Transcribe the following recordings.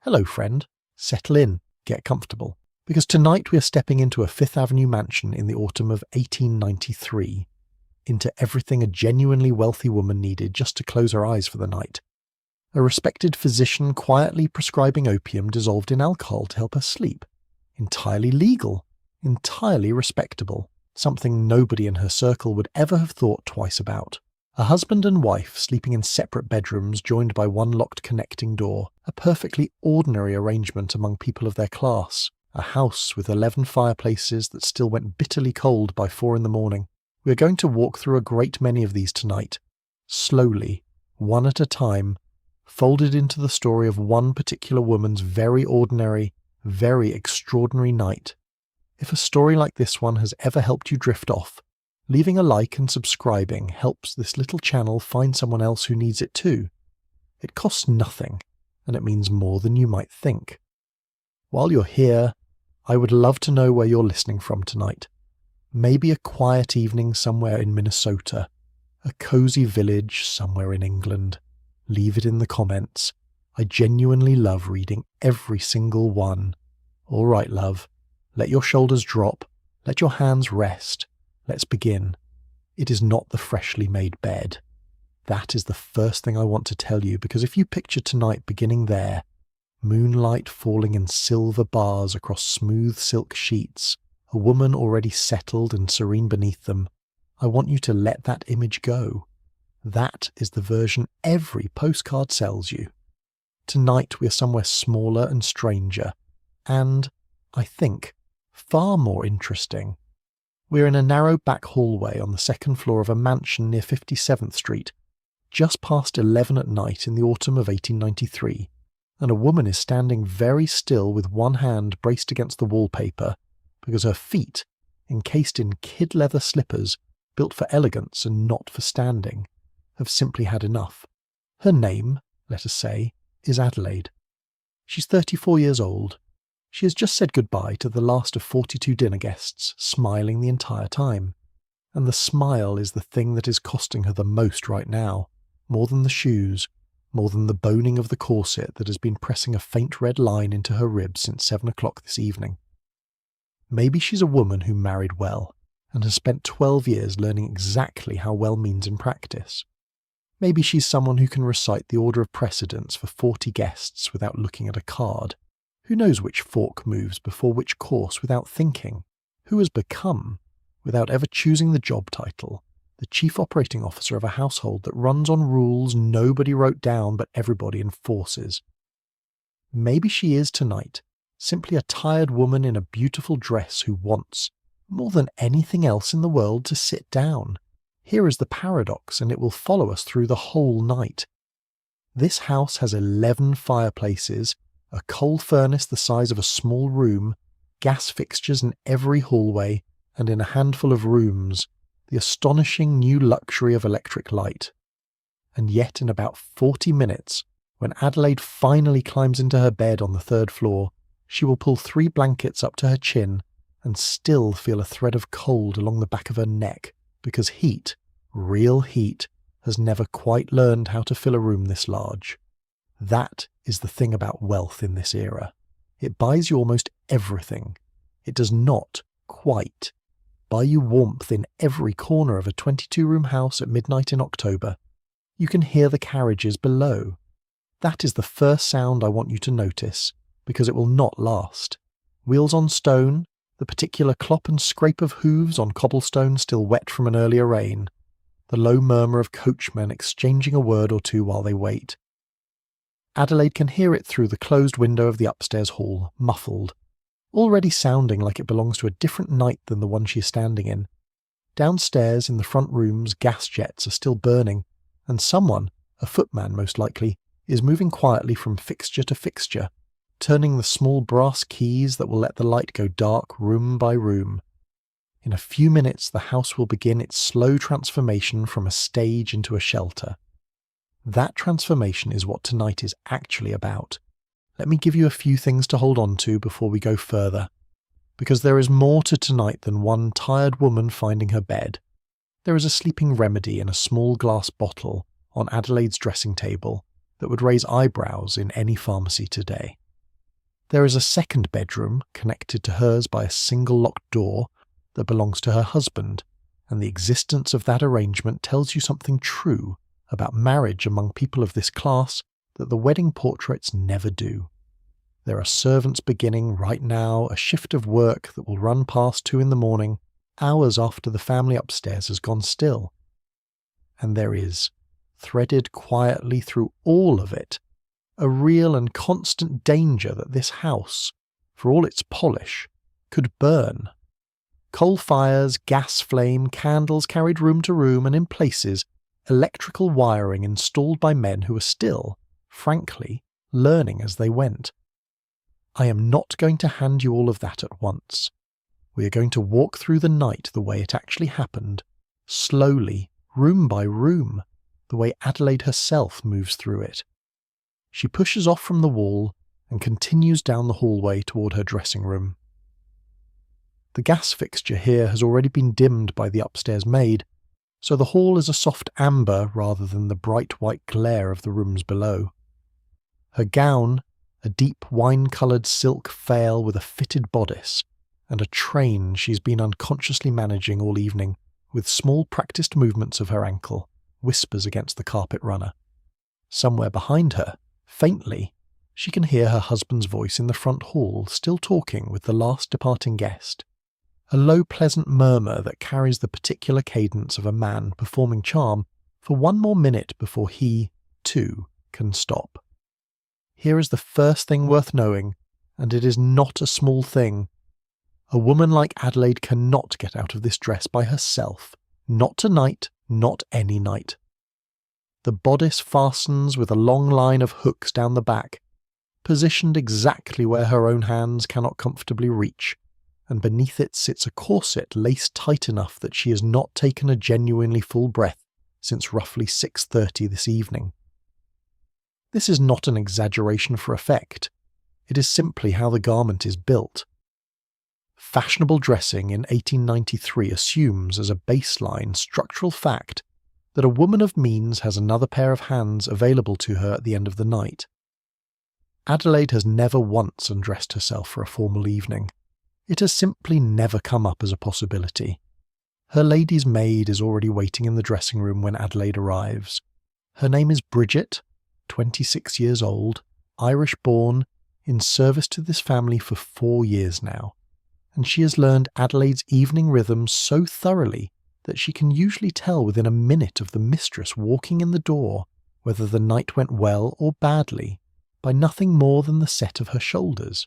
Hello, friend. Settle in, get comfortable, because tonight we are stepping into a Fifth Avenue mansion in the autumn of 1893, into everything a genuinely wealthy woman needed just to close her eyes for the night. A respected physician quietly prescribing opium dissolved in alcohol to help her sleep. Entirely legal, entirely respectable, something nobody in her circle would ever have thought twice about. A husband and wife sleeping in separate bedrooms joined by one locked connecting door, a perfectly ordinary arrangement among people of their class. A house with 11 fireplaces that still went bitterly cold by 4 in the morning. We are going to walk through a great many of these tonight, slowly, one at a time, folded into the story of one particular woman's very ordinary, very extraordinary night. If a story like this one has ever helped you drift off, leaving a like and subscribing helps this little channel find someone else who needs it too. It costs nothing, and it means more than you might think. While you're here, I would love to know where you're listening from tonight. Maybe a quiet evening somewhere in Minnesota, a cozy village somewhere in England. Leave it in the comments. I genuinely love reading every single one. All right, love. Let your shoulders drop. Let your hands rest. Let's begin. It is not the freshly made bed. That is the first thing I want to tell you, because if you picture tonight beginning there, moonlight falling in silver bars across smooth silk sheets, a woman already settled and serene beneath them, I want you to let that image go. That is the version every postcard sells you. Tonight we are somewhere smaller and stranger, and, I think, far more interesting. We're in a narrow back hallway on the second floor of a mansion near 57th Street, just past 11 at night in the autumn of 1893, and a woman is standing very still with one hand braced against the wallpaper because her feet, encased in kid leather slippers built for elegance and not for standing, have simply had enough. Her name, let us say, is Adelaide. She's 34 years old. She has just said goodbye to the last of 42 dinner guests, smiling the entire time. And the smile is the thing that is costing her the most right now, more than the shoes, more than the boning of the corset that has been pressing a faint red line into her ribs since 7 o'clock this evening. Maybe she's a woman who married well, and has spent 12 years learning exactly how well means in practice. Maybe she's someone who can recite the order of precedence for 40 guests without looking at a card. Who knows which fork moves before which course without thinking? Who has become, without ever choosing the job title, the chief operating officer of a household that runs on rules nobody wrote down but everybody enforces? Maybe she is tonight simply a tired woman in a beautiful dress who wants, more than anything else in the world, to sit down. Here is the paradox, and it will follow us through the whole night. This house has 11 fireplaces, a coal furnace the size of a small room, gas fixtures in every hallway, and in a handful of rooms, the astonishing new luxury of electric light. And yet in about 40 minutes, when Adelaide finally climbs into her bed on the 3rd floor, she will pull 3 blankets up to her chin and still feel a thread of cold along the back of her neck, because heat, real heat, has never quite learned how to fill a room this large. That is the thing about wealth in this era. It buys you almost everything. It does not quite buy you warmth in every corner of a 22-room house at midnight in October. You can hear the carriages below. That is the first sound I want you to notice, because it will not last. Wheels on stone, the particular clop and scrape of hooves on cobblestone still wet from an earlier rain, the low murmur of coachmen exchanging a word or two while they wait. Adelaide can hear it through the closed window of the upstairs hall, muffled, already sounding like it belongs to a different night than the one she is standing in. Downstairs in the front rooms, gas jets are still burning, and someone, a footman most likely, is moving quietly from fixture to fixture, turning the small brass keys that will let the light go dark room by room. In a few minutes the house will begin its slow transformation from a stage into a shelter. That transformation is what tonight is actually about. Let me give you a few things to hold on to before we go further, because there is more to tonight than one tired woman finding her bed. There is a sleeping remedy in a small glass bottle on Adelaide's dressing table that would raise eyebrows in any pharmacy today. There is a second bedroom connected to hers by a single locked door that belongs to her husband, and the existence of that arrangement tells you something true about marriage among people of this class that the wedding portraits never do. There are servants beginning right now a shift of work that will run past 2 a.m, hours after the family upstairs has gone still. And there is, threaded quietly through all of it, a real and constant danger that this house, for all its polish, could burn. Coal fires, gas flame, candles carried room to room, and in places, electrical wiring installed by men who were still, frankly, learning as they went. I am not going to hand you all of that at once. We are going to walk through the night the way it actually happened, slowly, room by room, the way Adelaide herself moves through it. She pushes off from the wall and continues down the hallway toward her dressing room. The gas fixture here has already been dimmed by the upstairs maid, so the hall is a soft amber rather than the bright white glare of the rooms below. Her gown, a deep wine-coloured silk veil with a fitted bodice, and a train she's been unconsciously managing all evening, with small practised movements of her ankle, whispers against the carpet runner. Somewhere behind her, faintly, she can hear her husband's voice in the front hall, still talking with the last departing guest. A low pleasant murmur that carries the particular cadence of a man performing charm for one more minute before he, too, can stop. Here is the first thing worth knowing, and it is not a small thing. A woman like Adelaide cannot get out of this dress by herself. Not tonight, not any night. The bodice fastens with a long line of hooks down the back, positioned exactly where her own hands cannot comfortably reach, and beneath it sits a corset laced tight enough that she has not taken a genuinely full breath since roughly 6:30 this evening. This is not an exaggeration for effect. It is simply how the garment is built. Fashionable dressing in 1893 assumes as a baseline structural fact that a woman of means has another pair of hands available to her at the end of the night. Adelaide has never once undressed herself for a formal evening. It has simply never come up as a possibility. Her lady's maid is already waiting in the dressing room when Adelaide arrives. Her name is Bridget, 26 years old, Irish-born, in service to this family for 4 years now, and she has learned Adelaide's evening rhythm so thoroughly that she can usually tell within a minute of the mistress walking in the door whether the night went well or badly by nothing more than the set of her shoulders.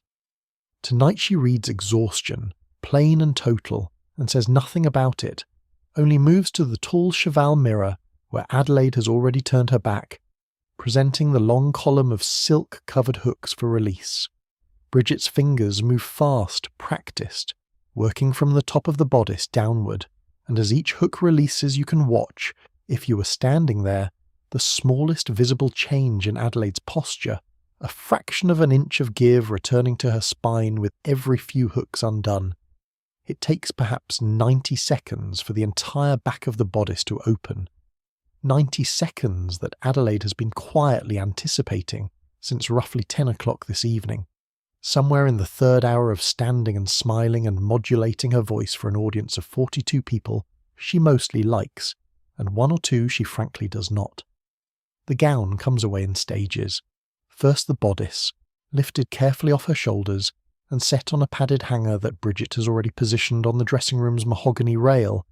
Tonight she reads exhaustion, plain and total, and says nothing about it, only moves to the tall cheval mirror where Adelaide has already turned her back, presenting the long column of silk-covered hooks for release. Bridget's fingers move fast, practised, working from the top of the bodice downward, and as each hook releases you can watch, if you were standing there, the smallest visible change in Adelaide's posture, a fraction of an inch of give returning to her spine with every few hooks undone. It takes perhaps 90 seconds for the entire back of the bodice to open. 90 seconds that Adelaide has been quietly anticipating since roughly 10 o'clock this evening. Somewhere in the third hour of standing and smiling and modulating her voice for an audience of 42 people she mostly likes, and 1 or 2 she frankly does not. The gown comes away in stages. First the bodice, lifted carefully off her shoulders and set on a padded hanger that Bridget has already positioned on the dressing room's mahogany rail,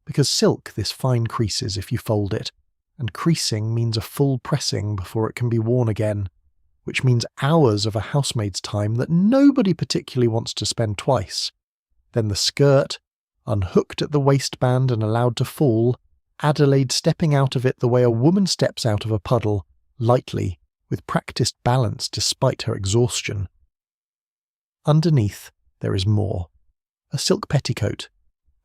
because silk this fine creases if you fold it, and creasing means a full pressing before it can be worn again, which means hours of a housemaid's time that nobody particularly wants to spend twice. Then the skirt, unhooked at the waistband and allowed to fall, Adelaide stepping out of it the way a woman steps out of a puddle, lightly, with practised balance despite her exhaustion. Underneath, there is more. A silk petticoat,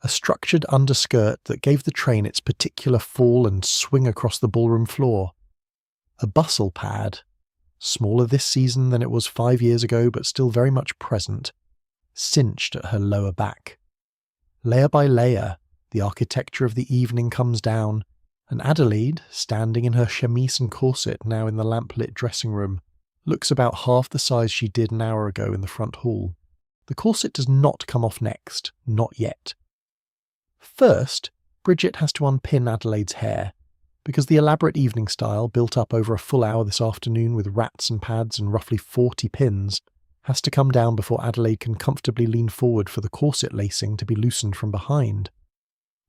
a structured underskirt that gave the train its particular fall and swing across the ballroom floor. A bustle pad, smaller this season than it was 5 years ago but still very much present, cinched at her lower back. Layer by layer, the architecture of the evening comes down, and Adelaide, standing in her chemise and corset now in the lamp-lit dressing room, looks about half the size she did an hour ago in the front hall. The corset does not come off next, not yet. First, Bridget has to unpin Adelaide's hair, because the elaborate evening style, built up over a full hour this afternoon with rats and pads and roughly 40 pins, has to come down before Adelaide can comfortably lean forward for the corset lacing to be loosened from behind.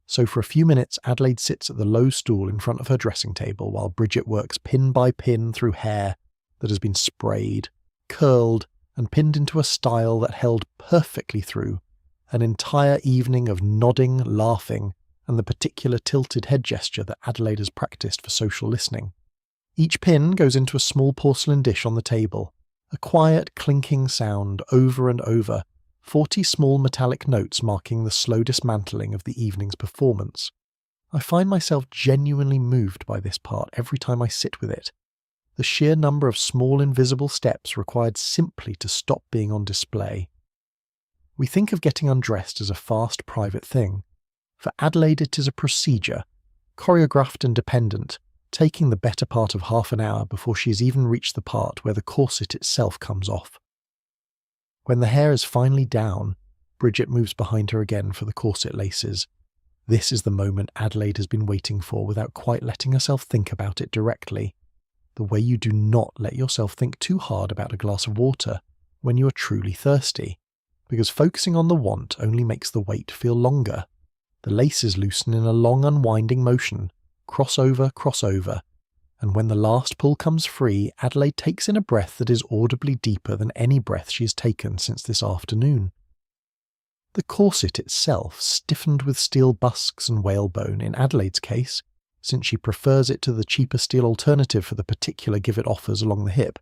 So for a few minutes, Adelaide sits at the low stool in front of her dressing table while Bridget works pin by pin through hair that has been sprayed, curled, and pinned into a style that held perfectly through an entire evening of nodding, laughing, and the particular tilted head gesture that Adelaide has practiced for social listening. Each pin goes into a small porcelain dish on the table, a quiet clinking sound over and over, 40 small metallic notes marking the slow dismantling of the evening's performance. I find myself genuinely moved by this part every time I sit with it. The sheer number of small invisible steps required simply to stop being on display. We think of getting undressed as a fast, private thing. For Adelaide it is a procedure, choreographed and dependent, taking the better part of half an hour before she has even reached the part where the corset itself comes off. When the hair is finally down, Bridget moves behind her again for the corset laces. This is the moment Adelaide has been waiting for without quite letting herself think about it directly. The way you do not let yourself think too hard about a glass of water when you are truly thirsty, because focusing on the want only makes the wait feel longer. The laces loosen in a long unwinding motion, crossover, and when the last pull comes free, Adelaide takes in a breath that is audibly deeper than any breath she has taken since this afternoon. The corset itself, stiffened with steel busks and whalebone in Adelaide's case, since she prefers it to the cheaper steel alternative for the particular give it offers along the hip,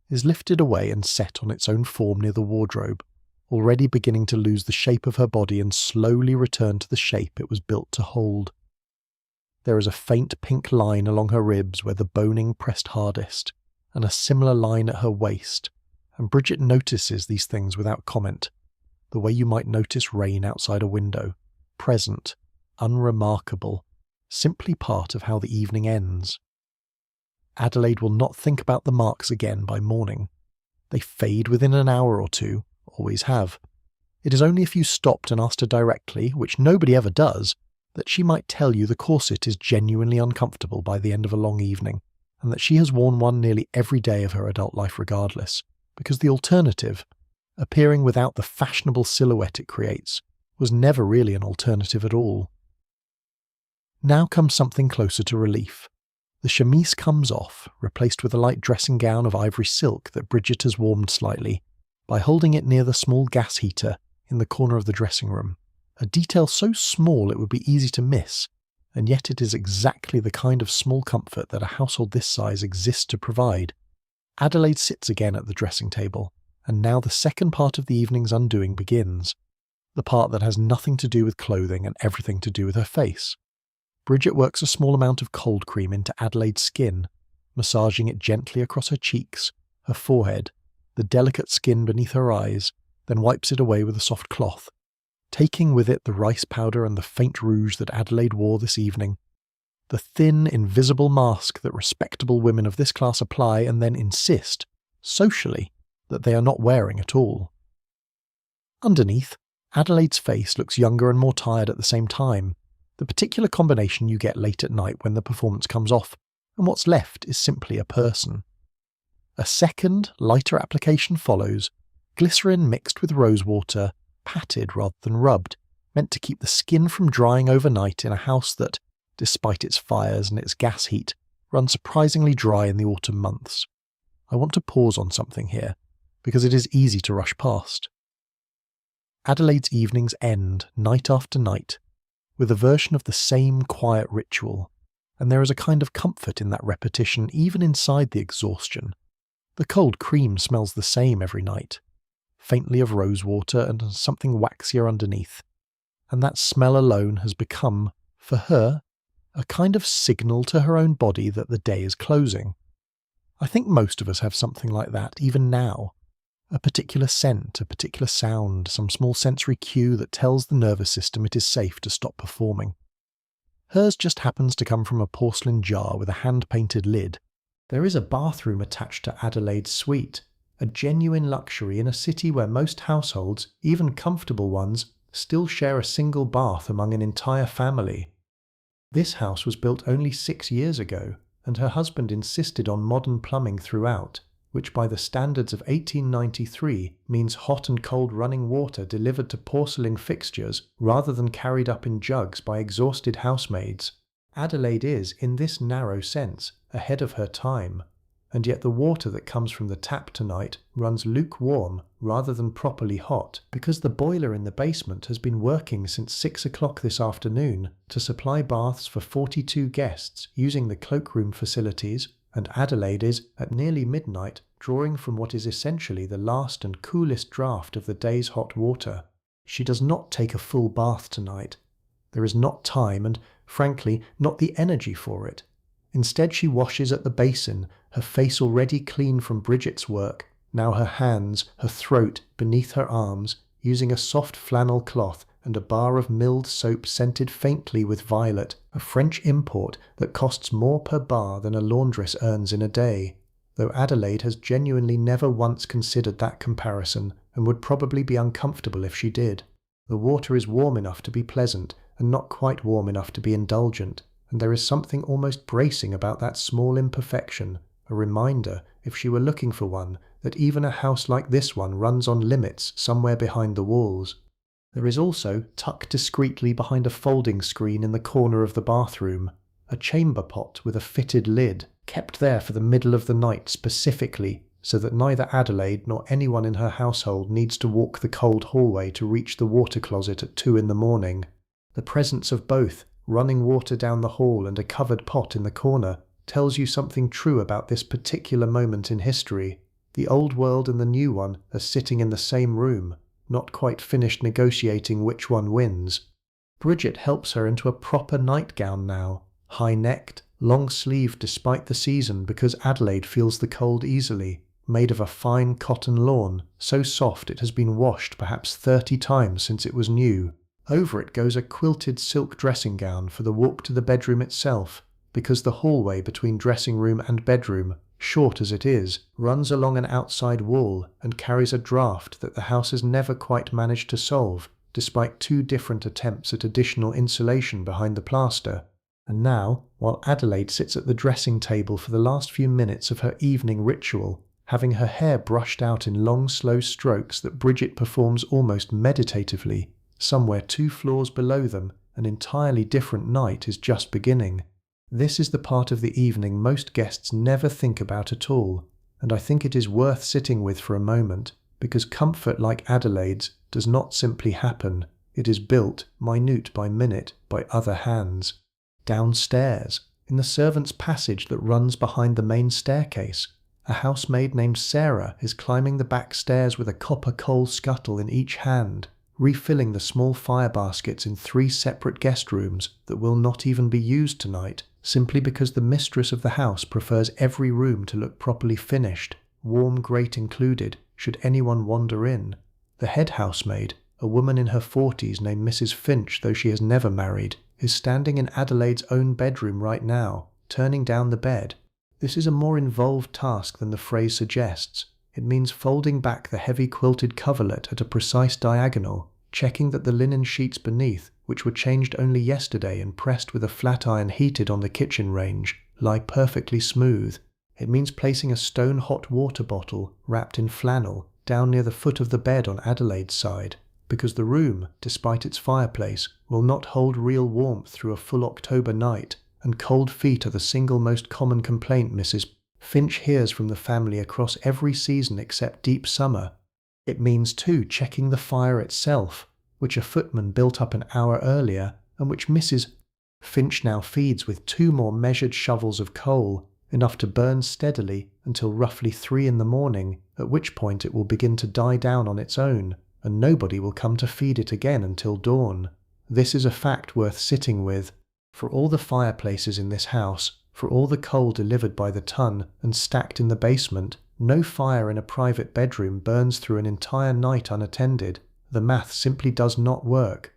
is lifted away and set on its own form near the wardrobe, already beginning to lose the shape of her body and slowly return to the shape it was built to hold. There is a faint pink line along her ribs where the boning pressed hardest, and a similar line at her waist, and Bridget notices these things without comment, the way you might notice rain outside a window, present, unremarkable, simply part of how the evening ends. Adelaide will not think about the marks again by morning. They fade within an hour or two, always have. It is only if you stopped and asked her directly, which nobody ever does, that she might tell you the corset is genuinely uncomfortable by the end of a long evening, and that she has worn one nearly every day of her adult life regardless, because the alternative, appearing without the fashionable silhouette it creates, was never really an alternative at all. Now comes something closer to relief. The chemise comes off, replaced with a light dressing gown of ivory silk that Bridget has warmed slightly, by holding it near the small gas heater in the corner of the dressing room. A detail so small it would be easy to miss, and yet it is exactly the kind of small comfort that a household this size exists to provide. Adelaide sits again at the dressing table, and now the second part of the evening's undoing begins, the part that has nothing to do with clothing and everything to do with her face. Bridget works a small amount of cold cream into Adelaide's skin, massaging it gently across her cheeks, her forehead, the delicate skin beneath her eyes, then wipes it away with a soft cloth, taking with it the rice powder and the faint rouge that Adelaide wore this evening, the thin, invisible mask that respectable women of this class apply and then insist, socially, that they are not wearing at all. Underneath, Adelaide's face looks younger and more tired at the same time, the particular combination you get late at night when the performance comes off, and what's left is simply a person. A second, lighter application follows, glycerin mixed with rose water, patted rather than rubbed, meant to keep the skin from drying overnight in a house that, despite its fires and its gas heat, runs surprisingly dry in the autumn months. I want to pause on something here, because it is easy to rush past. Adelaide's evenings end, night after night, with a version of the same quiet ritual, and there is a kind of comfort in that repetition even inside the exhaustion. The cold cream smells the same every night, faintly of rose water and something waxier underneath, and that smell alone has become, for her, a kind of signal to her own body that the day is closing. I think most of us have something like that even now, a particular scent, a particular sound, some small sensory cue that tells the nervous system it is safe to stop performing. Hers just happens to come from a porcelain jar with a hand-painted lid, There is a bathroom attached to Adelaide's suite, a genuine luxury in a city where most households, even comfortable ones, still share a single bath among an entire family. This house was built only 6 years ago, and her husband insisted on modern plumbing throughout, which by the standards of 1893 means hot and cold running water delivered to porcelain fixtures rather than carried up in jugs by exhausted housemaids. Adelaide is, in this narrow sense, ahead of her time, and yet the water that comes from the tap tonight runs lukewarm rather than properly hot because the boiler in the basement has been working since 6 o'clock this afternoon to supply baths for 42 guests using the cloakroom facilities, and Adelaide is, at nearly midnight, drawing from what is essentially the last and coolest draught of the day's hot water. She does not take a full bath tonight. There is not time and, frankly, not the energy for it. Instead she washes at the basin, her face already clean from Bridget's work, now her hands, her throat, beneath her arms, using a soft flannel cloth and a bar of milled soap scented faintly with violet, a French import that costs more per bar than a laundress earns in a day, though Adelaide has genuinely never once considered that comparison and would probably be uncomfortable if she did. The water is warm enough to be pleasant and not quite warm enough to be indulgent, and there is something almost bracing about that small imperfection, a reminder, if she were looking for one, that even a house like this one runs on limits somewhere behind the walls. There is also, tucked discreetly behind a folding screen in the corner of the bathroom, a chamber pot with a fitted lid, kept there for the middle of the night specifically, so that neither Adelaide nor anyone in her household needs to walk the cold hallway to reach the water closet at 2 in the morning. The presence of both, running water down the hall and a covered pot in the corner, tells you something true about this particular moment in history. The old world and the new one are sitting in the same room, not quite finished negotiating which one wins. Bridget helps her into a proper nightgown now, high-necked, long-sleeved despite the season because Adelaide feels the cold easily, made of a fine cotton lawn, so soft it has been washed perhaps 30 times since it was new. Over it goes a quilted silk dressing gown for the walk to the bedroom itself, because the hallway between dressing room and bedroom, short as it is, runs along an outside wall and carries a draught that the house has never quite managed to solve, despite 2 different attempts at additional insulation behind the plaster. And now, while Adelaide sits at the dressing table for the last few minutes of her evening ritual, having her hair brushed out in long slow strokes that Bridget performs almost meditatively, somewhere 2 floors below them, an entirely different night is just beginning. This is the part of the evening most guests never think about at all, and I think it is worth sitting with for a moment, because comfort like Adelaide's does not simply happen, it is built, minute by minute, by other hands. Downstairs, in the servants' passage that runs behind the main staircase, a housemaid named Sarah is climbing the back stairs with a copper coal scuttle in each hand, refilling the small fire baskets in 3 separate guest rooms that will not even be used tonight, simply because the mistress of the house prefers every room to look properly finished, warm grate included, should anyone wander in. The head housemaid, a woman in her 40s named Mrs. Finch though she has never married, is standing in Adelaide's own bedroom right now, turning down the bed. This is a more involved task than the phrase suggests. It means folding back the heavy quilted coverlet at a precise diagonal, checking that the linen sheets beneath, which were changed only yesterday and pressed with a flat iron heated on the kitchen range, lie perfectly smooth. It means placing a stone hot water bottle, wrapped in flannel, down near the foot of the bed on Adelaide's side, because the room, despite its fireplace, will not hold real warmth through a full October night, and cold feet are the single most common complaint Mrs. Finch hears from the family across every season except deep summer. It means too checking the fire itself, which a footman built up an hour earlier, and which Mrs. Finch now feeds with 2 more measured shovels of coal, enough to burn steadily until roughly 3 in the morning, at which point it will begin to die down on its own, and nobody will come to feed it again until dawn. This is a fact worth sitting with. For all the fireplaces in this house, for all the coal delivered by the ton and stacked in the basement, no fire in a private bedroom burns through an entire night unattended. The math simply does not work.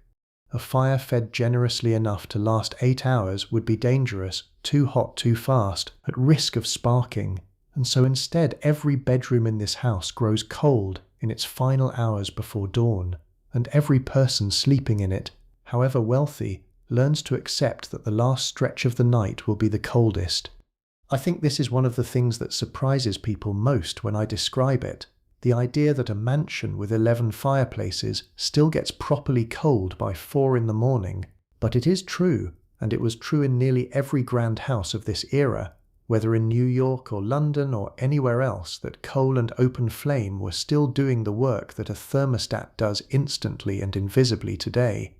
A fire fed generously enough to last 8 hours would be dangerous, too hot too fast, at risk of sparking, and so instead every bedroom in this house grows cold in its final hours before dawn, and every person sleeping in it, however wealthy, learns to accept that the last stretch of the night will be the coldest. I think this is one of the things that surprises people most when I describe it. The idea that a mansion with 11 fireplaces still gets properly cold by 4 in the morning. But it is true, and it was true in nearly every grand house of this era, whether in New York or London or anywhere else, that coal and open flame were still doing the work that a thermostat does instantly and invisibly today.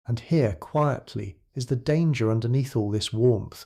And here, quietly, is the danger underneath all this warmth.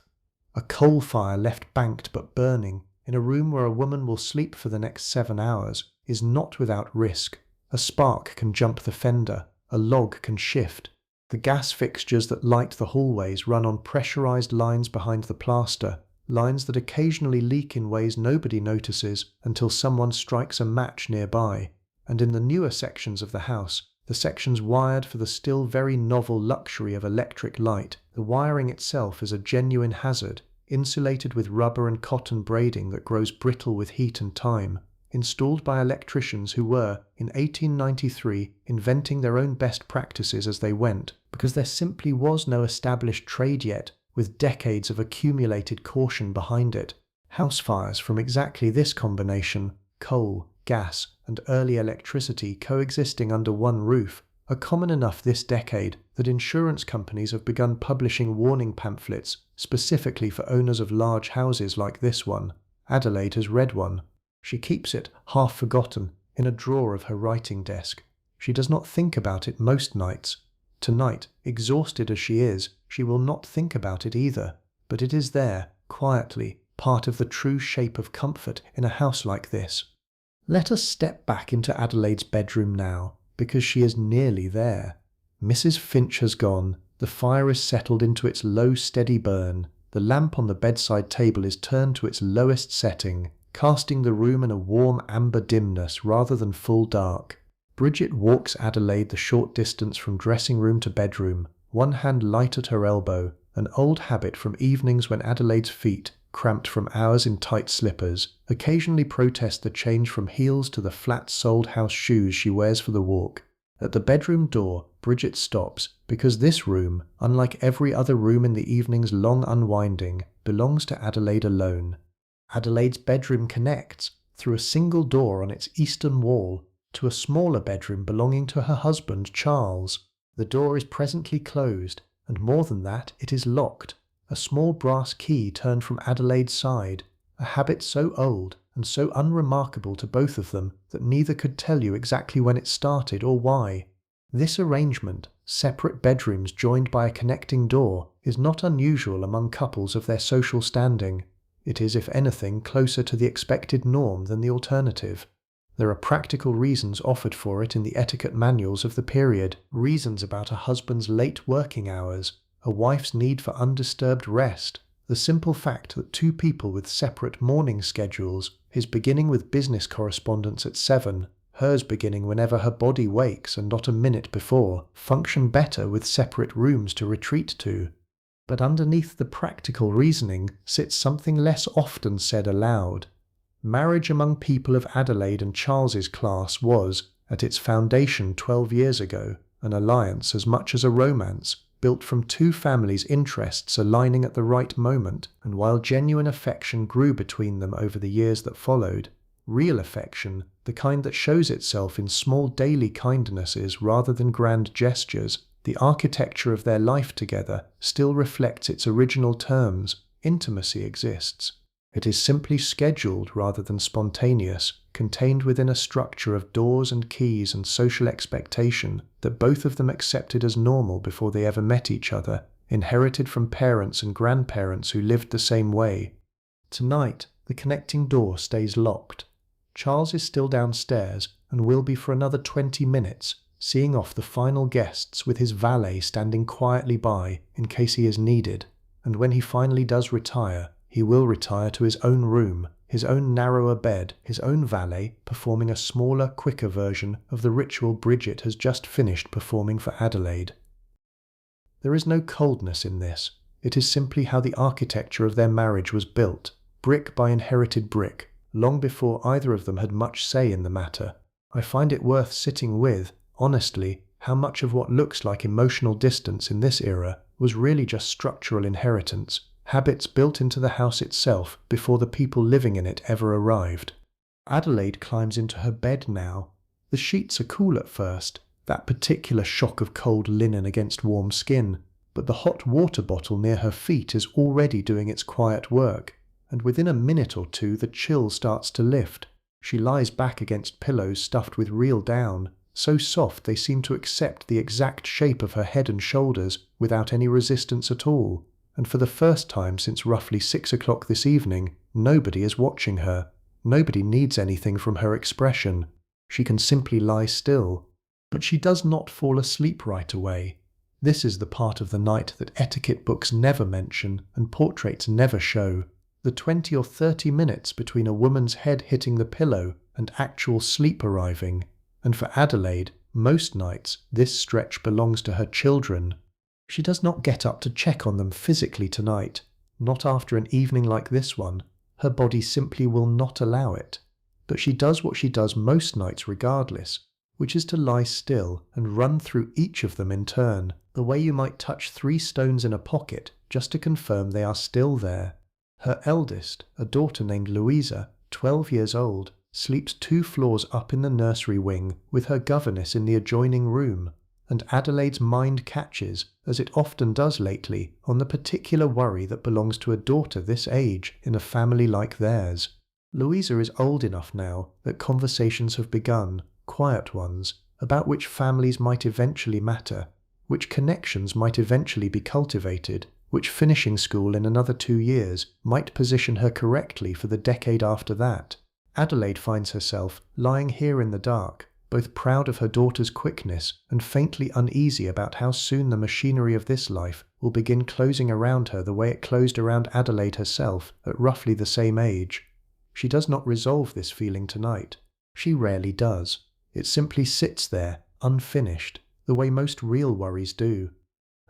A coal fire left banked but burning, in a room where a woman will sleep for the next 7 hours, is not without risk. A spark can jump the fender, a log can shift. The gas fixtures that light the hallways run on pressurized lines behind the plaster, lines that occasionally leak in ways nobody notices until someone strikes a match nearby. And in the newer sections of the house, the sections wired for the still very novel luxury of electric light, the wiring itself is a genuine hazard, insulated with rubber and cotton braiding that grows brittle with heat and time, installed by electricians who were, in 1893, inventing their own best practices as they went, because there simply was no established trade yet, with decades of accumulated caution behind it. House fires from exactly this combination, coal, gas, and early electricity coexisting under one roof, are common enough this decade that insurance companies have begun publishing warning pamphlets specifically for owners of large houses like this one. Adelaide has read one. She keeps it, half forgotten, in a drawer of her writing desk. She does not think about it most nights. Tonight, exhausted as she is, she will not think about it either, but it is there, quietly, part of the true shape of comfort in a house like this. Let us step back into Adelaide's bedroom now, because she is nearly there. Mrs. Finch has gone, the fire is settled into its low steady burn, the lamp on the bedside table is turned to its lowest setting, casting the room in a warm amber dimness rather than full dark. Bridget walks Adelaide the short distance from dressing room to bedroom, one hand light at her elbow, an old habit from evenings when Adelaide's feet, cramped from hours in tight slippers, occasionally protest the change from heels to the flat-soled house shoes she wears for the walk. At the bedroom door, Bridget stops, because this room, unlike every other room in the evening's long unwinding, belongs to Adelaide alone. Adelaide's bedroom connects, through a single door on its eastern wall, to a smaller bedroom belonging to her husband Charles. The door is presently closed, and more than that, it is locked. A small brass key turned from Adelaide's side, a habit so old and so unremarkable to both of them that neither could tell you exactly when it started or why. This arrangement, separate bedrooms joined by a connecting door, is not unusual among couples of their social standing. It is, if anything, closer to the expected norm than the alternative. There are practical reasons offered for it in the etiquette manuals of the period, reasons about a husband's late working hours, a wife's need for undisturbed rest, the simple fact that two people with separate morning schedules, his beginning with business correspondence at 7, hers beginning whenever her body wakes and not a minute before, function better with separate rooms to retreat to. But underneath the practical reasoning sits something less often said aloud. Marriage among people of Adelaide and Charles's class was, at its foundation 12 years ago, an alliance as much as a romance, built from two families' interests aligning at the right moment, and while genuine affection grew between them over the years that followed, real affection, the kind that shows itself in small daily kindnesses rather than grand gestures, the architecture of their life together still reflects its original terms. Intimacy exists. It is simply scheduled rather than spontaneous, contained within a structure of doors and keys and social expectation that both of them accepted as normal before they ever met each other, inherited from parents and grandparents who lived the same way. Tonight, the connecting door stays locked. Charles is still downstairs and will be for another 20 minutes, seeing off the final guests with his valet standing quietly by in case he is needed, and when he finally does retire, he will retire to his own room, his own narrower bed, his own valet performing a smaller, quicker version of the ritual Bridget has just finished performing for Adelaide. There is no coldness in this. It is simply how the architecture of their marriage was built, brick by inherited brick, long before either of them had much say in the matter. I find it worth sitting with, honestly, how much of what looks like emotional distance in this era was really just structural inheritance, habits built into the house itself before the people living in it ever arrived. Adelaide climbs into her bed now. The sheets are cool at first, that particular shock of cold linen against warm skin, but the hot water bottle near her feet is already doing its quiet work, and within a minute or two the chill starts to lift. She lies back against pillows stuffed with real down, so soft they seem to accept the exact shape of her head and shoulders without any resistance at all, and for the first time since roughly 6 o'clock this evening, nobody is watching her. Nobody needs anything from her expression. She can simply lie still. But she does not fall asleep right away. This is the part of the night that etiquette books never mention and portraits never show. The 20 or 30 minutes between a woman's head hitting the pillow and actual sleep arriving. And for Adelaide, most nights, this stretch belongs to her children. She does not get up to check on them physically tonight, not after an evening like this one. Her body simply will not allow it. But she does what she does most nights regardless, which is to lie still and run through each of them in turn, the way you might touch 3 stones in a pocket just to confirm they are still there. Her eldest, a daughter named Louisa, 12 years old, sleeps 2 floors up in the nursery wing with her governess in the adjoining room, and Adelaide's mind catches, as it often does lately, on the particular worry that belongs to a daughter this age in a family like theirs. Louisa is old enough now that conversations have begun, quiet ones, about which families might eventually matter, which connections might eventually be cultivated, which finishing school in another 2 years might position her correctly for the decade after that. Adelaide finds herself lying here in the dark, both proud of her daughter's quickness and faintly uneasy about how soon the machinery of this life will begin closing around her the way it closed around Adelaide herself at roughly the same age. She does not resolve this feeling tonight. She rarely does. It simply sits there, unfinished, the way most real worries do.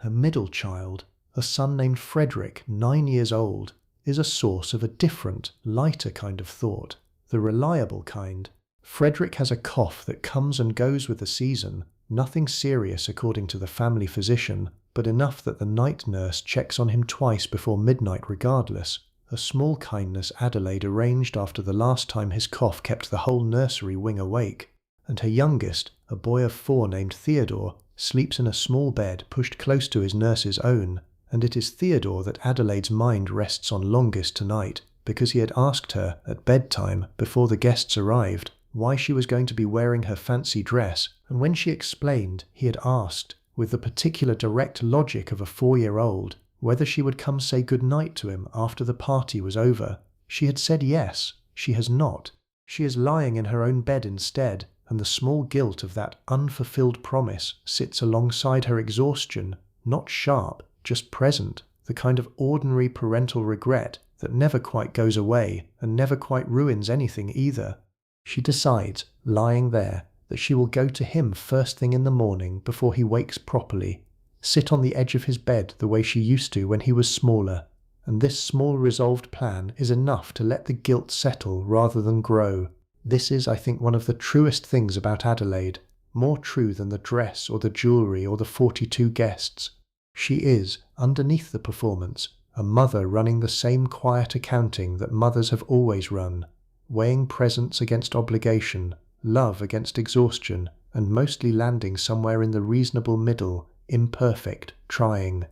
Her middle child, a son named Frederick, 9 years old, is a source of a different, lighter kind of thought, the reliable kind. Frederick has a cough that comes and goes with the season, nothing serious according to the family physician, but enough that the night nurse checks on him twice before midnight regardless, a small kindness Adelaide arranged after the last time his cough kept the whole nursery wing awake. And her youngest, a boy of 4 named Theodore, sleeps in a small bed pushed close to his nurse's own, and it is Theodore that Adelaide's mind rests on longest tonight, because he had asked her, at bedtime, before the guests arrived, why she was going to be wearing her fancy dress, and when she explained, he had asked, with the particular direct logic of a 4-year-old, whether she would come say good night to him after the party was over. She had said yes. She has not. She is lying in her own bed instead, and the small guilt of that unfulfilled promise sits alongside her exhaustion, not sharp, just present, the kind of ordinary parental regret that never quite goes away and never quite ruins anything either. She decides, lying there, that she will go to him first thing in the morning before he wakes properly, sit on the edge of his bed the way she used to when he was smaller, and this small resolved plan is enough to let the guilt settle rather than grow. This is, I think, one of the truest things about Adelaide, more true than the dress or the jewellery or the 42 guests. She is, underneath the performance, a mother running the same quiet accounting that mothers have always run, weighing presence against obligation, love against exhaustion, and mostly landing somewhere in the reasonable middle, imperfect, trying.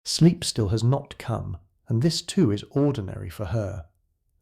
Sleep still has not come, and this too is ordinary for her.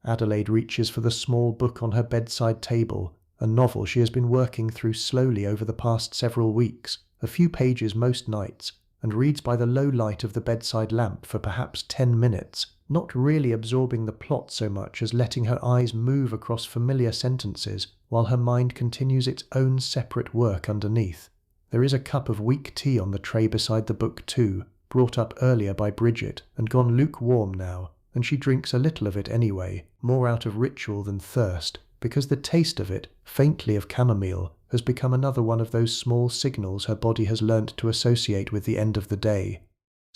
Adelaide reaches for the small book on her bedside table, a novel she has been working through slowly over the past several weeks, a few pages most nights, and reads by the low light of the bedside lamp for perhaps 10 minutes, not really absorbing the plot so much as letting her eyes move across familiar sentences while her mind continues its own separate work underneath. There is a cup of weak tea on the tray beside the book too, brought up earlier by Bridget and gone lukewarm now, and she drinks a little of it anyway, more out of ritual than thirst, because the taste of it, faintly of chamomile, has become another one of those small signals her body has learnt to associate with the end of the day.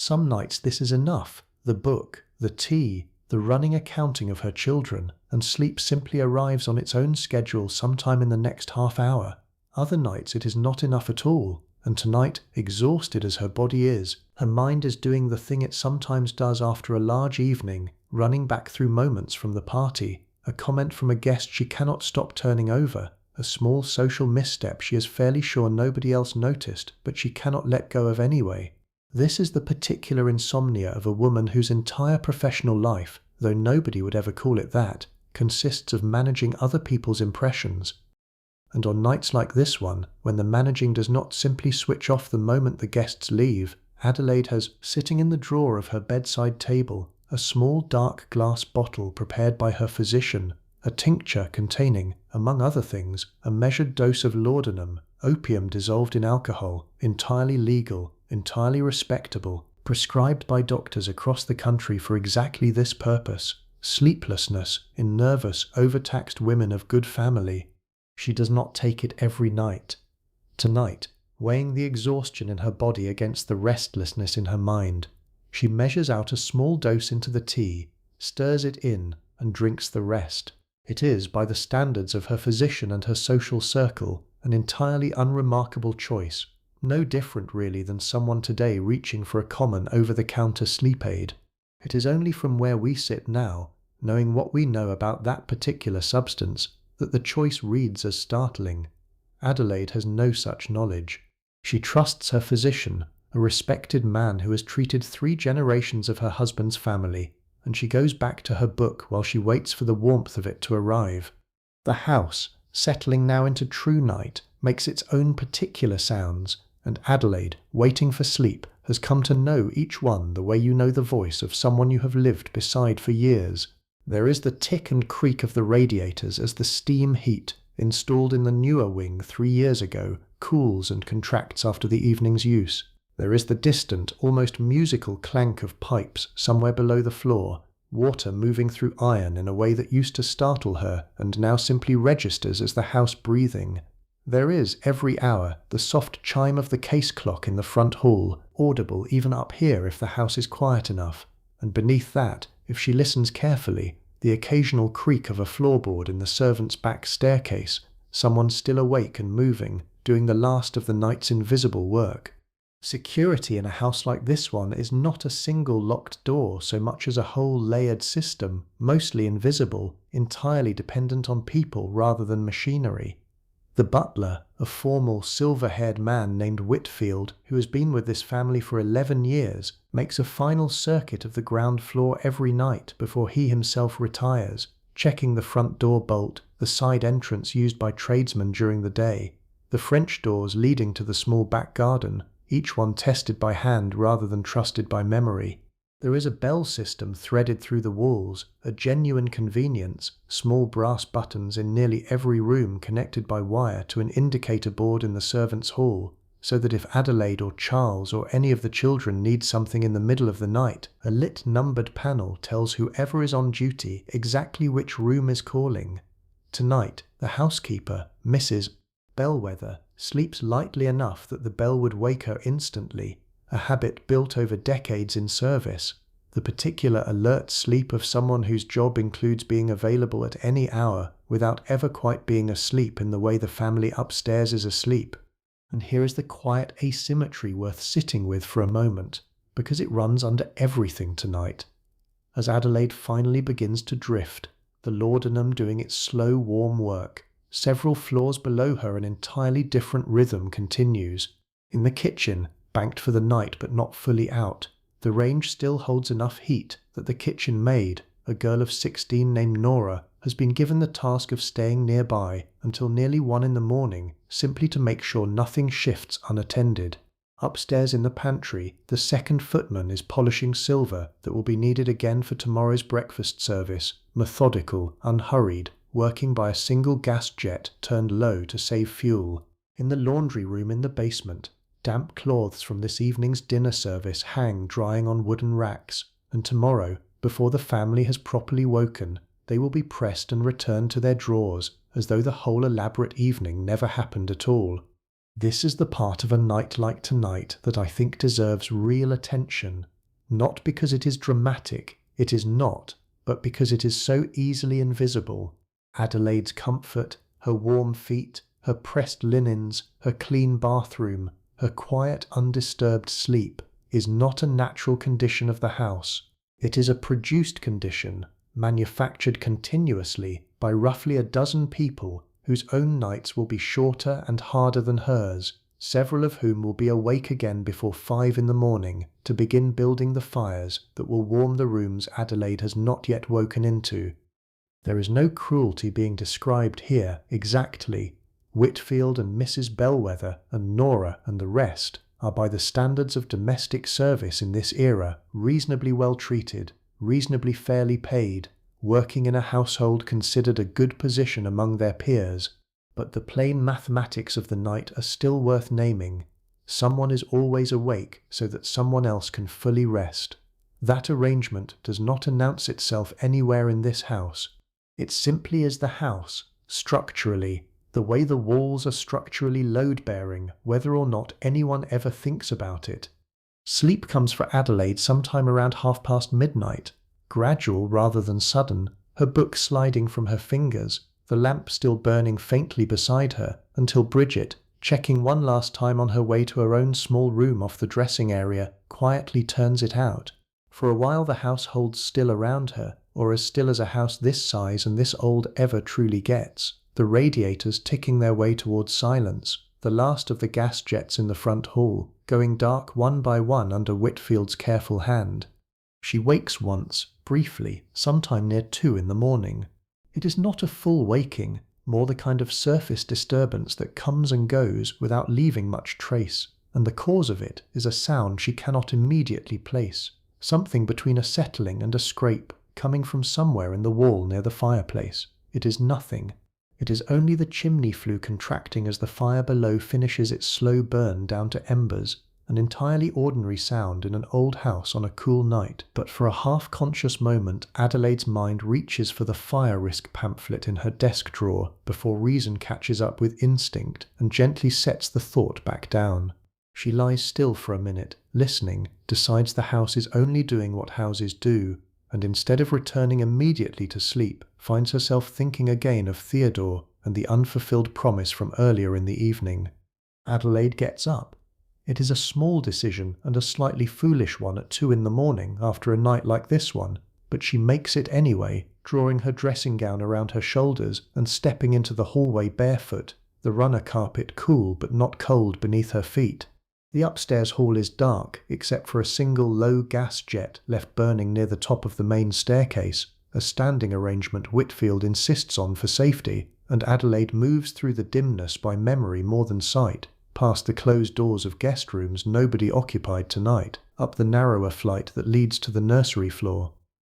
Some nights this is enough: the book, the tea, the running accounting of her children, and sleep simply arrives on its own schedule sometime in the next half hour. Other nights it is not enough at all, and tonight, exhausted as her body is, her mind is doing the thing it sometimes does after a large evening, running back through moments from the party, a comment from a guest she cannot stop turning over, a small social misstep she is fairly sure nobody else noticed but she cannot let go of anyway. This is the particular insomnia of a woman whose entire professional life, though nobody would ever call it that, consists of managing other people's impressions. And on nights like this one, when the managing does not simply switch off the moment the guests leave, Adelaide has, sitting in the drawer of her bedside table, a small dark glass bottle prepared by her physician, a tincture containing, among other things, a measured dose of laudanum, opium dissolved in alcohol, entirely legal, entirely respectable, prescribed by doctors across the country for exactly this purpose: sleeplessness in nervous, overtaxed women of good family. She does not take it every night. Tonight, weighing the exhaustion in her body against the restlessness in her mind, she measures out a small dose into the tea, stirs it in, and drinks the rest. It is, by the standards of her physician and her social circle, an entirely unremarkable choice, no different really than someone today reaching for a common over-the-counter sleep aid. It is only from where we sit now, knowing what we know about that particular substance, that the choice reads as startling. Adelaide has no such knowledge. She trusts her physician, a respected man who has treated 3 generations of her husband's family, and she goes back to her book while she waits for the warmth of it to arrive. The house, settling now into true night, makes its own particular sounds, and Adelaide, waiting for sleep, has come to know each one the way you know the voice of someone you have lived beside for years. There is the tick and creak of the radiators as the steam heat, installed in the newer wing 3 years ago, cools and contracts after the evening's use. There is the distant, almost musical clank of pipes somewhere below the floor, water moving through iron in a way that used to startle her and now simply registers as the house breathing. There is, every hour, the soft chime of the case clock in the front hall, audible even up here if the house is quiet enough, and beneath that, if she listens carefully, the occasional creak of a floorboard in the servants' back staircase, someone still awake and moving, doing the last of the night's invisible work. Security in a house like this one is not a single locked door so much as a whole layered system, mostly invisible, entirely dependent on people rather than machinery. The butler, a formal, silver-haired man named Whitfield, who has been with this family for 11 years, makes a final circuit of the ground floor every night before he himself retires, checking the front door bolt, the side entrance used by tradesmen during the day, the French doors leading to the small back garden, each one tested by hand rather than trusted by memory. There is a bell system threaded through the walls, a genuine convenience, small brass buttons in nearly every room connected by wire to an indicator board in the servants' hall, so that if Adelaide or Charles or any of the children need something in the middle of the night, a lit numbered panel tells whoever is on duty exactly which room is calling. Tonight, the housekeeper, Mrs. Bellwether, sleeps lightly enough that the bell would wake her instantly, a habit built over decades in service, the particular alert sleep of someone whose job includes being available at any hour without ever quite being asleep in the way the family upstairs is asleep. And here is the quiet asymmetry worth sitting with for a moment, because it runs under everything tonight. As Adelaide finally begins to drift, the laudanum doing its slow warm work, several floors below her an entirely different rhythm continues. In the kitchen, banked for the night but not fully out, the range still holds enough heat that the kitchen maid, a girl of 16 named Nora, has been given the task of staying nearby until nearly 1 in the morning, simply to make sure nothing shifts unattended. Upstairs in the pantry, the second footman is polishing silver that will be needed again for tomorrow's breakfast service, methodical, unhurried, working by a single gas jet turned low to save fuel. In the laundry room in the basement, damp cloths from this evening's dinner service hang drying on wooden racks, and tomorrow, before the family has properly woken, they will be pressed and returned to their drawers, as though the whole elaborate evening never happened at all. This is the part of A Night Like Tonight that I think deserves real attention, not because it is dramatic, it is not, but because it is so easily invisible. Adelaide's comfort, her warm feet, her pressed linens, her clean bathroom, her quiet, undisturbed sleep, is not a natural condition of the house. It is a produced condition, manufactured continuously by roughly a dozen people whose own nights will be shorter and harder than hers, several of whom will be awake again before 5 in the morning to begin building the fires that will warm the rooms Adelaide has not yet woken into. There is no cruelty being described here exactly. Whitfield and Mrs. Bellwether and Nora and the rest are, by the standards of domestic service in this era, reasonably well treated, reasonably fairly paid, working in a household considered a good position among their peers. But the plain mathematics of the night are still worth naming. Someone is always awake so that someone else can fully rest. That arrangement does not announce itself anywhere in this house. It simply is the house, structurally, the way the walls are structurally load-bearing, whether or not anyone ever thinks about it. Sleep comes for Adelaide sometime around midnight, gradual rather than sudden, her book sliding from her fingers, the lamp still burning faintly beside her, until Bridget, checking one last time on her way to her own small room off the dressing area, quietly turns it out. For a while the house holds still around her, or as still as a house this size and this old ever truly gets, the radiators ticking their way towards silence, the last of the gas jets in the front hall, going dark one by one under Whitfield's careful hand. She wakes once, briefly, sometime near 2 in the morning. It is not a full waking, more the kind of surface disturbance that comes and goes without leaving much trace, and the cause of it is a sound she cannot immediately place, something between a settling and a scrape, coming from somewhere in the wall near the fireplace. It is nothing. It is only the chimney flue contracting as the fire below finishes its slow burn down to embers, an entirely ordinary sound in an old house on a cool night. But for a half-conscious moment Adelaide's mind reaches for the fire risk pamphlet in her desk drawer before reason catches up with instinct and gently sets the thought back down. She lies still for a minute, listening, decides the house is only doing what houses do, and instead of returning immediately to sleep, finds herself thinking again of Theodore and the unfulfilled promise from earlier in the evening. Adelaide gets up. It is a small decision and a slightly foolish one at 2 in the morning after a night like this one, but she makes it anyway, drawing her dressing gown around her shoulders and stepping into the hallway barefoot, the runner carpet cool but not cold beneath her feet. The upstairs hall is dark, except for a single low gas jet left burning near the top of the main staircase, a standing arrangement Whitfield insists on for safety, and Adelaide moves through the dimness by memory more than sight, past the closed doors of guest rooms nobody occupied tonight, up the narrower flight that leads to the nursery floor.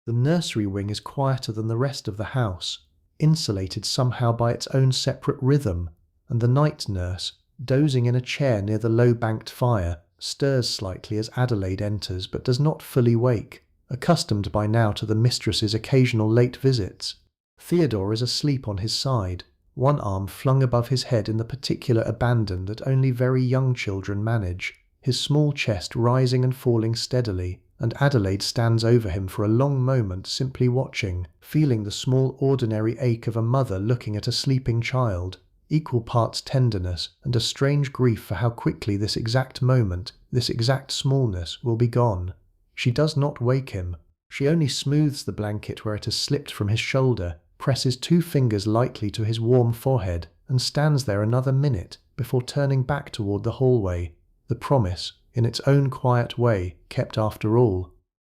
The nursery wing is quieter than the rest of the house, insulated somehow by its own separate rhythm, and the night nurse, dozing in a chair near the low-banked fire, stirs slightly as Adelaide enters but does not fully wake, accustomed by now to the mistress's occasional late visits. Theodore is asleep on his side, one arm flung above his head in the particular abandon that only very young children manage, his small chest rising and falling steadily, and Adelaide stands over him for a long moment simply watching, feeling the small ordinary ache of a mother looking at a sleeping child, equal parts tenderness and a strange grief for how quickly this exact moment, this exact smallness, will be gone. She does not wake him. She only smooths the blanket where it has slipped from his shoulder, presses 2 fingers lightly to his warm forehead, and stands there another minute before turning back toward the hallway, the promise, in its own quiet way, kept after all.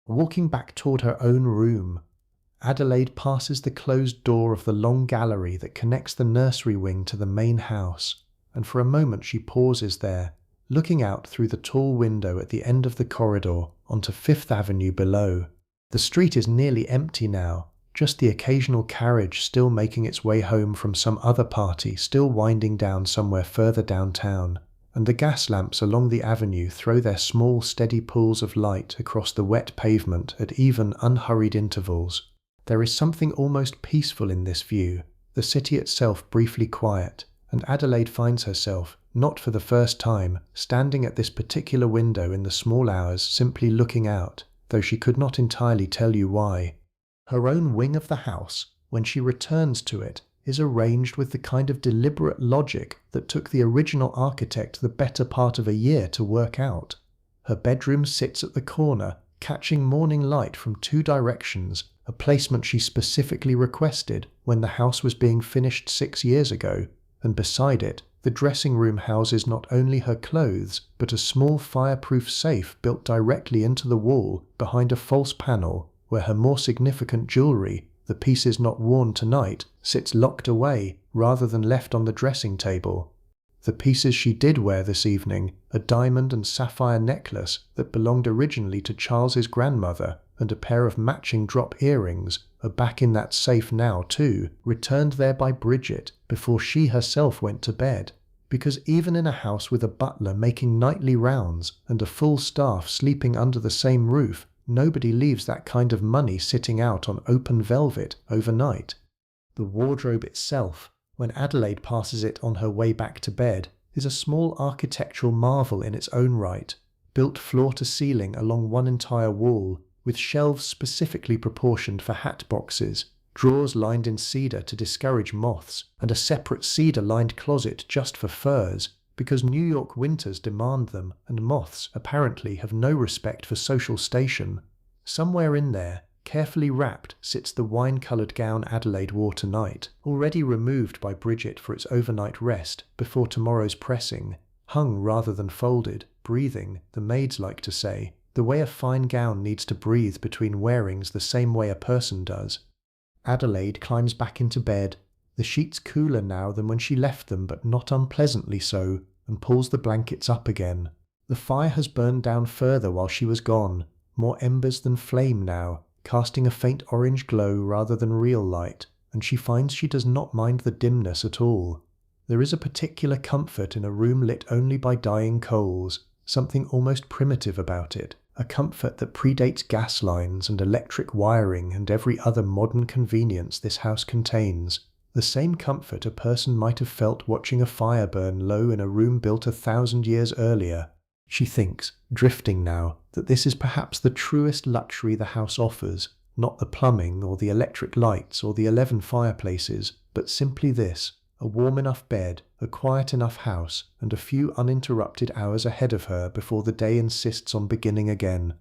Walking back toward her own room, Adelaide passes the closed door of the long gallery that connects the nursery wing to the main house, and for a moment she pauses there, looking out through the tall window at the end of the corridor onto 5th Avenue below. The street is nearly empty now, just the occasional carriage still making its way home from some other party still winding down somewhere further downtown, and the gas lamps along the avenue throw their small steady pools of light across the wet pavement at even unhurried intervals. There is something almost peaceful in this view, the city itself briefly quiet, and Adelaide finds herself, not for the first time, standing at this particular window in the small hours simply looking out, though she could not entirely tell you why. Her own wing of the house, when she returns to it, is arranged with the kind of deliberate logic that took the original architect the better part of a year to work out. Her bedroom sits at the corner, catching morning light from two directions, a placement she specifically requested when the house was being finished 6 years ago, and beside it, the dressing room houses not only her clothes, but a small fireproof safe built directly into the wall behind a false panel where her more significant jewellery, the pieces not worn tonight, sits locked away rather than left on the dressing table. The pieces she did wear this evening, a diamond and sapphire necklace that belonged originally to Charles's grandmother, and a pair of matching drop earrings, are back in that safe now too, returned there by Bridget before she herself went to bed. Because even in a house with a butler making nightly rounds and a full staff sleeping under the same roof, nobody leaves that kind of money sitting out on open velvet overnight. The wardrobe itself, when Adelaide passes it on her way back to bed, is a small architectural marvel in its own right, built floor to ceiling along one entire wall, with shelves specifically proportioned for hat boxes, drawers lined in cedar to discourage moths, and a separate cedar-lined closet just for furs, because New York winters demand them, and moths apparently have no respect for social station. Somewhere in there, carefully wrapped, sits the wine-coloured gown Adelaide wore tonight, already removed by Bridget for its overnight rest before tomorrow's pressing, hung rather than folded, breathing, the maids like to say, the way a fine gown needs to breathe between wearings the same way a person does. Adelaide climbs back into bed, the sheets cooler now than when she left them but not unpleasantly so, and pulls the blankets up again. The fire has burned down further while she was gone, more embers than flame now, casting a faint orange glow rather than real light, and she finds she does not mind the dimness at all. There is a particular comfort in a room lit only by dying coals, something almost primitive about it, a comfort that predates gas lines and electric wiring and every other modern convenience this house contains. The same comfort a person might have felt watching a fire burn low in a room built 1,000 years earlier. She thinks, drifting now, that this is perhaps the truest luxury the house offers, not the plumbing or the electric lights or the 11 fireplaces, but simply this, a warm enough bed, a quiet enough house, and a few uninterrupted hours ahead of her before the day insists on beginning again.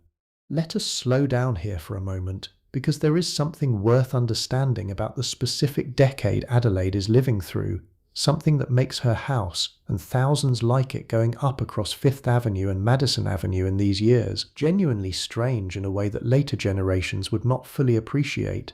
Let us slow down here for a moment, because there is something worth understanding about the specific decade Adelaide is living through, something that makes her house, and thousands like it going up across Fifth Avenue and Madison Avenue in these years, genuinely strange in a way that later generations would not fully appreciate.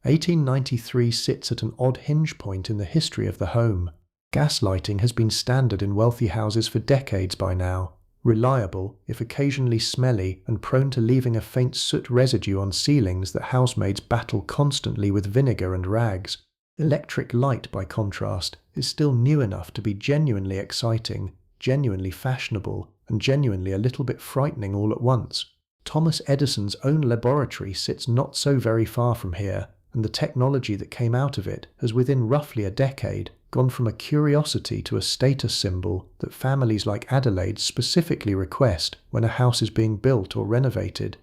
1893 sits at an odd hinge point in the history of the home. Gaslighting has been standard in wealthy houses for decades by now, reliable, if occasionally smelly, and prone to leaving a faint soot residue on ceilings that housemaids battle constantly with vinegar and rags. Electric light, by contrast, is still new enough to be genuinely exciting, genuinely fashionable, and genuinely a little bit frightening all at once. Thomas Edison's own laboratory sits not so very far from here, and the technology that came out of it has within roughly a decade gone from a curiosity to a status symbol that families like Adelaide's specifically request when a house is being built or renovated.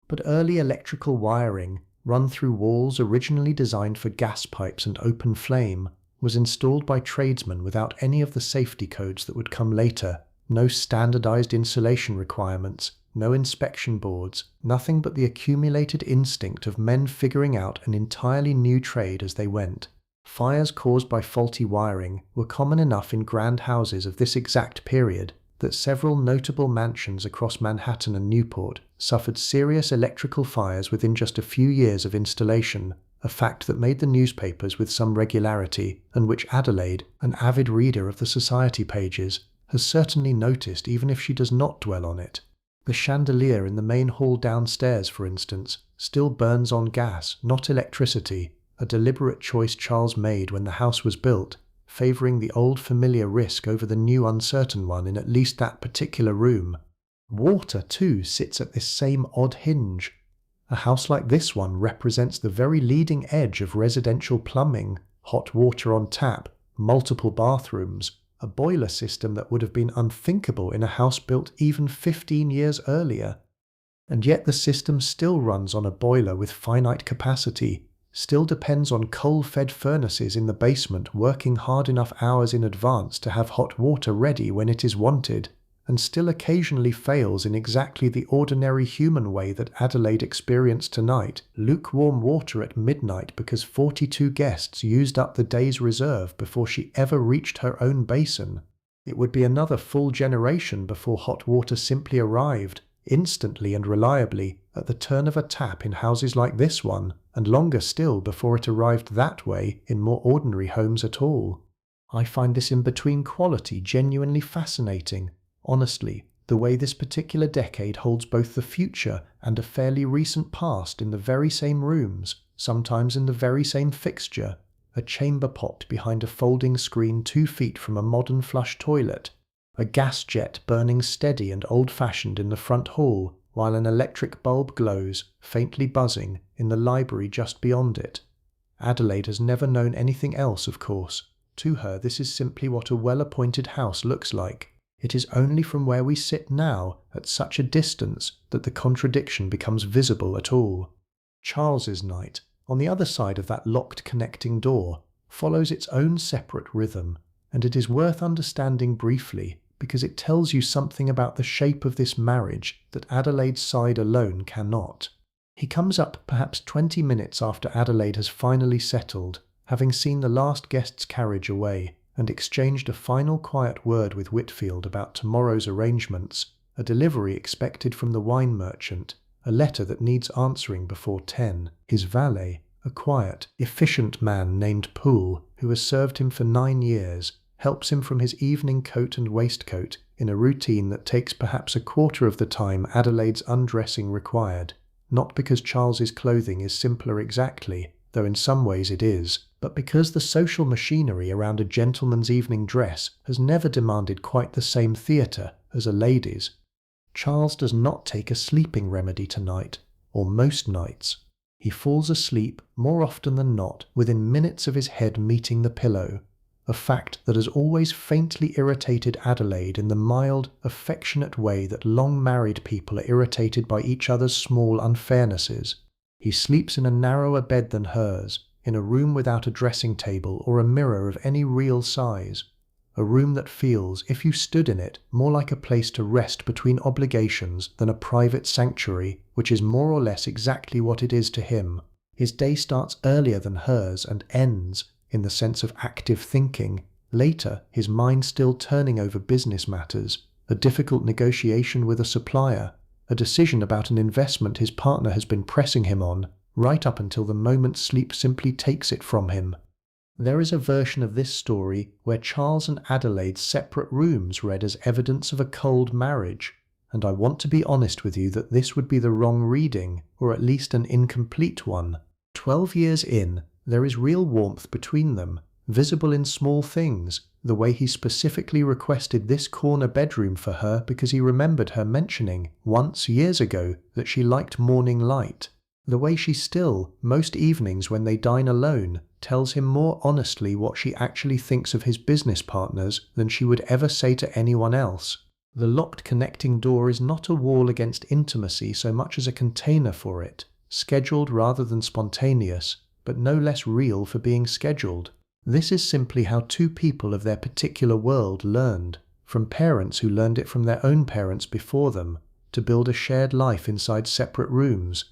But early electrical wiring, run through walls originally designed for gas pipes and open flame, was installed by tradesmen without any of the safety codes that would come later, no standardized insulation requirements, no inspection boards, nothing but the accumulated instinct of men figuring out an entirely new trade as they went. Fires caused by faulty wiring were common enough in grand houses of this exact period that several notable mansions across Manhattan and Newport suffered serious electrical fires within just a few years of installation, a fact that made the newspapers with some regularity, and which Adelaide, an avid reader of the society pages, has certainly noticed even if she does not dwell on it. The chandelier in the main hall downstairs, for instance, still burns on gas, not electricity, a deliberate choice Charles made when the house was built, favouring the old familiar risk over the new uncertain one in at least that particular room. Water, too, sits at this same odd hinge. A house like this one represents the very leading edge of residential plumbing, hot water on tap, multiple bathrooms, a boiler system that would have been unthinkable in a house built even 15 years earlier. And yet the system still runs on a boiler with finite capacity, still depends on coal-fed furnaces in the basement working hard enough hours in advance to have hot water ready when it is wanted, and still occasionally fails in exactly the ordinary human way that Adelaide experienced tonight, lukewarm water at midnight because 42 guests used up the day's reserve before she ever reached her own basin. It would be another full generation before hot water simply arrived, instantly and reliably, at the turn of a tap in houses like this one, and longer still before it arrived that way in more ordinary homes at all. I find this in-between quality genuinely fascinating. Honestly, the way this particular decade holds both the future and a fairly recent past in the very same rooms, sometimes in the very same fixture, a chamber pot behind a folding screen 2 feet from a modern flush toilet, a gas jet burning steady and old-fashioned in the front hall, while an electric bulb glows, faintly buzzing, in the library just beyond it. Adelaide has never known anything else, of course. To her, this is simply what a well-appointed house looks like. It is only from where we sit now, at such a distance, that the contradiction becomes visible at all. Charles's night, on the other side of that locked connecting door, follows its own separate rhythm, and it is worth understanding briefly, because it tells you something about the shape of this marriage that Adelaide's side alone cannot. He comes up perhaps 20 minutes after Adelaide has finally settled, having seen the last guest's carriage away, and exchanged a final quiet word with Whitfield about tomorrow's arrangements, a delivery expected from the wine merchant, a letter that needs answering before 10. His valet, a quiet, efficient man named Poole, who has served him for 9 years, helps him from his evening coat and waistcoat in a routine that takes perhaps a quarter of the time Adelaide's undressing required, not because Charles's clothing is simpler exactly, though in some ways it is, but because the social machinery around a gentleman's evening dress has never demanded quite the same theatre as a lady's. Charles does not take a sleeping remedy tonight, or most nights. He falls asleep, more often than not, within minutes of his head meeting the pillow, a fact that has always faintly irritated Adelaide in the mild, affectionate way that long-married people are irritated by each other's small unfairnesses. He sleeps in a narrower bed than hers, in a room without a dressing table or a mirror of any real size, a room that feels, if you stood in it, more like a place to rest between obligations than a private sanctuary, which is more or less exactly what it is to him. His day starts earlier than hers and ends, in the sense of active thinking, later, his mind still turning over business matters, a difficult negotiation with a supplier, a decision about an investment his partner has been pressing him on, right up until the moment sleep simply takes it from him. There is a version of this story where Charles and Adelaide's separate rooms read as evidence of a cold marriage, and I want to be honest with you that this would be the wrong reading, or at least an incomplete one. 12 years in, there is real warmth between them, visible in small things, the way he specifically requested this corner bedroom for her because he remembered her mentioning, once years ago, that she liked morning light. The way she still, most evenings when they dine alone, tells him more honestly what she actually thinks of his business partners than she would ever say to anyone else. The locked connecting door is not a wall against intimacy so much as a container for it, scheduled rather than spontaneous, but no less real for being scheduled. This is simply how two people of their particular world learned, from parents who learned it from their own parents before them, to build a shared life inside separate rooms.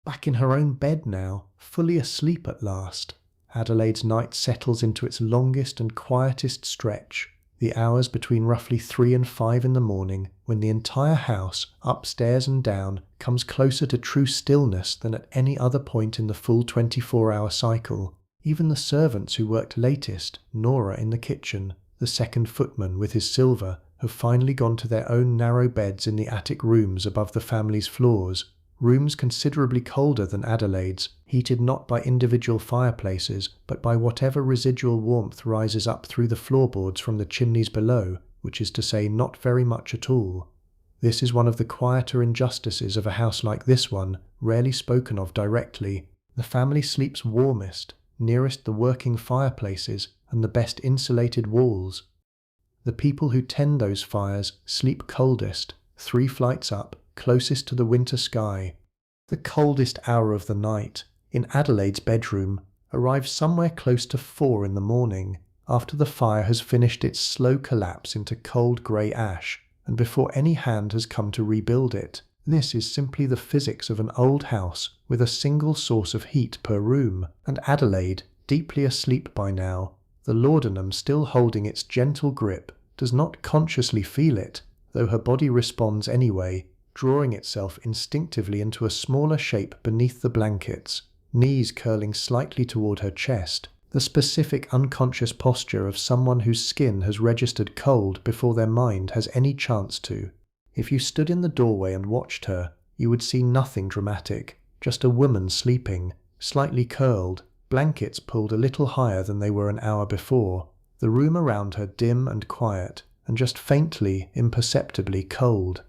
Back in her own bed now, fully asleep at last, Adelaide's night settles into its longest and quietest stretch, the hours between roughly 3 and 5 in the morning, when the entire house, upstairs and down, comes closer to true stillness than at any other point in the full 24-hour cycle. Even the servants who worked latest, Nora in the kitchen, the second footman with his silver, have finally gone to their own narrow beds in the attic rooms above the family's floors, rooms considerably colder than Adelaide's, heated not by individual fireplaces, but by whatever residual warmth rises up through the floorboards from the chimneys below, which is to say not very much at all. This is one of the quieter injustices of a house like this one, rarely spoken of directly. The family sleeps warmest, nearest the working fireplaces, and the best insulated walls. The people who tend those fires sleep coldest, 3 flights up, closest to the winter sky. The coldest hour of the night, in Adelaide's bedroom, arrives somewhere close to 4 in the morning, after the fire has finished its slow collapse into cold grey ash, and before any hand has come to rebuild it. This is simply the physics of an old house with a single source of heat per room, and Adelaide, deeply asleep by now, the laudanum still holding its gentle grip, does not consciously feel it, though her body responds anyway, drawing itself instinctively into a smaller shape beneath the blankets, knees curling slightly toward her chest, the specific unconscious posture of someone whose skin has registered cold before their mind has any chance to. If you stood in the doorway and watched her, you would see nothing dramatic, just a woman sleeping, slightly curled, blankets pulled a little higher than they were an hour before, the room around her dim and quiet, and just faintly, imperceptibly cold.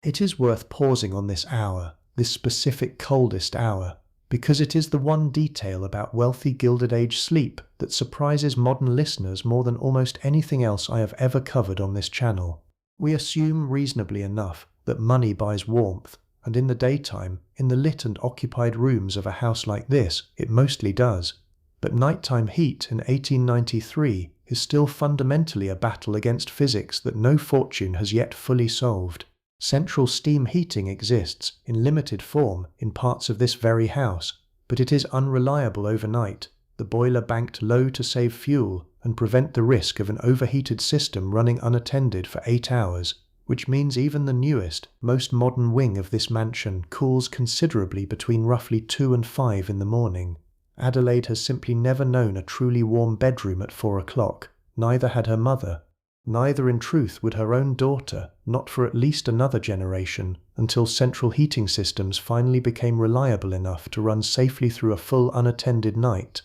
It is worth pausing on this hour, this specific coldest hour, because it is the one detail about wealthy Gilded Age sleep that surprises modern listeners more than almost anything else I have ever covered on this channel. We assume reasonably enough that money buys warmth, and in the daytime, in the lit and occupied rooms of a house like this, it mostly does. But nighttime heat in 1893 is still fundamentally a battle against physics that no fortune has yet fully solved. Central steam heating exists, in limited form, in parts of this very house, but it is unreliable overnight, the boiler banked low to save fuel and prevent the risk of an overheated system running unattended for 8 hours, which means even the newest, most modern wing of this mansion cools considerably between roughly 2 and 5 in the morning. Adelaide has simply never known a truly warm bedroom at 4 o'clock, neither had her mother. Neither in truth would her own daughter, not for at least another generation, until central heating systems finally became reliable enough to run safely through a full unattended night.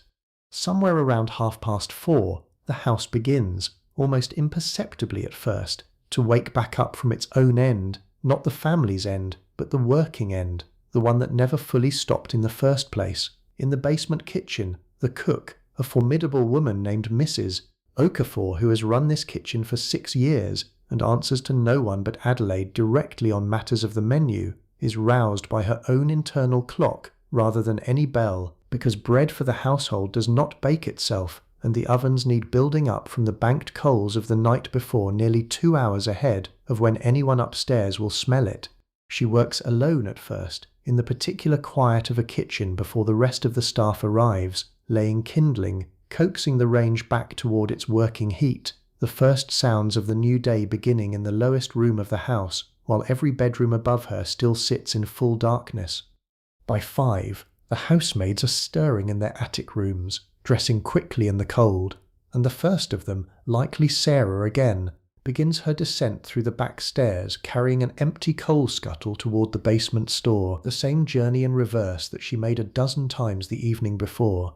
Somewhere around 4:30, the house begins, almost imperceptibly at first, to wake back up from its own end, not the family's end, but the working end, the one that never fully stopped in the first place. In the basement kitchen, the cook, a formidable woman named Mrs. Okafor, who has run this kitchen for 6 years and answers to no one but Adelaide directly on matters of the menu, is roused by her own internal clock rather than any bell, because bread for the household does not bake itself, and the ovens need building up from the banked coals of the night before nearly 2 hours ahead of when anyone upstairs will smell it. She works alone at first, in the particular quiet of a kitchen before the rest of the staff arrives, laying kindling, coaxing the range back toward its working heat, the first sounds of the new day beginning in the lowest room of the house, while every bedroom above her still sits in full darkness. By 5, the housemaids are stirring in their attic rooms, dressing quickly in the cold, and the first of them, likely Sarah again, begins her descent through the back stairs carrying an empty coal scuttle toward the basement store, the same journey in reverse that she made a dozen times the evening before.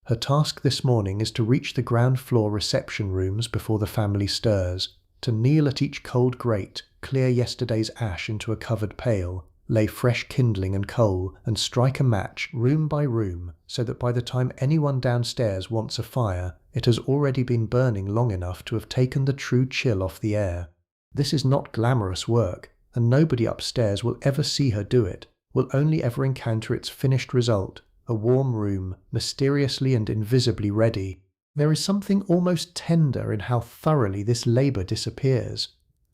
Her task this morning is to reach the ground floor reception rooms before the family stirs, to kneel at each cold grate, clear yesterday's ash into a covered pail, lay fresh kindling and coal, and strike a match room by room, so that by the time anyone downstairs wants a fire, it has already been burning long enough to have taken the true chill off the air. This is not glamorous work, and nobody upstairs will ever see her do it, will only ever encounter its finished result, a warm room, mysteriously and invisibly ready. There is something almost tender in how thoroughly this labour disappears.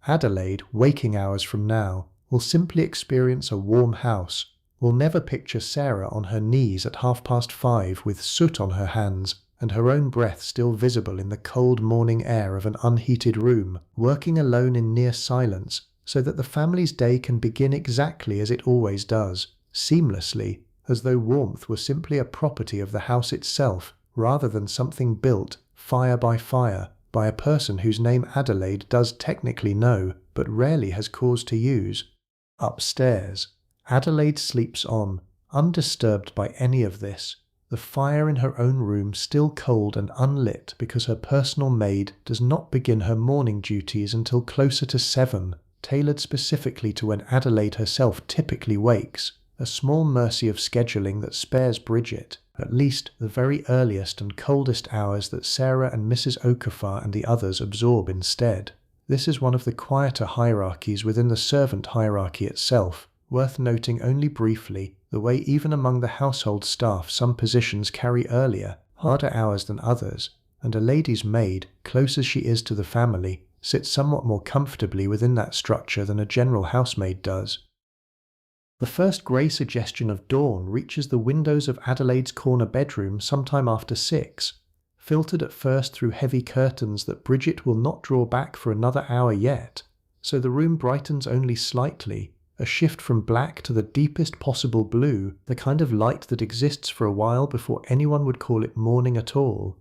Adelaide, waking hours from now, will simply experience a warm house, will never picture Sarah on her knees at 5:30 with soot on her hands and her own breath still visible in the cold morning air of an unheated room, working alone in near silence, so that the family's day can begin exactly as it always does, seamlessly, as though warmth were simply a property of the house itself, rather than something built, fire, by a person whose name Adelaide does technically know, but rarely has cause to use. Upstairs, Adelaide sleeps on, undisturbed by any of this, the fire in her own room still cold and unlit because her personal maid does not begin her morning duties until closer to 7, tailored specifically to when Adelaide herself typically wakes. a small mercy of scheduling that spares Bridget at least the very earliest and coldest hours that Sarah and Mrs. Okafor and the others absorb instead. This is one of the quieter hierarchies within the servant hierarchy itself, worth noting only briefly the way even among the household staff some positions carry earlier, harder hours than others, and a lady's maid, close as she is to the family, sits somewhat more comfortably within that structure than a general housemaid does. The first grey suggestion of dawn reaches the windows of Adelaide's corner bedroom sometime after 6, filtered at first through heavy curtains that Bridget will not draw back for another hour yet, so the room brightens only slightly, a shift from black to the deepest possible blue, the kind of light that exists for a while before anyone would call it morning at all.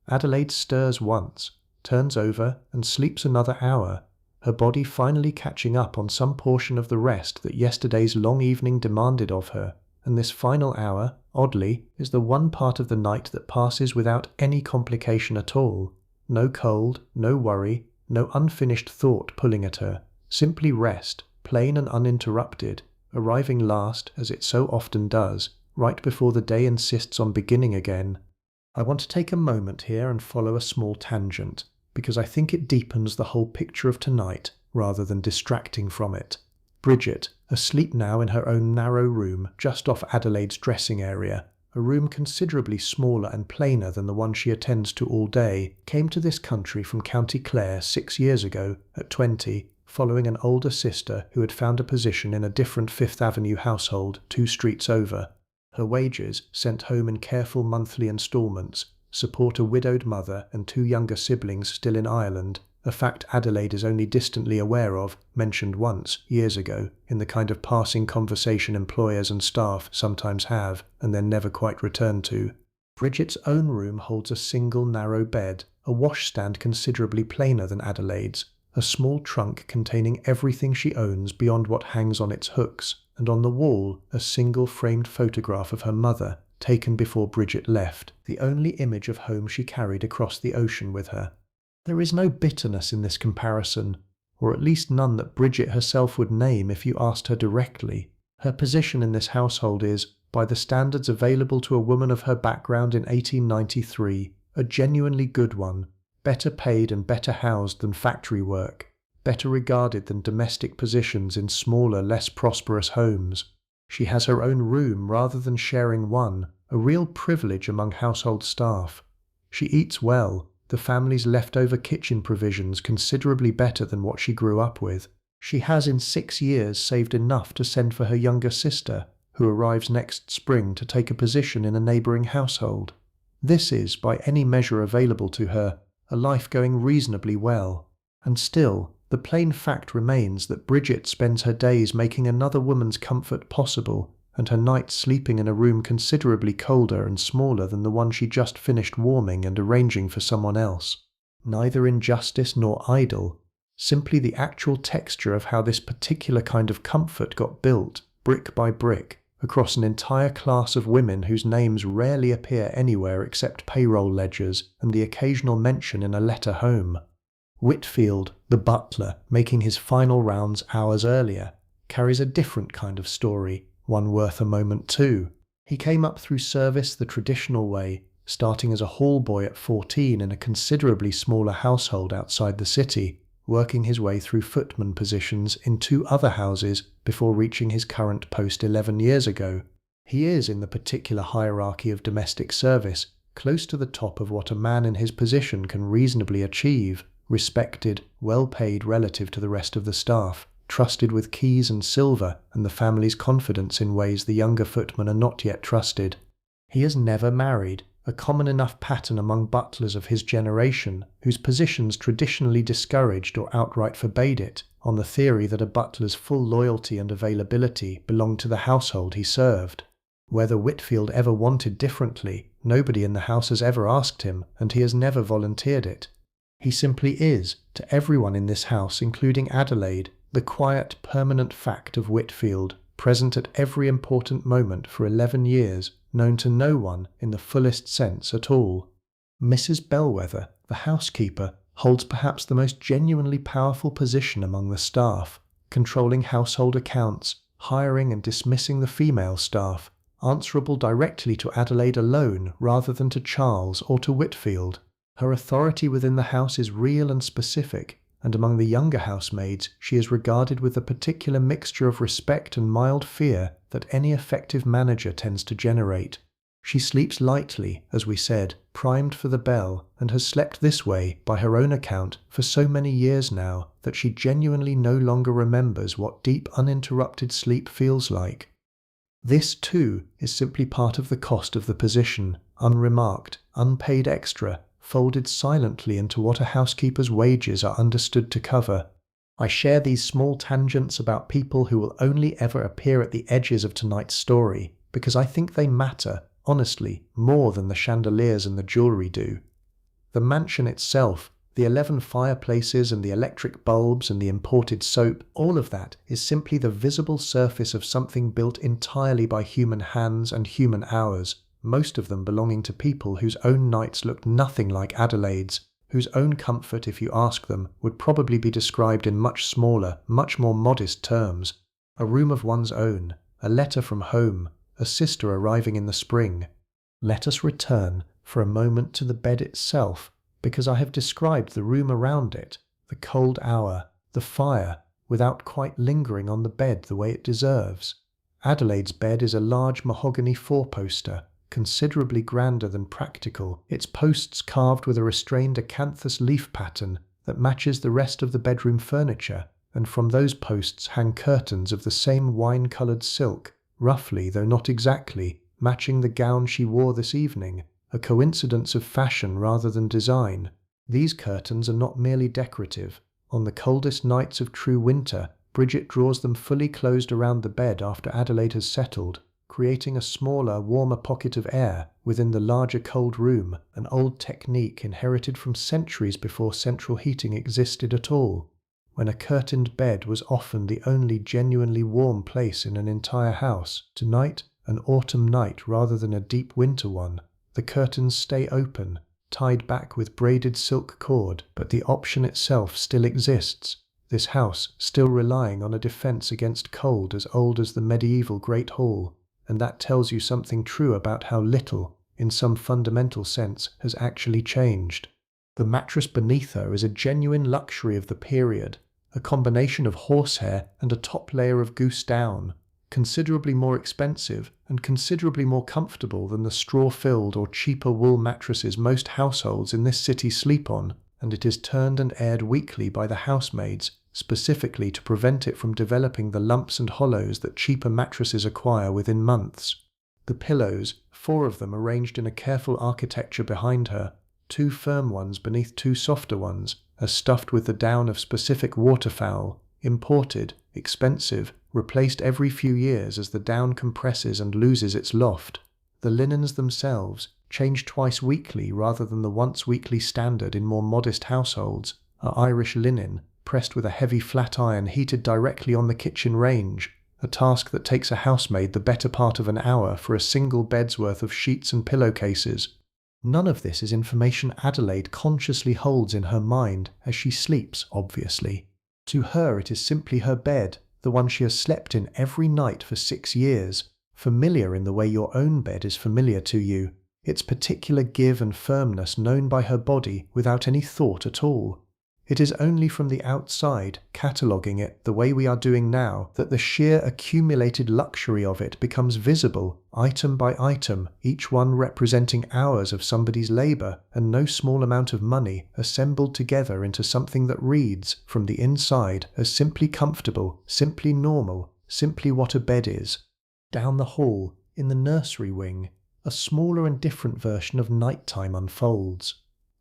Adelaide stirs once, turns over, and sleeps another hour, her body finally catching up on some portion of the rest that yesterday's long evening demanded of her, and this final hour, oddly, is the one part of the night that passes without any complication at all. No cold, no worry, no unfinished thought pulling at her, simply rest, plain and uninterrupted, arriving last, as it so often does, right before the day insists on beginning again. I want to take a moment here and follow a small tangent, because I think it deepens the whole picture of tonight rather than distracting from it. Bridget, asleep now in her own narrow room just off Adelaide's dressing area, a room considerably smaller and plainer than the one she attends to all day, came to this country from County Clare 6 years ago, at 20, following an older sister who had found a position in a different Fifth Avenue household 2 streets over. Her wages, sent home in careful monthly instalments, support a widowed mother and 2 younger siblings still in Ireland, a fact Adelaide is only distantly aware of, mentioned once, years ago, in the kind of passing conversation employers and staff sometimes have, and then never quite return to. Bridget's own room holds a single narrow bed, a washstand considerably plainer than Adelaide's, a small trunk containing everything she owns beyond what hangs on its hooks, and on the wall a single framed photograph of her mother, taken before Bridget left, the only image of home she carried across the ocean with her. There is no bitterness in this comparison, or at least none that Bridget herself would name if you asked her directly. Her position in this household is, by the standards available to a woman of her background in 1893, a genuinely good one, better paid and better housed than factory work, better regarded than domestic positions in smaller, less prosperous homes. She has her own room rather than sharing one, a real privilege among household staff. She eats well, the family's leftover kitchen provisions considerably better than what she grew up with. She has in 6 years saved enough to send for her younger sister, who arrives next spring to take a position in a neighbouring household. This is, by any measure available to her, a life going reasonably well. And still, the plain fact remains that Bridget spends her days making another woman's comfort possible, and her nights sleeping in a room considerably colder and smaller than the one she just finished warming and arranging for someone else. Neither injustice nor idle, simply the actual texture of how this particular kind of comfort got built, brick by brick, across an entire class of women whose names rarely appear anywhere except payroll ledgers and the occasional mention in a letter home. Whitfield, the butler, making his final rounds hours earlier, carries a different kind of story, one worth a moment too. He came up through service the traditional way, starting as a hall boy at 14 in a considerably smaller household outside the city, working his way through footman positions in 2 other houses before reaching his current post 11 years ago. He is, in the particular hierarchy of domestic service, close to the top of what a man in his position can reasonably achieve, respected, well paid relative to the rest of the staff, trusted with keys and silver and the family's confidence in ways the younger footmen are not yet trusted. He is never married, a common enough pattern among butlers of his generation, whose positions traditionally discouraged or outright forbade it, on the theory that a butler's full loyalty and availability belonged to the household he served. Whether Whitfield ever wanted differently, nobody in the house has ever asked him, and he has never volunteered it. He simply is, to everyone in this house, including Adelaide, the quiet, permanent fact of Whitfield, present at every important moment for 11 years, known to no one in the fullest sense at all. Mrs. Bellwether, the housekeeper, holds perhaps the most genuinely powerful position among the staff, controlling household accounts, hiring and dismissing the female staff, answerable directly to Adelaide alone rather than to Charles or to Whitfield. Her authority within the house is real and specific, and among the younger housemaids she is regarded with a particular mixture of respect and mild fear that any effective manager tends to generate. She sleeps lightly, as we said, primed for the bell, and has slept this way, by her own account, for so many years now that she genuinely no longer remembers what deep uninterrupted sleep feels like. This, too, is simply part of the cost of the position, unremarked, unpaid extra, folded silently into what a housekeeper's wages are understood to cover. I share these small tangents about people who will only ever appear at the edges of tonight's story, because I think they matter, honestly, more than the chandeliers and the jewellery do. The mansion itself, the 11 fireplaces and the electric bulbs and the imported soap, all of that is simply the visible surface of something built entirely by human hands and human hours, most of them belonging to people whose own nights looked nothing like Adelaide's, whose own comfort, if you ask them, would probably be described in much smaller, much more modest terms. A room of one's own, a letter from home, a sister arriving in the spring. Let us return for a moment to the bed itself, because I have described the room around it, the cold hour, the fire, without quite lingering on the bed the way it deserves. Adelaide's bed is a large mahogany four-poster, considerably grander than practical, its posts carved with a restrained acanthus leaf pattern that matches the rest of the bedroom furniture, and from those posts hang curtains of the same wine-coloured silk, roughly, though not exactly, matching the gown she wore this evening, a coincidence of fashion rather than design. These curtains are not merely decorative. On the coldest nights of true winter, Bridget draws them fully closed around the bed after Adelaide has settled, creating a smaller, warmer pocket of air within the larger cold room, an old technique inherited from centuries before central heating existed at all, when a curtained bed was often the only genuinely warm place in an entire house. Tonight, an autumn night rather than a deep winter one, the curtains stay open, tied back with braided silk cord, but the option itself still exists, this house still relying on a defence against cold as old as the medieval Great Hall, and that tells you something true about how little, in some fundamental sense, has actually changed. The mattress beneath her is a genuine luxury of the period, a combination of horsehair and a top layer of goose down, considerably more expensive and considerably more comfortable than the straw-filled or cheaper wool mattresses most households in this city sleep on, and it is turned and aired weekly by the housemaids, specifically to prevent it from developing the lumps and hollows that cheaper mattresses acquire within months. The pillows, 4 of them arranged in a careful architecture behind her, 2 firm ones beneath 2 softer ones, are stuffed with the down of specific waterfowl, imported, expensive, replaced every few years as the down compresses and loses its loft. The linens themselves, changed twice weekly rather than the once-weekly standard in more modest households, are Irish linen, pressed with a heavy flat iron heated directly on the kitchen range, a task that takes a housemaid the better part of an hour for a single bed's worth of sheets and pillowcases. None of this is information Adelaide consciously holds in her mind as she sleeps, obviously. To her it is simply her bed, the one she has slept in every night for 6 years, familiar in the way your own bed is familiar to you, its particular give and firmness known by her body without any thought at all. It is only from the outside, cataloguing it the way we are doing now, that the sheer accumulated luxury of it becomes visible, item by item, each one representing hours of somebody's labour and no small amount of money assembled together into something that reads, from the inside, as simply comfortable, simply normal, simply what a bed is. Down the hall, in the nursery wing, a smaller and different version of nighttime unfolds.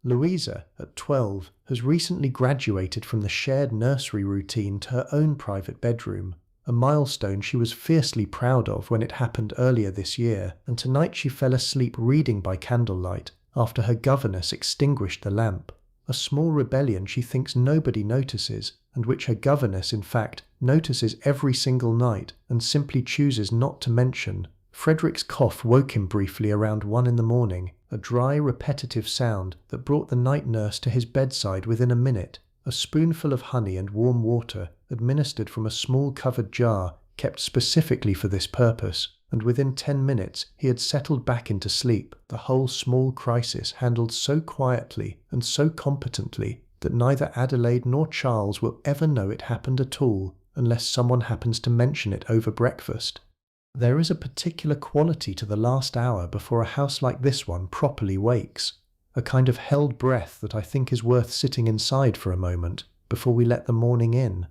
Louisa, at 12, has recently graduated from the shared nursery routine to her own private bedroom, a milestone she was fiercely proud of when it happened earlier this year, and tonight she fell asleep reading by candlelight after her governess extinguished the lamp, a small rebellion she thinks nobody notices, and which her governess, in fact, notices every single night and simply chooses not to mention. Frederick's cough woke him briefly around 1 in the morning, a dry, repetitive sound that brought the night nurse to his bedside within a minute, a spoonful of honey and warm water, administered from a small covered jar, kept specifically for this purpose, and within 10 minutes he had settled back into sleep, the whole small crisis handled so quietly and so competently that neither Adelaide nor Charles will ever know it happened at all unless someone happens to mention it over breakfast. There is a particular quality to the last hour before a house like this one properly wakes, a kind of held breath that I think is worth sitting inside for a moment before we let the morning in.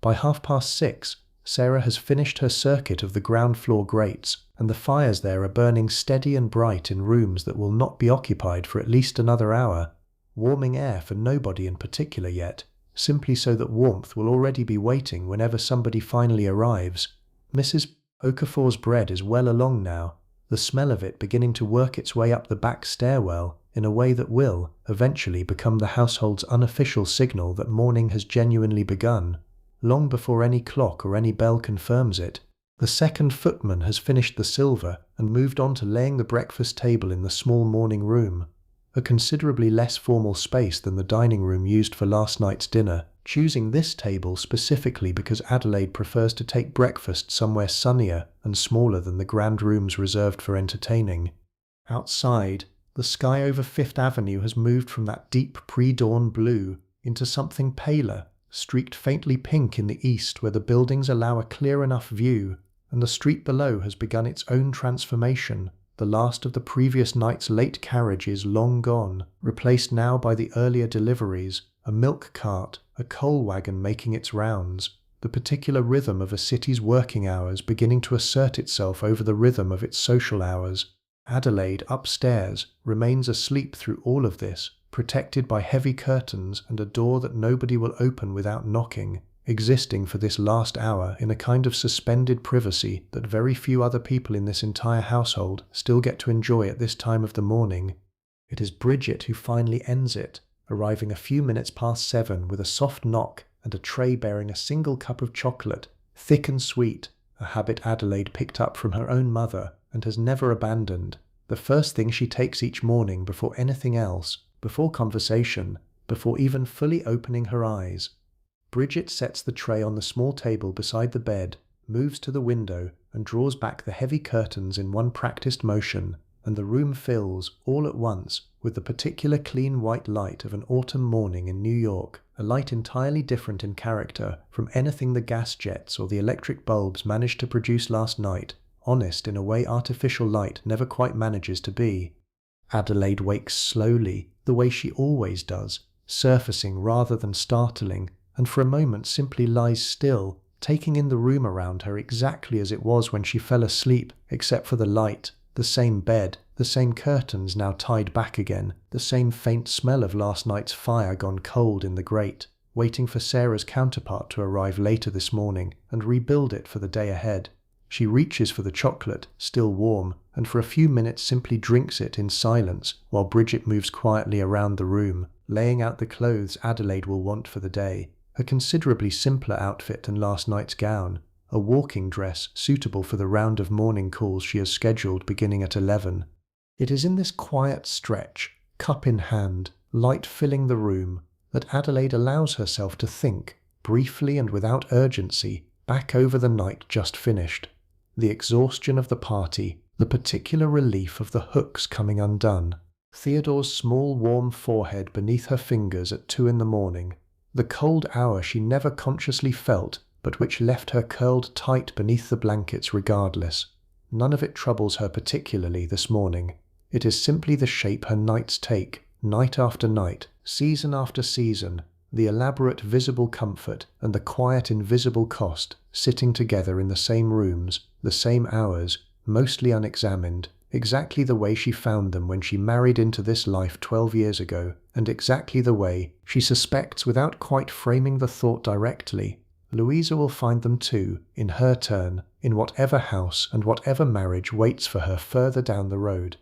By 6:30, Sarah has finished her circuit of the ground floor grates, and the fires there are burning steady and bright in rooms that will not be occupied for at least another hour, warming air for nobody in particular yet, simply so that warmth will already be waiting whenever somebody finally arrives. Mrs. Okafor's bread is well along now, the smell of it beginning to work its way up the back stairwell in a way that will, eventually, become the household's unofficial signal that morning has genuinely begun, long before any clock or any bell confirms it. The second footman has finished the silver and moved on to laying the breakfast table in the small morning room, a considerably less formal space than the dining room used for last night's dinner, choosing this table specifically because Adelaide prefers to take breakfast somewhere sunnier and smaller than the grand rooms reserved for entertaining. Outside, the sky over Fifth Avenue has moved from that deep pre-dawn blue into something paler, streaked faintly pink in the east where the buildings allow a clear enough view, and the street below has begun its own transformation, the last of the previous night's late carriages long gone, replaced now by the earlier deliveries, a milk cart, a coal wagon making its rounds, the particular rhythm of a city's working hours beginning to assert itself over the rhythm of its social hours. Adelaide, upstairs, remains asleep through all of this, protected by heavy curtains and a door that nobody will open without knocking, existing for this last hour in a kind of suspended privacy that very few other people in this entire household still get to enjoy at this time of the morning. It is Bridget who finally ends it, arriving a few minutes past 7 with a soft knock and a tray bearing a single cup of chocolate, thick and sweet, a habit Adelaide picked up from her own mother and has never abandoned, the first thing she takes each morning before anything else, before conversation, before even fully opening her eyes. Bridget sets the tray on the small table beside the bed, moves to the window, and draws back the heavy curtains in one practiced motion, and the room fills, all at once, with the particular clean white light of an autumn morning in New York, a light entirely different in character from anything the gas jets or the electric bulbs managed to produce last night, honest in a way artificial light never quite manages to be. Adelaide wakes slowly, the way she always does, surfacing rather than startling, and for a moment simply lies still, taking in the room around her exactly as it was when she fell asleep, except for the light, the same bed, the same curtains now tied back again, the same faint smell of last night's fire gone cold in the grate, waiting for Sarah's counterpart to arrive later this morning and rebuild it for the day ahead. She reaches for the chocolate, still warm, and for a few minutes simply drinks it in silence while Bridget moves quietly around the room, laying out the clothes Adelaide will want for the day, a considerably simpler outfit than last night's gown, a walking dress suitable for the round of morning calls she has scheduled beginning at 11. It is in this quiet stretch, cup in hand, light filling the room, that Adelaide allows herself to think, briefly and without urgency, back over the night just finished. The exhaustion of the party, the particular relief of the hooks coming undone, Theodore's small warm forehead beneath her fingers at 2 a.m, the cold hour she never consciously felt but which left her curled tight beneath the blankets regardless. None of it troubles her particularly this morning. It is simply the shape her nights take, night after night, season after season, the elaborate visible comfort and the quiet invisible cost sitting together in the same rooms, the same hours, mostly unexamined, exactly the way she found them when she married into this life 12 years ago, and exactly the way, she suspects without quite framing the thought directly, Louisa will find them too, in her turn, in whatever house and whatever marriage waits for her further down the road.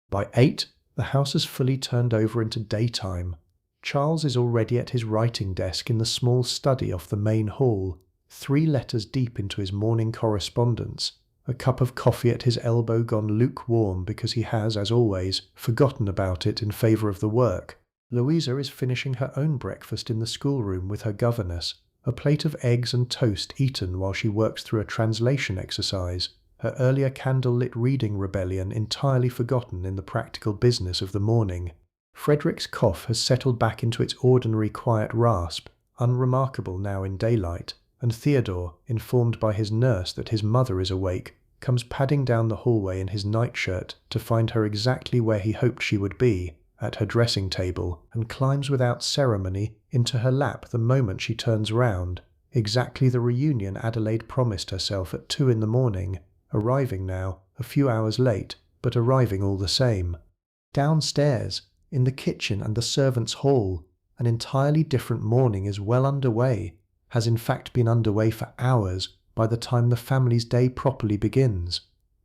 By 8, the house has fully turned over into daytime. Charles is already at his writing desk in the small study off the main hall, 3 letters deep into his morning correspondence, a cup of coffee at his elbow gone lukewarm because he has, as always, forgotten about it in favour of the work. Louisa is finishing her own breakfast in the schoolroom with her governess, a plate of eggs and toast eaten while she works through a translation exercise, her earlier candlelit reading rebellion entirely forgotten in the practical business of the morning. Frederick's cough has settled back into its ordinary quiet rasp, unremarkable now in daylight, and Theodore, informed by his nurse that his mother is awake, comes padding down the hallway in his nightshirt to find her exactly where he hoped she would be, at her dressing table, and climbs without ceremony into her lap the moment she turns round, exactly the reunion Adelaide promised herself at 2 in the morning, arriving now, a few hours late, but arriving all the same. Downstairs, in the kitchen and the servants' hall, an entirely different morning is well underway, has in fact been underway for hours by the time the family's day properly begins.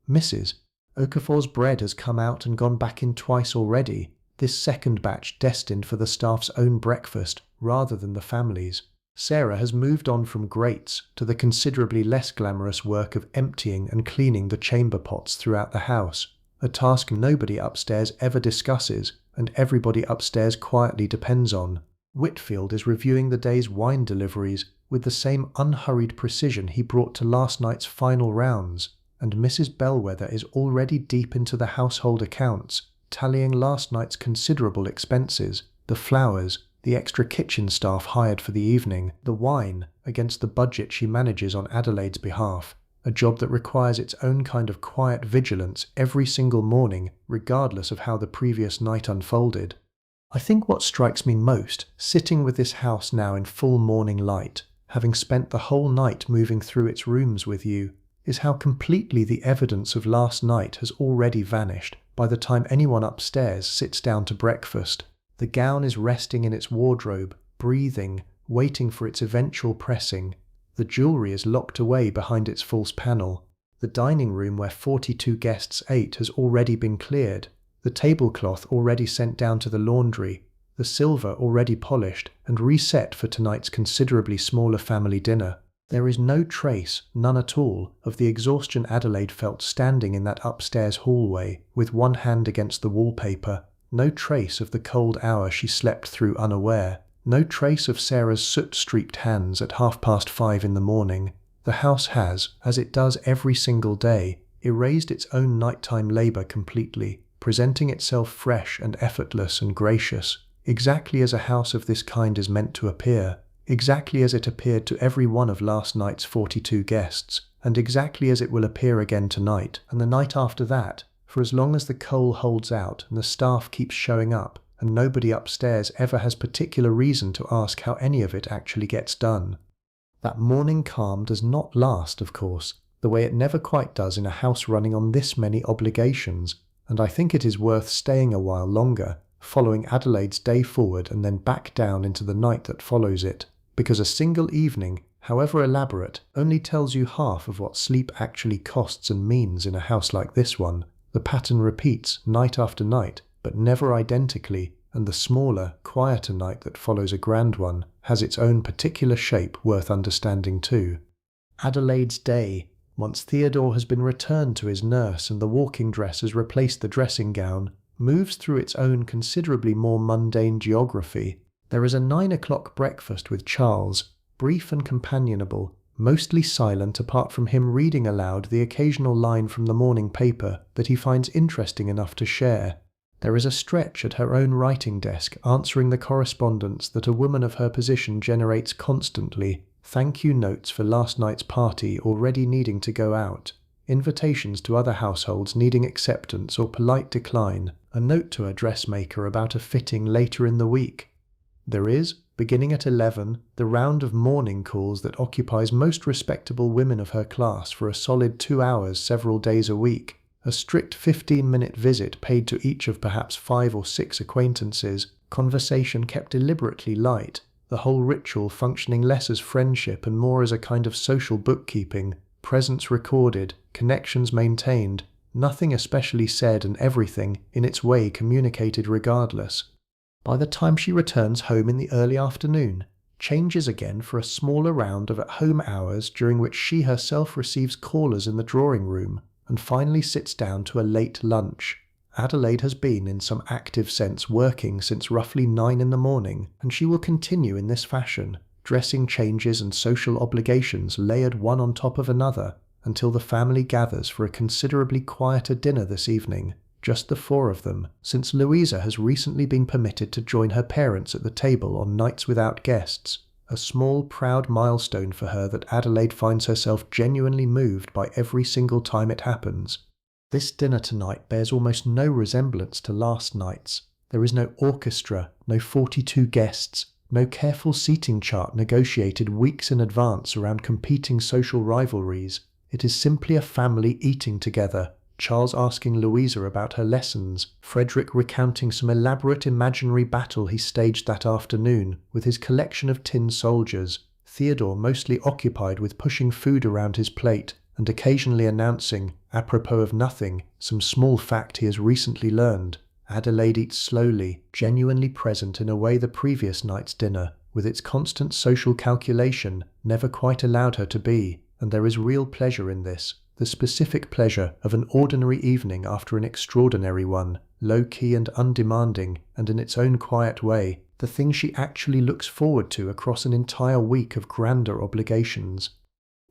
Mrs. Okafor's bread has come out and gone back in twice already, this second batch destined for the staff's own breakfast rather than the family's. Sarah has moved on from grates to the considerably less glamorous work of emptying and cleaning the chamber pots throughout the house, a task nobody upstairs ever discusses and everybody upstairs quietly depends on. Whitfield is reviewing the day's wine deliveries with the same unhurried precision he brought to last night's final rounds, and Mrs. Bellwether is already deep into the household accounts, tallying last night's considerable expenses, the flowers, the extra kitchen staff hired for the evening, the wine, against the budget she manages on Adelaide's behalf, a job that requires its own kind of quiet vigilance every single morning, regardless of how the previous night unfolded. I think what strikes me most, sitting with this house now in full morning light, having spent the whole night moving through its rooms with you, is how completely the evidence of last night has already vanished by the time anyone upstairs sits down to breakfast. The gown is resting in its wardrobe, breathing, waiting for its eventual pressing. The jewellery is locked away behind its false panel. The dining room where 42 guests ate has already been cleared, the tablecloth already sent down to the laundry, the silver already polished and reset for tonight's considerably smaller family dinner. There is no trace, none at all, of the exhaustion Adelaide felt standing in that upstairs hallway, with one hand against the wallpaper, no trace of the cold hour she slept through unaware, no trace of Sarah's soot-streaked hands at 5:30 in the morning. The house has, as it does every single day, erased its own nighttime labour completely, presenting itself fresh and effortless and gracious, exactly as a house of this kind is meant to appear, exactly as it appeared to every one of last night's 42 guests, and exactly as it will appear again tonight, and the night after that, for as long as the coal holds out and the staff keeps showing up, and nobody upstairs ever has particular reason to ask how any of it actually gets done. That morning calm does not last, of course, the way it never quite does in a house running on this many obligations, and I think it is worth staying a while longer, following Adelaide's day forward and then back down into the night that follows it, because a single evening, however elaborate, only tells you half of what sleep actually costs and means in a house like this one. The pattern repeats night after night, but never identically, and the smaller, quieter night that follows a grand one has its own particular shape worth understanding too. Adelaide's day, once Theodore has been returned to his nurse and the walking dress has replaced the dressing gown, moves through its own considerably more mundane geography. There is a 9 o'clock breakfast with Charles, brief and companionable, mostly silent apart from him reading aloud the occasional line from the morning paper that he finds interesting enough to share. There is a stretch at her own writing desk answering the correspondence that a woman of her position generates constantly, thank you notes for last night's party already needing to go out, invitations to other households needing acceptance or polite decline, a note to a dressmaker about a fitting later in the week. There is, beginning at 11, the round of morning calls that occupies most respectable women of her class for a solid 2 hours several days a week, a strict 15-minute visit paid to each of perhaps 5 or 6 acquaintances, conversation kept deliberately light, the whole ritual functioning less as friendship and more as a kind of social bookkeeping, presence recorded, connections maintained, nothing especially said and everything, in its way, communicated regardless. By the time she returns home in the early afternoon, changes again for a smaller round of at-home hours during which she herself receives callers in the drawing room, and finally sits down to a late lunch. Adelaide has been, in some active sense, working since roughly 9 in the morning, and she will continue in this fashion, dressing changes and social obligations layered one on top of another, until the family gathers for a considerably quieter dinner this evening, just the four of them, since Louisa has recently been permitted to join her parents at the table on nights without guests, a small, proud milestone for her that Adelaide finds herself genuinely moved by every single time it happens. This dinner tonight bears almost no resemblance to last night's. There is no orchestra, no 42 guests, no careful seating chart negotiated weeks in advance around competing social rivalries. It is simply a family eating together, Charles asking Louisa about her lessons, Frederick recounting some elaborate imaginary battle he staged that afternoon with his collection of tin soldiers, Theodore mostly occupied with pushing food around his plate and occasionally announcing, apropos of nothing, some small fact he has recently learned. Adelaide eats slowly, genuinely present in a way the previous night's dinner, with its constant social calculation, never quite allowed her to be, and there is real pleasure in this, the specific pleasure of an ordinary evening after an extraordinary one, low-key and undemanding, and in its own quiet way, the thing she actually looks forward to across an entire week of grander obligations.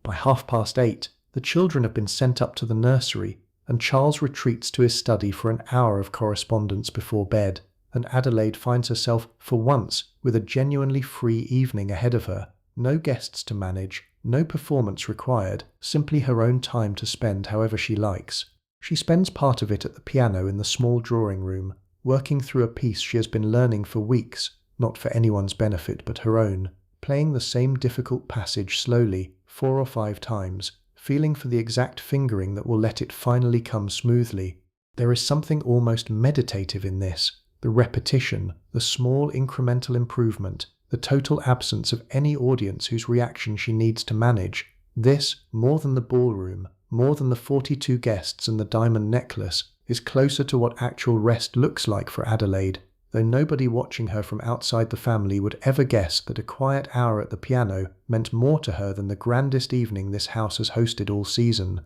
By 8:30, the children have been sent up to the nursery, and Charles retreats to his study for an hour of correspondence before bed, and Adelaide finds herself, for once, with a genuinely free evening ahead of her. No guests to manage, no performance required, simply her own time to spend however she likes. She spends part of it at the piano in the small drawing room, working through a piece she has been learning for weeks, not for anyone's benefit but her own, playing the same difficult passage slowly, 4 or 5 times, feeling for the exact fingering that will let it finally come smoothly. There is something almost meditative in this, the repetition, the small incremental improvement, the total absence of any audience whose reaction she needs to manage. This, more than the ballroom, more than the 42 guests and the diamond necklace, is closer to what actual rest looks like for Adelaide, though nobody watching her from outside the family would ever guess that a quiet hour at the piano meant more to her than the grandest evening this house has hosted all season.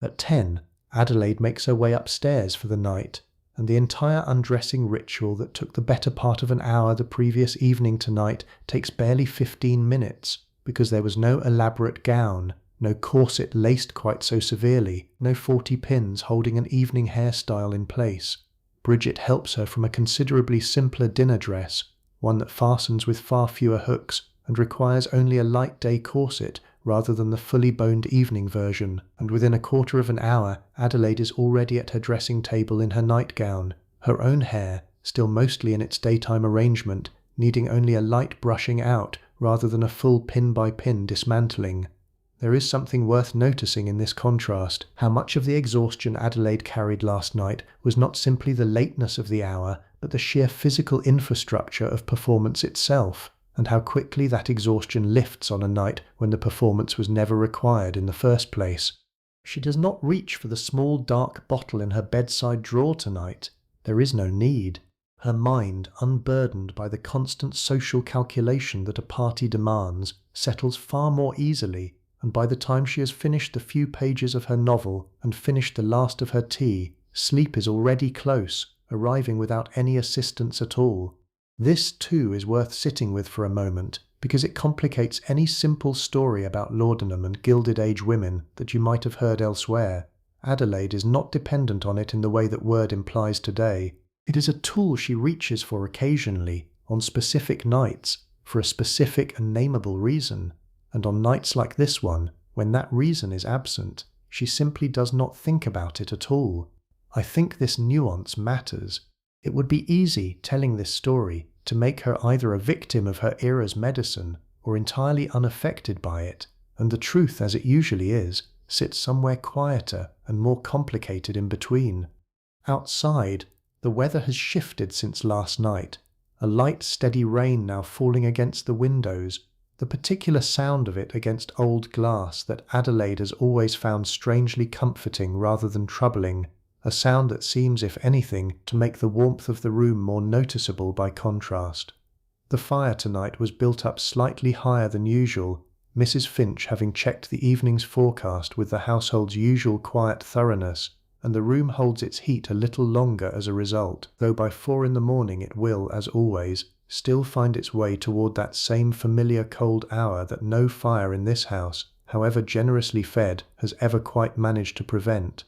At 10, Adelaide makes her way upstairs for the night, and the entire undressing ritual that took the better part of an hour the previous evening tonight takes barely 15 minutes, because there was no elaborate gown, no corset laced quite so severely, no 40 pins holding an evening hairstyle in place. Bridget helps her from a considerably simpler dinner dress, one that fastens with far fewer hooks and requires only a light day corset rather than the fully boned evening version, and within a quarter of an hour Adelaide is already at her dressing table in her nightgown, her own hair, still mostly in its daytime arrangement, needing only a light brushing out rather than a full pin-by-pin dismantling. There is something worth noticing in this contrast, how much of the exhaustion Adelaide carried last night was not simply the lateness of the hour, but the sheer physical infrastructure of performance itself, and how quickly that exhaustion lifts on a night when the performance was never required in the first place. She does not reach for the small dark bottle in her bedside drawer tonight. There is no need. Her mind, unburdened by the constant social calculation that a party demands, settles far more easily, and by the time she has finished the few pages of her novel and finished the last of her tea, sleep is already close, arriving without any assistance at all. This, too, is worth sitting with for a moment, because it complicates any simple story about laudanum and Gilded Age women that you might have heard elsewhere. Adelaide is not dependent on it in the way that word implies today. It is a tool she reaches for occasionally, on specific nights, for a specific and nameable reason. And on nights like this one, when that reason is absent, she simply does not think about it at all. I think this nuance matters. It would be easy, telling this story, to make her either a victim of her era's medicine or entirely unaffected by it, and the truth, as it usually is, sits somewhere quieter and more complicated in between. Outside, the weather has shifted since last night, a light steady rain now falling against the windows, the particular sound of it against old glass that Adelaide has always found strangely comforting rather than troubling, a sound that seems, if anything, to make the warmth of the room more noticeable by contrast. The fire tonight was built up slightly higher than usual, Mrs. Finch having checked the evening's forecast with the household's usual quiet thoroughness, and the room holds its heat a little longer as a result, though by 4 in the morning it will, as always, still find its way toward that same familiar cold hour that no fire in this house, however generously fed, has ever quite managed to prevent.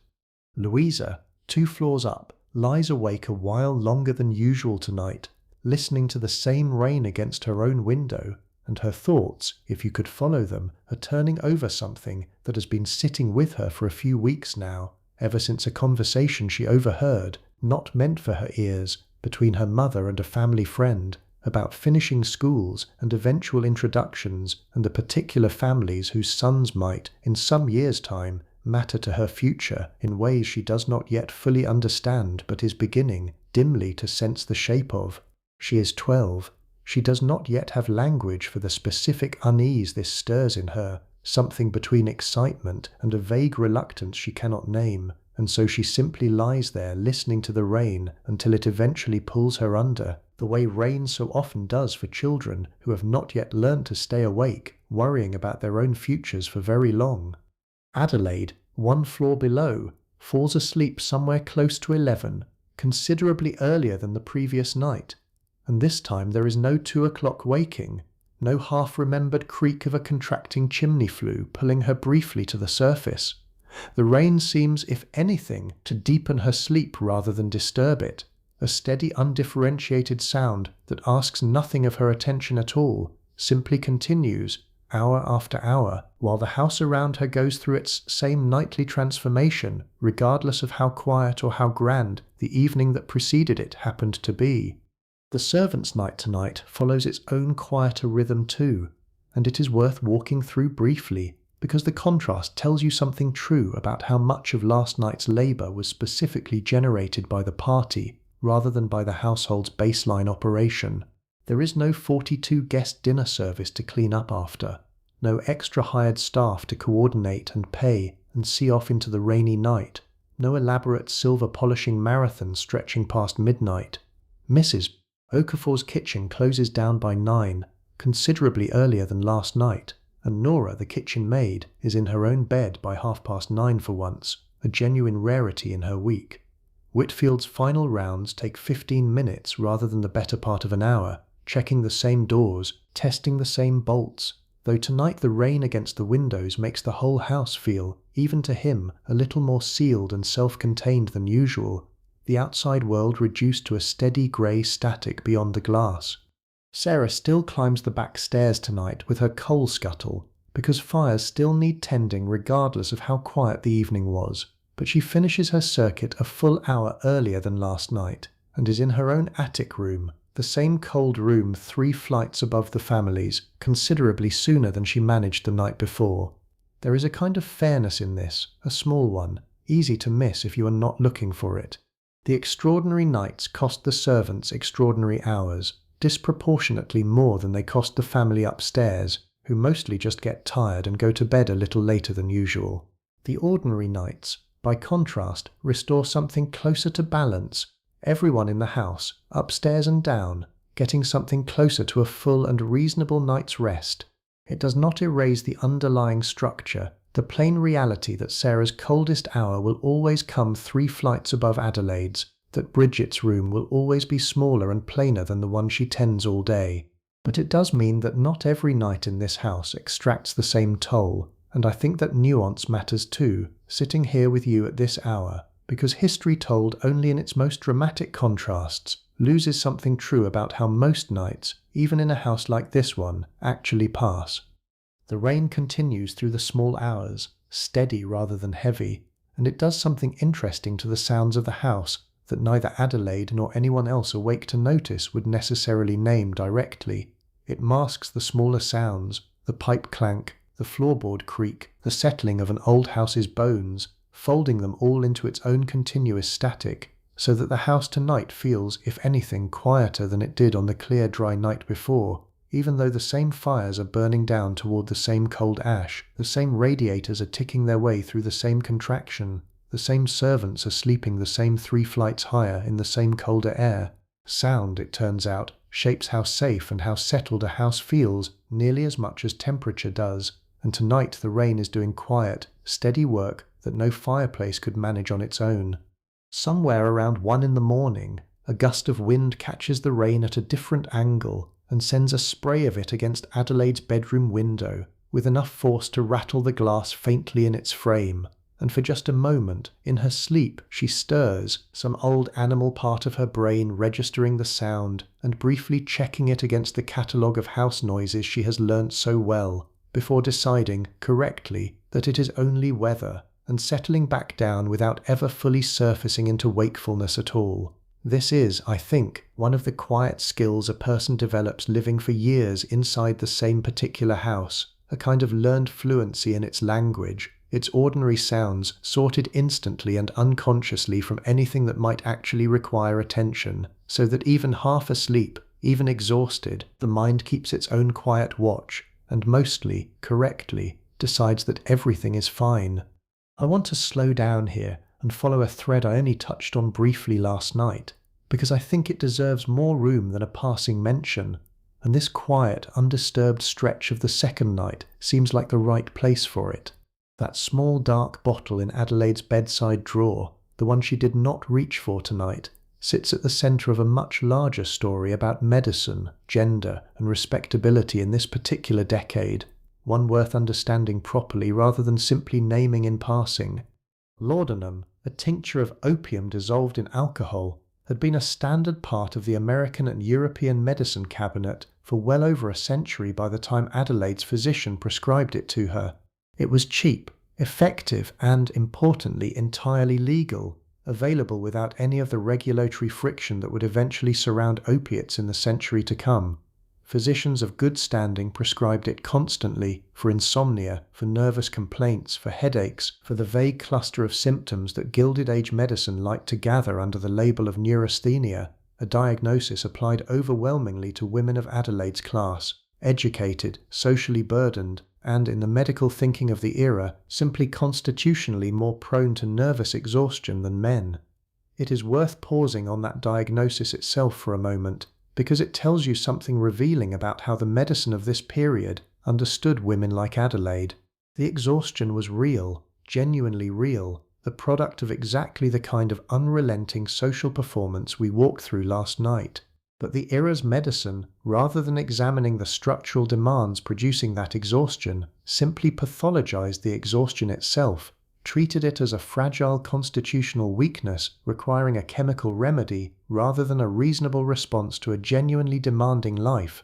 Louisa, 2 floors up, lies awake a while longer than usual tonight, listening to the same rain against her own window, and her thoughts, if you could follow them, are turning over something that has been sitting with her for a few weeks now, ever since a conversation she overheard, not meant for her ears, between her mother and a family friend, about finishing schools and eventual introductions and the particular families whose sons might, in some years' time, matter to her future in ways she does not yet fully understand but is beginning, dimly, to sense the shape of. She is 12. She does not yet have language for the specific unease this stirs in her, something between excitement and a vague reluctance she cannot name, and so she simply lies there listening to the rain until it eventually pulls her under, the way rain so often does for children who have not yet learned to stay awake, worrying about their own futures for very long. Adelaide, 1 floor below, falls asleep somewhere close to 11, considerably earlier than the previous night, and this time there is no 2 o'clock waking, no half-remembered creak of a contracting chimney flue pulling her briefly to the surface. The rain seems, if anything, to deepen her sleep rather than disturb it, a steady undifferentiated sound that asks nothing of her attention at all, simply continues, hour after hour, while the house around her goes through its same nightly transformation, regardless of how quiet or how grand the evening that preceded it happened to be. The servants' night tonight follows its own quieter rhythm too, and it is worth walking through briefly, because the contrast tells you something true about how much of last night's labour was specifically generated by the party, rather than by the household's baseline operation. There is no 42-guest dinner service to clean up after, no extra hired staff to coordinate and pay and see off into the rainy night, no elaborate silver polishing marathon stretching past midnight. Mrs. Okafor's kitchen closes down by 9, considerably earlier than last night, and Nora, the kitchen maid, is in her own bed by 9:30 for once, a genuine rarity in her week. Whitfield's final rounds take 15 minutes rather than the better part of an hour, checking the same doors, testing the same bolts, though tonight the rain against the windows makes the whole house feel, even to him, a little more sealed and self-contained than usual, the outside world reduced to a steady grey static beyond the glass. Sarah still climbs the back stairs tonight with her coal scuttle, because fires still need tending regardless of how quiet the evening was, but she finishes her circuit a full hour earlier than last night, and is in her own attic room, the same cold room 3 flights above the family's, considerably sooner than she managed the night before. There is a kind of fairness in this, a small one, easy to miss if you are not looking for it. The extraordinary nights cost the servants extraordinary hours, disproportionately more than they cost the family upstairs, who mostly just get tired and go to bed a little later than usual. The ordinary nights, by contrast, restore something closer to balance, everyone in the house, upstairs and down, getting something closer to a full and reasonable night's rest. It does not erase the underlying structure, the plain reality that Sarah's coldest hour will always come 3 flights above Adelaide's, that Bridget's room will always be smaller and plainer than the one she tends all day. But it does mean that not every night in this house extracts the same toll, and I think that nuance matters too, sitting here with you at this hour, because history told only in its most dramatic contrasts loses something true about how most nights, even in a house like this one, actually pass. The rain continues through the small hours, steady rather than heavy, and it does something interesting to the sounds of the house that neither Adelaide nor anyone else awake to notice would necessarily name directly. It masks the smaller sounds, the pipe clank, the floorboard creak, the settling of an old house's bones, folding them all into its own continuous static, so that the house tonight feels, if anything, quieter than it did on the clear, dry night before, even though the same fires are burning down toward the same cold ash, the same radiators are ticking their way through the same contraction, the same servants are sleeping the same 3 flights higher in the same colder air. Sound, it turns out, shapes how safe and how settled a house feels nearly as much as temperature does, and tonight the rain is doing quiet, steady work that no fireplace could manage on its own. Somewhere around 1 in the morning, A gust of wind catches the rain at a different angle and sends a spray of it against Adelaide's bedroom window, with enough force to rattle the glass faintly in its frame. And for just a moment, in her sleep, she stirs, some old animal part of her brain registering the sound and briefly checking it against the catalogue of house noises she has learnt so well, before deciding, correctly, that it is only weather, and settling back down without ever fully surfacing into wakefulness at all. This is, I think, one of the quiet skills a person develops living for years inside the same particular house, a kind of learned fluency in its language, its ordinary sounds sorted instantly and unconsciously from anything that might actually require attention, so that even half asleep, even exhausted, the mind keeps its own quiet watch, and mostly, correctly, decides that everything is fine. I want to slow down here and follow a thread I only touched on briefly last night, because I think it deserves more room than a passing mention, and this quiet, undisturbed stretch of the second night seems like the right place for it. That small dark bottle in Adelaide's bedside drawer, the one she did not reach for tonight, sits at the centre of a much larger story about medicine, gender, and respectability in this particular decade, one worth understanding properly rather than simply naming in passing. Laudanum, a tincture of opium dissolved in alcohol, had been a standard part of the American and European medicine cabinet for well over a century by the time Adelaide's physician prescribed it to her. It was cheap, effective, and, importantly, entirely legal, available without any of the regulatory friction that would eventually surround opiates in the century to come. Physicians of good standing prescribed it constantly for insomnia, for nervous complaints, for headaches, for the vague cluster of symptoms that Gilded Age medicine liked to gather under the label of neurasthenia, a diagnosis applied overwhelmingly to women of Adelaide's class, educated, socially burdened, and, in the medical thinking of the era, simply constitutionally more prone to nervous exhaustion than men. It is worth pausing on that diagnosis itself for a moment, because it tells you something revealing about how the medicine of this period understood women like Adelaide. The exhaustion was real, genuinely real, the product of exactly the kind of unrelenting social performance we walked through last night. But the era's medicine, rather than examining the structural demands producing that exhaustion, simply pathologized the exhaustion itself, treated it as a fragile constitutional weakness requiring a chemical remedy rather than a reasonable response to a genuinely demanding life.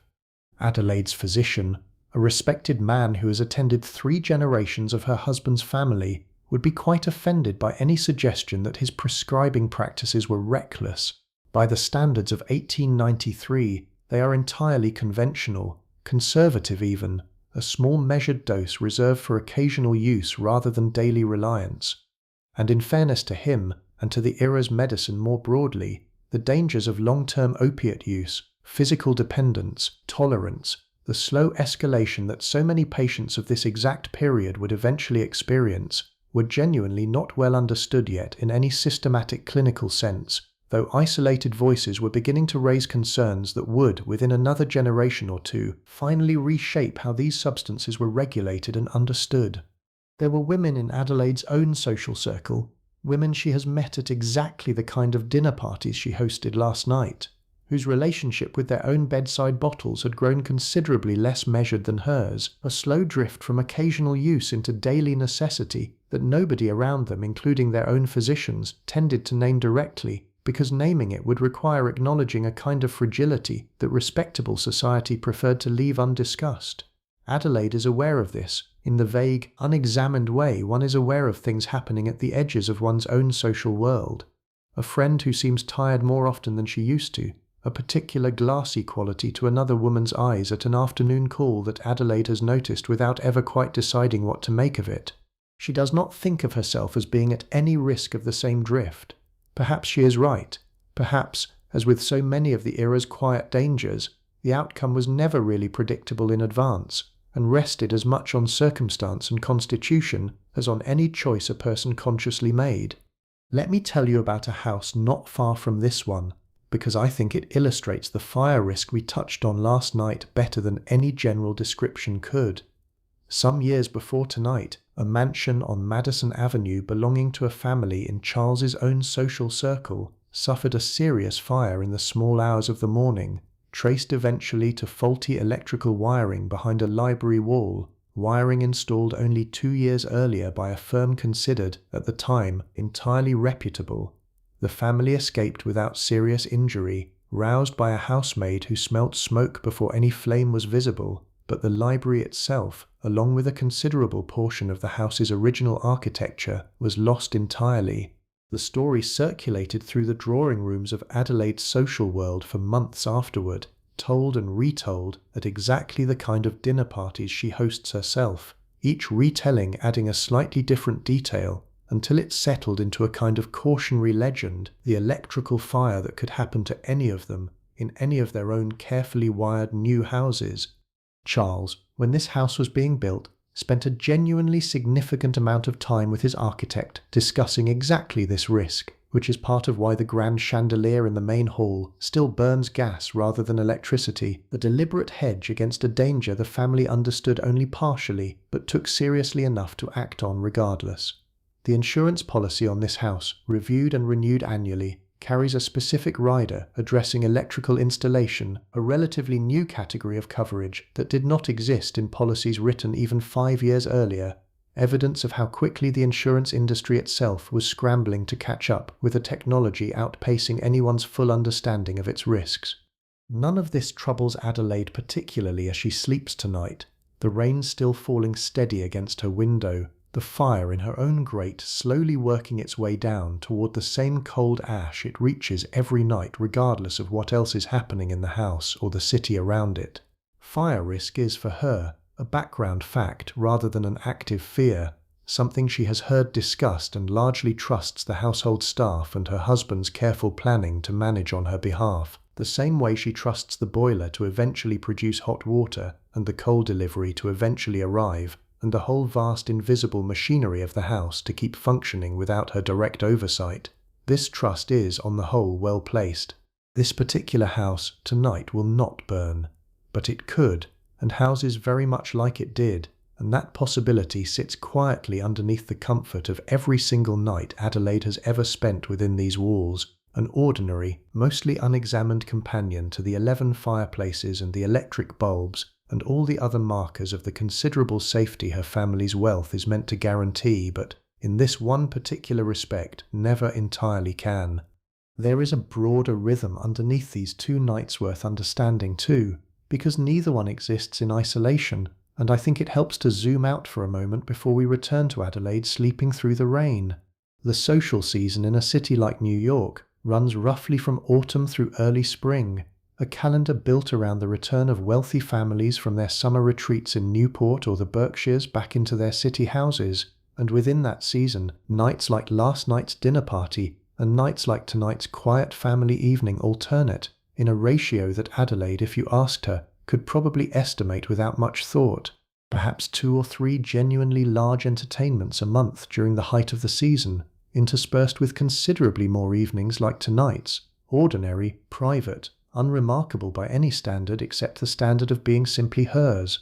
Adelaide's physician, a respected man who has attended 3 generations of her husband's family, would be quite offended by any suggestion that his prescribing practices were reckless. By the standards of 1893, they are entirely conventional, conservative even, a small measured dose reserved for occasional use rather than daily reliance. And in fairness to him, and to the era's medicine more broadly, the dangers of long-term opiate use, physical dependence, tolerance, the slow escalation that so many patients of this exact period would eventually experience, were genuinely not well understood yet in any systematic clinical sense, though isolated voices were beginning to raise concerns that would, within another generation or two, finally reshape how these substances were regulated and understood. There were women in Adelaide's own social circle, women she has met at exactly the kind of dinner parties she hosted last night, whose relationship with their own bedside bottles had grown considerably less measured than hers, a slow drift from occasional use into daily necessity that nobody around them, including their own physicians, tended to name directly, because naming it would require acknowledging a kind of fragility that respectable society preferred to leave undiscussed. Adelaide is aware of this, in the vague, unexamined way one is aware of things happening at the edges of one's own social world. A friend who seems tired more often than she used to, a particular glassy quality to another woman's eyes at an afternoon call that Adelaide has noticed without ever quite deciding what to make of it. She does not think of herself as being at any risk of the same drift. Perhaps she is right. Perhaps, as with so many of the era's quiet dangers, the outcome was never really predictable in advance, and rested as much on circumstance and constitution as on any choice a person consciously made. Let me tell you about a house not far from this one, because I think it illustrates the fire risk we touched on last night better than any general description could. Some years before tonight, a mansion on Madison Avenue belonging to a family in Charles's own social circle suffered a serious fire in the small hours of the morning, traced eventually to faulty electrical wiring behind a library wall, wiring installed only 2 years earlier by a firm considered, at the time, entirely reputable. The family escaped without serious injury, roused by a housemaid who smelt smoke before any flame was visible, but the library itself, along with a considerable portion of the house's original architecture, was lost entirely. The story circulated through the drawing rooms of Adelaide's social world for months afterward, told and retold at exactly the kind of dinner parties she hosts herself, each retelling adding a slightly different detail, until it settled into a kind of cautionary legend, the electrical fire that could happen to any of them, in any of their own carefully wired new houses. Charles, when this house was being built, spent a genuinely significant amount of time with his architect discussing exactly this risk, which is part of why the grand chandelier in the main hall still burns gas rather than electricity, a deliberate hedge against a danger the family understood only partially but took seriously enough to act on regardless. The insurance policy on this house, reviewed and renewed annually, carries a specific rider addressing electrical installation, a relatively new category of coverage that did not exist in policies written even 5 years earlier, evidence of how quickly the insurance industry itself was scrambling to catch up with a technology outpacing anyone's full understanding of its risks. None of this troubles Adelaide particularly as she sleeps tonight, the rain still falling steady against her window, the fire in her own grate slowly working its way down toward the same cold ash it reaches every night regardless of what else is happening in the house or the city around it. Fire risk is, for her, a background fact rather than an active fear, something she has heard discussed and largely trusts the household staff and her husband's careful planning to manage on her behalf, the same way she trusts the boiler to eventually produce hot water and the coal delivery to eventually arrive, and the whole vast invisible machinery of the house to keep functioning without her direct oversight. This trust is, on the whole, well placed. This particular house, tonight, will not burn. But it could, and houses very much like it did, and that possibility sits quietly underneath the comfort of every single night Adelaide has ever spent within these walls, an ordinary, mostly unexamined companion to the 11 fireplaces and the electric bulbs, and all the other markers of the considerable safety her family's wealth is meant to guarantee, but, in this one particular respect, never entirely can. There is a broader rhythm underneath these 2 nights' worth understanding too, because neither one exists in isolation, and I think it helps to zoom out for a moment before we return to Adelaide sleeping through the rain. The social season in a city like New York runs roughly from autumn through early spring, a calendar built around the return of wealthy families from their summer retreats in Newport or the Berkshires back into their city houses, and within that season, nights like last night's dinner party and nights like tonight's quiet family evening alternate, in a ratio that Adelaide, if you asked her, could probably estimate without much thought. Perhaps 2 or 3 genuinely large entertainments a month during the height of the season, interspersed with considerably more evenings like tonight's, ordinary, private, unremarkable by any standard except the standard of being simply hers.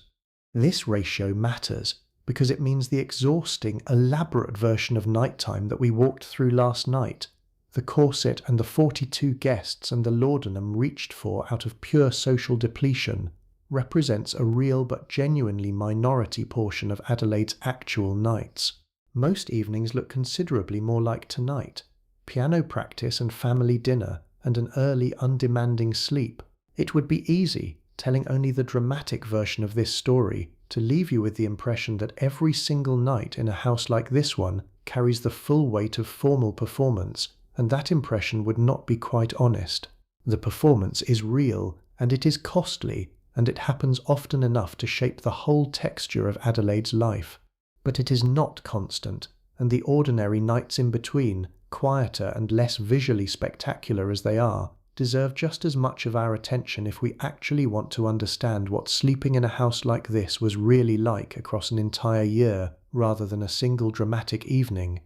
This ratio matters because it means the exhausting, elaborate version of nighttime that we walked through last night, the corset and the 42 guests and the laudanum reached for out of pure social depletion, represents a real but genuinely minority portion of Adelaide's actual nights. Most evenings look considerably more like tonight: piano practice and family dinner, and an early, undemanding sleep. It would be easy, telling only the dramatic version of this story, to leave you with the impression that every single night in a house like this one carries the full weight of formal performance, and that impression would not be quite honest. The performance is real, and it is costly, and it happens often enough to shape the whole texture of Adelaide's life. But it is not constant, and the ordinary nights in between, quieter and less visually spectacular as they are, deserve just as much of our attention if we actually want to understand what sleeping in a house like this was really like across an entire year, rather than a single dramatic evening.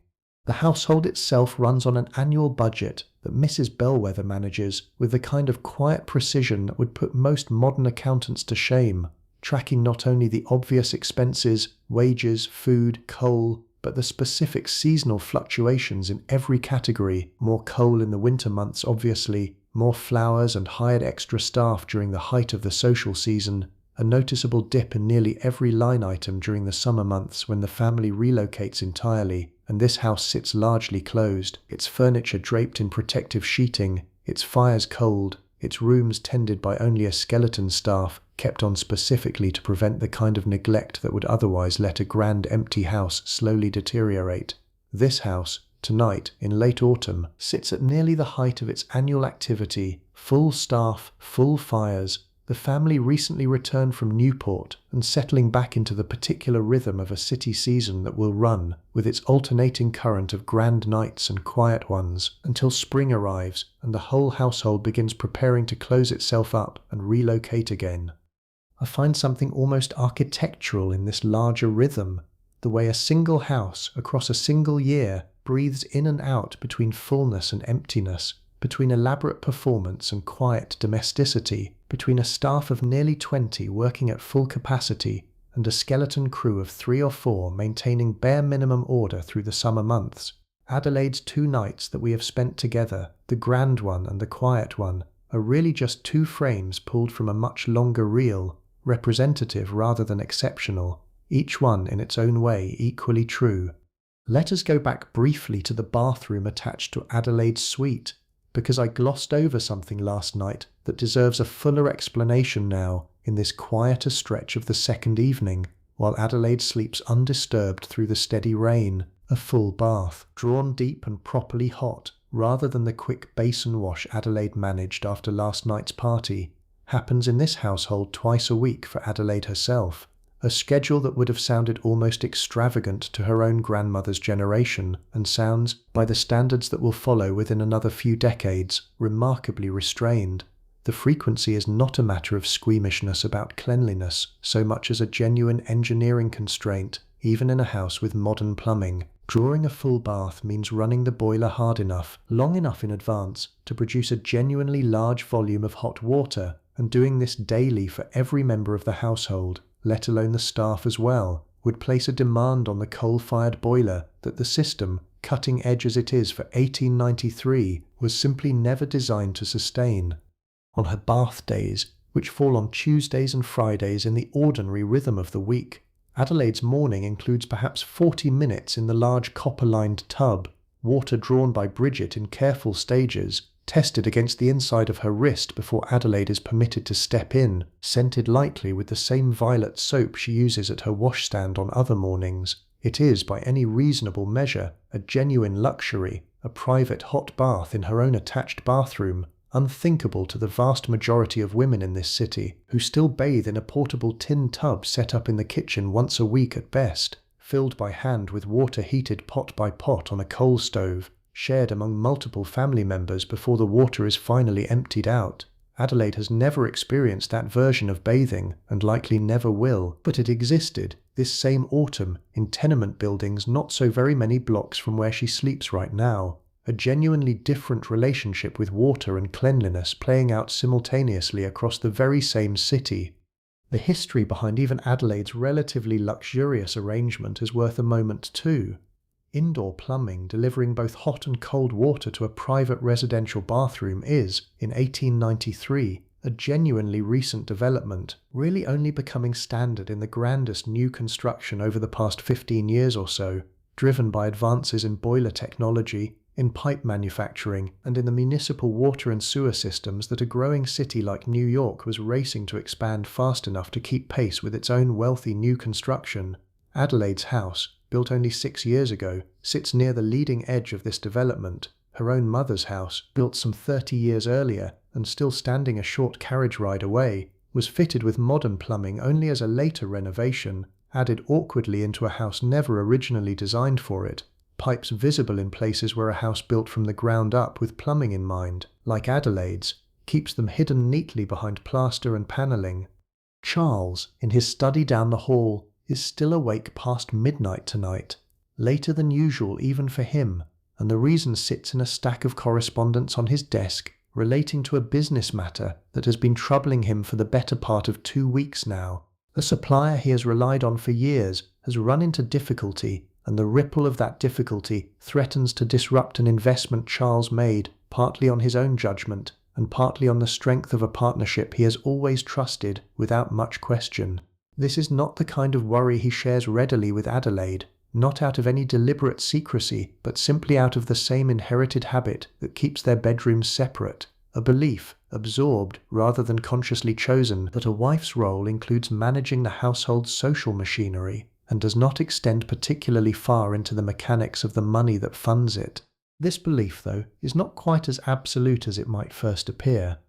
The household itself runs on an annual budget that Mrs. Bellwether manages with the kind of quiet precision that would put most modern accountants to shame, tracking not only the obvious expenses, wages, food, coal, but the specific seasonal fluctuations in every category, more coal in the winter months obviously, more flowers and hired extra staff during the height of the social season, a noticeable dip in nearly every line item during the summer months when the family relocates entirely, and this house sits largely closed, its furniture draped in protective sheeting, its fires cold, its rooms tended by only a skeleton staff, kept on specifically to prevent the kind of neglect that would otherwise let a grand empty house slowly deteriorate. This house, tonight, in late autumn, sits at nearly the height of its annual activity, full staff, full fires, the family recently returned from Newport and settling back into the particular rhythm of a city season that will run, with its alternating current of grand nights and quiet ones, until spring arrives and the whole household begins preparing to close itself up and relocate again. I find something almost architectural in this larger rhythm, the way a single house across a single year breathes in and out between fullness and emptiness, between elaborate performance and quiet domesticity, between a staff of nearly 20 working at full capacity and a skeleton crew of 3 or 4 maintaining bare minimum order through the summer months. Adelaide's 2 nights that we have spent together, the grand one and the quiet one, are really just 2 frames pulled from a much longer reel, representative rather than exceptional, each one in its own way equally true. Let us go back briefly to the bathroom attached to Adelaide's suite, because I glossed over something last night that deserves a fuller explanation now in this quieter stretch of the second evening, while Adelaide sleeps undisturbed through the steady rain. A full bath, drawn deep and properly hot, rather than the quick basin wash Adelaide managed after last night's party, happens in this household twice a week for Adelaide herself, a schedule that would have sounded almost extravagant to her own grandmother's generation, and sounds, by the standards that will follow within another few decades, remarkably restrained. The frequency is not a matter of squeamishness about cleanliness, so much as a genuine engineering constraint, even in a house with modern plumbing. Drawing a full bath means running the boiler hard enough, long enough in advance, to produce a genuinely large volume of hot water, and doing this daily for every member of the household, let alone the staff as well, would place a demand on the coal-fired boiler that the system, cutting edge as it is for 1893, was simply never designed to sustain. On her bath days, which fall on Tuesdays and Fridays in the ordinary rhythm of the week, Adelaide's morning includes perhaps 40 minutes in the large copper-lined tub, water drawn by Bridget in careful stages, tested against the inside of her wrist before Adelaide is permitted to step in, scented lightly with the same violet soap she uses at her washstand on other mornings. It is, by any reasonable measure, a genuine luxury, a private hot bath in her own attached bathroom, unthinkable to the vast majority of women in this city, who still bathe in a portable tin tub set up in the kitchen once a week at best, filled by hand with water heated pot by pot on a coal stove, shared among multiple family members before the water is finally emptied out. Adelaide has never experienced that version of bathing, and likely never will, but it existed, this same autumn, in tenement buildings not so very many blocks from where she sleeps right now. A genuinely different relationship with water and cleanliness playing out simultaneously across the very same city. The history behind even Adelaide's relatively luxurious arrangement is worth a moment too. Indoor plumbing delivering both hot and cold water to a private residential bathroom is, in 1893, a genuinely recent development, really only becoming standard in the grandest new construction over the past 15 years or so, driven by advances in boiler technology, in pipe manufacturing, and in the municipal water and sewer systems that a growing city like New York was racing to expand fast enough to keep pace with its own wealthy new construction. Adelaide's house, built only 6 years ago, sits near the leading edge of this development. Her own mother's house, built some 30 years earlier and still standing a short carriage ride away, was fitted with modern plumbing only as a later renovation, added awkwardly into a house never originally designed for it. Pipes visible in places where a house built from the ground up with plumbing in mind, like Adelaide's, keeps them hidden neatly behind plaster and panelling. Charles, in his study down the hall, is still awake past midnight tonight, later than usual even for him, and the reason sits in a stack of correspondence on his desk relating to a business matter that has been troubling him for the better part of 2 weeks now. A supplier he has relied on for years has run into difficulty, and the ripple of that difficulty threatens to disrupt an investment Charles made, partly on his own judgment, and partly on the strength of a partnership he has always trusted without much question. This is not the kind of worry he shares readily with Adelaide, not out of any deliberate secrecy, but simply out of the same inherited habit that keeps their bedrooms separate, a belief, absorbed rather than consciously chosen, that a wife's role includes managing the household's social machinery and does not extend particularly far into the mechanics of the money that funds it. This belief, though, is not quite as absolute as it might first appear.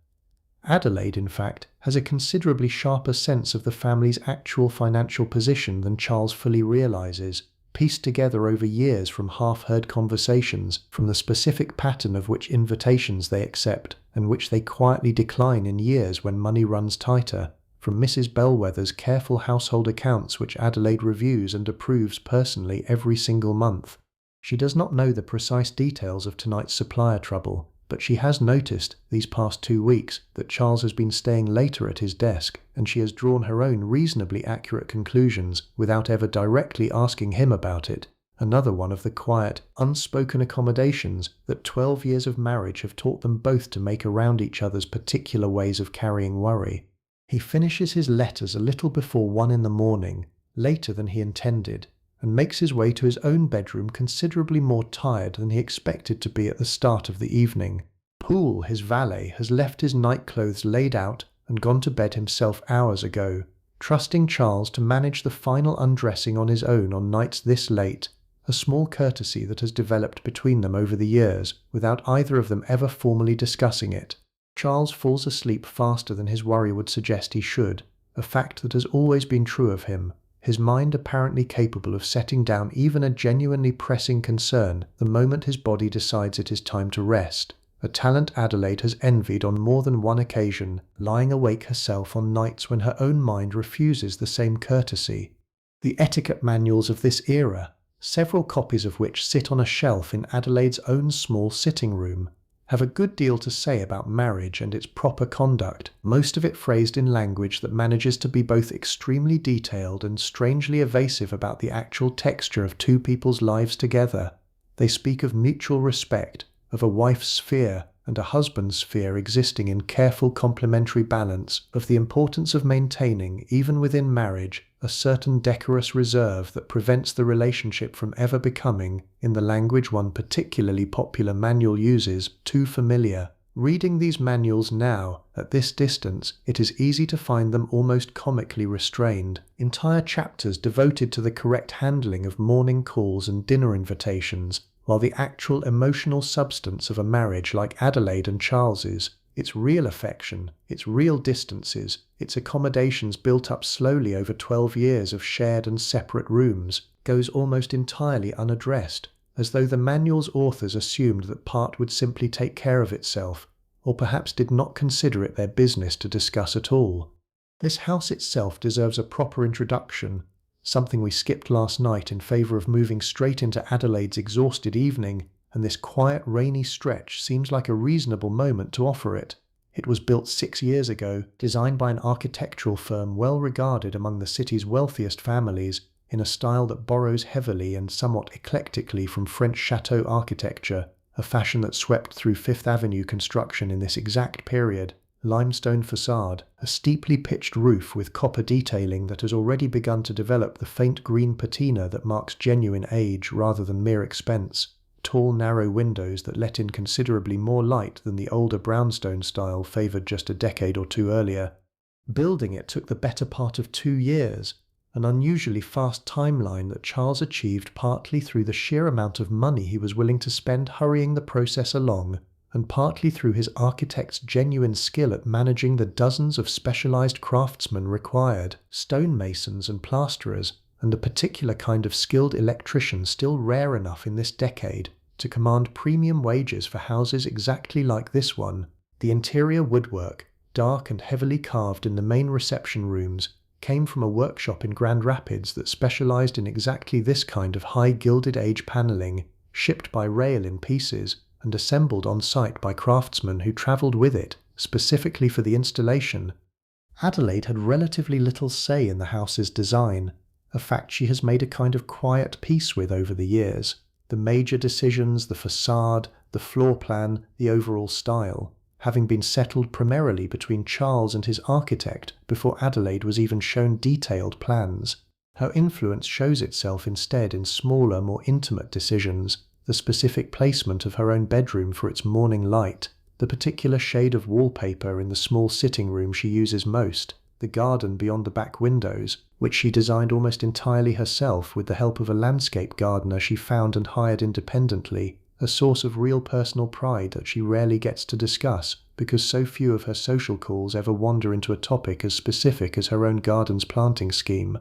Adelaide, in fact, has a considerably sharper sense of the family's actual financial position than Charles fully realizes, pieced together over years from half-heard conversations, from the specific pattern of which invitations they accept and which they quietly decline in years when money runs tighter, from Mrs. Bellwether's careful household accounts which Adelaide reviews and approves personally every single month. She does not know the precise details of tonight's supplier trouble, but she has noticed, these past 2 weeks, that Charles has been staying later at his desk, and she has drawn her own reasonably accurate conclusions without ever directly asking him about it. Another one of the quiet, unspoken accommodations that 12 years of marriage have taught them both to make around each other's particular ways of carrying worry. He finishes his letters a little before 1 in the morning, later than he intended, and makes his way to his own bedroom considerably more tired than he expected to be at the start of the evening. Poole, his valet, has left his nightclothes laid out and gone to bed himself hours ago, trusting Charles to manage the final undressing on his own on nights this late, a small courtesy that has developed between them over the years, without either of them ever formally discussing it. Charles falls asleep faster than his worry would suggest he should, a fact that has always been true of him, his mind apparently capable of setting down even a genuinely pressing concern the moment his body decides it is time to rest, a talent Adelaide has envied on more than one occasion, lying awake herself on nights when her own mind refuses the same courtesy. The etiquette manuals of this era, several copies of which sit on a shelf in Adelaide's own small sitting room, have a good deal to say about marriage and its proper conduct, most of it phrased in language that manages to be both extremely detailed and strangely evasive about the actual texture of two people's lives together. They speak of mutual respect, of a wife's sphere and a husband's sphere existing in careful complementary balance, of the importance of maintaining, even within marriage, a certain decorous reserve that prevents the relationship from ever becoming, in the language one particularly popular manual uses, too familiar. Reading these manuals now, at this distance, it is easy to find them almost comically restrained. Entire chapters devoted to the correct handling of morning calls and dinner invitations, while the actual emotional substance of a marriage like Adelaide and Charles's, its real affection, its real distances, its accommodations built up slowly over 12 years of shared and separate rooms, goes almost entirely unaddressed, as though the manual's authors assumed that part would simply take care of itself, or perhaps did not consider it their business to discuss at all. This house itself deserves a proper introduction, something we skipped last night in favour of moving straight into Adelaide's exhausted evening, and this quiet rainy stretch seems like a reasonable moment to offer it. It was built 6 years ago, designed by an architectural firm well regarded among the city's wealthiest families, in a style that borrows heavily and somewhat eclectically from French chateau architecture, a fashion that swept through Fifth Avenue construction in this exact period. Limestone facade, a steeply pitched roof with copper detailing that has already begun to develop the faint green patina that marks genuine age rather than mere expense, tall narrow windows that let in considerably more light than the older brownstone style favoured just a decade or two earlier. Building it took the better part of 2 years, an unusually fast timeline that Charles achieved partly through the sheer amount of money he was willing to spend hurrying the process along, and partly through his architect's genuine skill at managing the dozens of specialized craftsmen required, stonemasons and plasterers, and a particular kind of skilled electrician still rare enough in this decade to command premium wages for houses exactly like this one. The interior woodwork, dark and heavily carved in the main reception rooms, came from a workshop in Grand Rapids that specialized in exactly this kind of high Gilded Age paneling, shipped by rail in pieces, and assembled on site by craftsmen who travelled with it, specifically for the installation. Adelaide had relatively little say in the house's design. a fact she has made a kind of quiet peace with over the years. The major decisions, the facade, the floor plan, the overall style, having been settled primarily between Charles and his architect before Adelaide was even shown detailed plans. Her influence shows itself instead in smaller, more intimate decisions, the specific placement of her own bedroom for its morning light, the particular shade of wallpaper in the small sitting room she uses most, the garden beyond the back windows, which she designed almost entirely herself with the help of a landscape gardener she found and hired independently, a source of real personal pride that she rarely gets to discuss because so few of her social calls ever wander into a topic as specific as her own garden's planting scheme.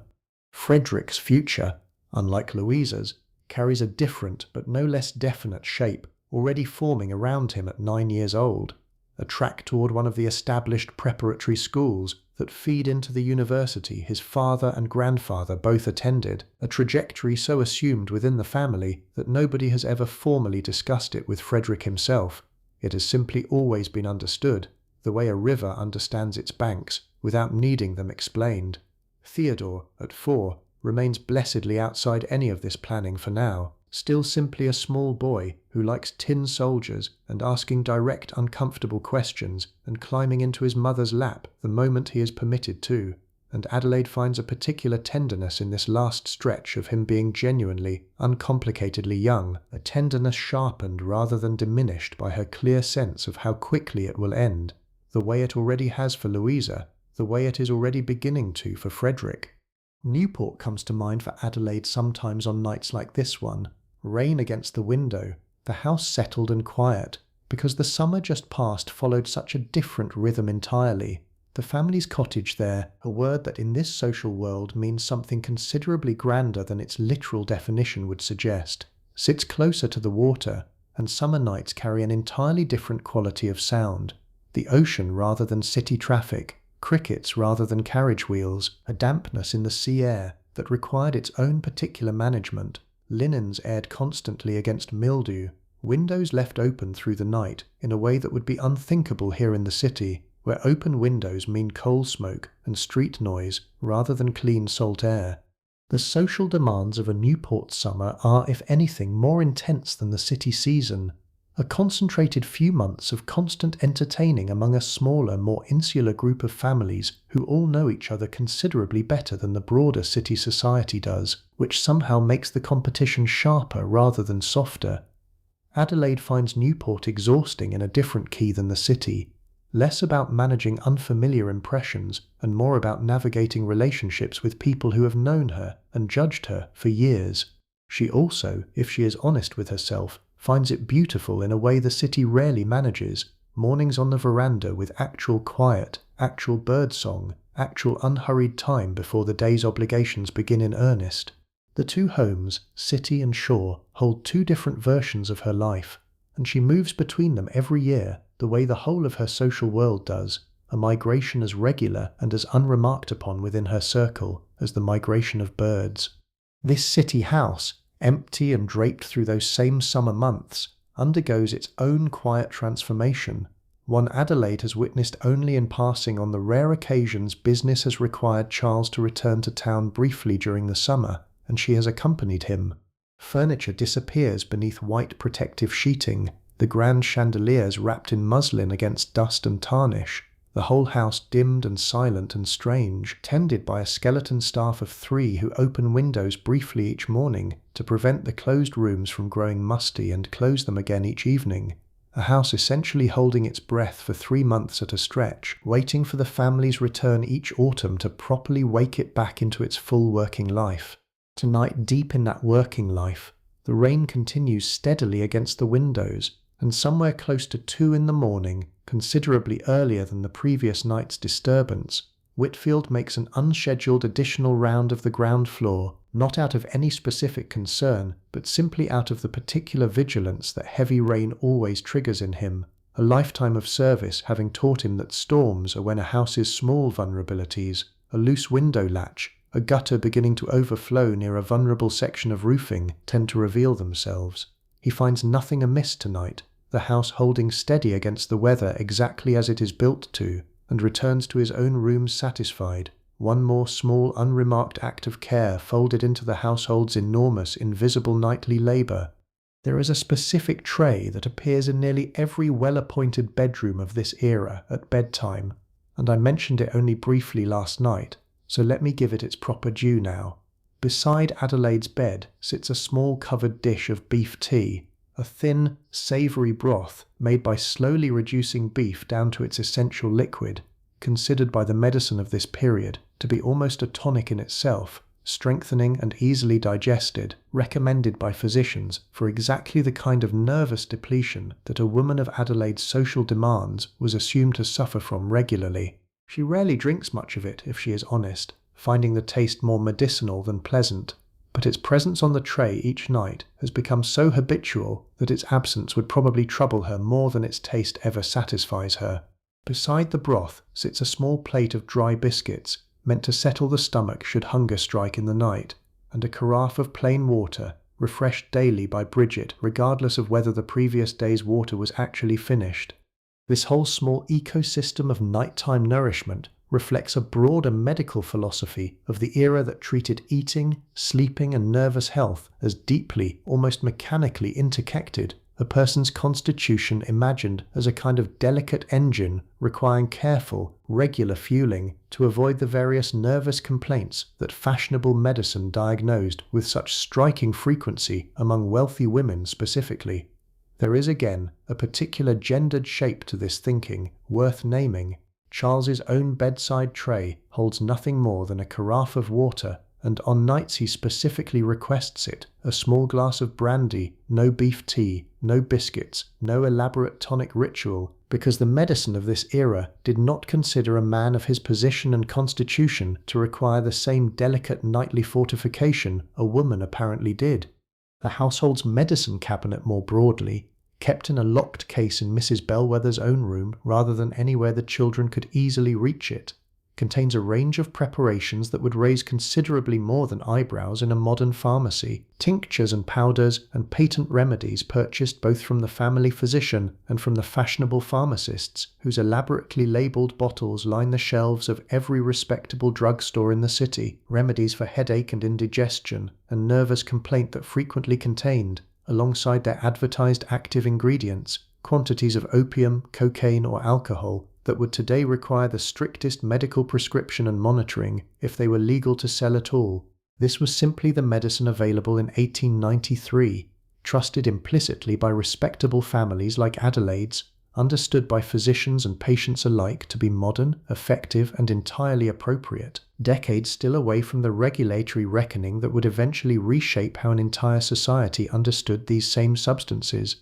Frederick's future, unlike Louisa's, carries a different but no less definite shape, already forming around him at 9 years old. A track toward one of the established preparatory schools that feed into the university his father and grandfather both attended, a trajectory so assumed within the family that nobody has ever formally discussed it with Frederick himself. It has simply always been understood, the way a river understands its banks, without needing them explained. Theodore, at 4, remains blessedly outside any of this planning for now, still simply a small boy who likes tin soldiers and asking direct uncomfortable questions and climbing into his mother's lap the moment he is permitted to, and Adelaide finds a particular tenderness in this last stretch of him being genuinely, uncomplicatedly young, a tenderness sharpened rather than diminished by her clear sense of how quickly it will end, the way it already has for Louisa, the way it is already beginning to for Frederick. Newport comes to mind for Adelaide sometimes on nights like this one. Rain against the window, the house settled and quiet, because the summer just past followed such a different rhythm entirely. The family's cottage there, a word that in this social world means something considerably grander than its literal definition would suggest, sits closer to the water, and summer nights carry an entirely different quality of sound. The ocean rather than city traffic, crickets rather than carriage wheels, a dampness in the sea air that required its own particular management, linens aired constantly against mildew, windows left open through the night in a way that would be unthinkable here in the city, where open windows mean coal smoke and street noise rather than clean salt air. The social demands of a Newport summer are, if anything, more intense than the city season. A concentrated few months of constant entertaining among a smaller, more insular group of families who all know each other considerably better than the broader city society does, which somehow makes the competition sharper rather than softer. Adelaide finds Newport exhausting in a different key than the city, less about managing unfamiliar impressions and more about navigating relationships with people who have known her and judged her for years. She also, if she is honest with herself, finds it beautiful in a way the city rarely manages, mornings on the veranda with actual quiet, actual birdsong, actual unhurried time before the day's obligations begin in earnest. The two homes, city and shore, hold two different versions of her life, and she moves between them every year the way the whole of her social world does, a migration as regular and as unremarked upon within her circle as the migration of birds. This city house, empty and draped through those same summer months, undergoes its own quiet transformation, one Adelaide has witnessed only in passing on the rare occasions business has required Charles to return to town briefly during the summer, and she has accompanied him. Furniture disappears beneath white protective sheeting, the grand chandeliers wrapped in muslin against dust and tarnish, the whole house dimmed and silent and strange, tended by a skeleton staff of 3 who open windows briefly each morning to prevent the closed rooms from growing musty and close them again each evening. A house essentially holding its breath for 3 months at a stretch, waiting for the family's return each autumn to properly wake it back into its full working life. Tonight, deep in that working life, the rain continues steadily against the windows, and somewhere close to 2 in the morning, considerably earlier than the previous night's disturbance, Whitfield makes an unscheduled additional round of the ground floor, not out of any specific concern, but simply out of the particular vigilance that heavy rain always triggers in him, a lifetime of service having taught him that storms are when a house's small vulnerabilities, a loose window latch, a gutter beginning to overflow near a vulnerable section of roofing, tend to reveal themselves. He finds nothing amiss tonight, the house holding steady against the weather exactly as it is built to, and returns to his own rooms satisfied, one more small unremarked act of care folded into the household's enormous invisible nightly labour. There is a specific tray that appears in nearly every well-appointed bedroom of this era at bedtime, and I mentioned it only briefly last night, so let me give it its proper due now. Beside Adelaide's bed sits a small covered dish of beef tea, a thin, savoury broth made by slowly reducing beef down to its essential liquid, considered by the medicine of this period to be almost a tonic in itself, strengthening and easily digested, recommended by physicians for exactly the kind of nervous depletion that a woman of Adelaide's social demands was assumed to suffer from regularly. She rarely drinks much of it, if she is honest, finding the taste more medicinal than pleasant, but its presence on the tray each night has become so habitual that its absence would probably trouble her more than its taste ever satisfies her. Beside the broth sits a small plate of dry biscuits, meant to settle the stomach should hunger strike in the night, and a carafe of plain water, refreshed daily by Bridget regardless of whether the previous day's water was actually finished. This whole small ecosystem of nighttime nourishment reflects a broader medical philosophy of the era that treated eating, sleeping and nervous health as deeply, almost mechanically interconnected, a person's constitution imagined as a kind of delicate engine requiring careful, regular fueling to avoid the various nervous complaints that fashionable medicine diagnosed with such striking frequency among wealthy women specifically. There is again a particular gendered shape to this thinking, worth naming. Charles's own bedside tray holds nothing more than a carafe of water, and on nights he specifically requests it, a small glass of brandy, no beef tea, no biscuits, no elaborate tonic ritual, because the medicine of this era did not consider a man of his position and constitution to require the same delicate nightly fortification a woman apparently did. The household's medicine cabinet more broadly, kept in a locked case in Mrs. Bellwether's own room rather than anywhere the children could easily reach it, contains a range of preparations that would raise considerably more than eyebrows in a modern pharmacy, tinctures and powders and patent remedies purchased both from the family physician and from the fashionable pharmacists, whose elaborately labelled bottles line the shelves of every respectable drugstore in the city, remedies for headache and indigestion and nervous complaint that frequently contained, alongside their advertised active ingredients, quantities of opium, cocaine or alcohol that would today require the strictest medical prescription and monitoring if they were legal to sell at all. This was simply the medicine available in 1893, trusted implicitly by respectable families like Adelaide's, understood by physicians and patients alike to be modern, effective and entirely appropriate, decades still away from the regulatory reckoning that would eventually reshape how an entire society understood these same substances.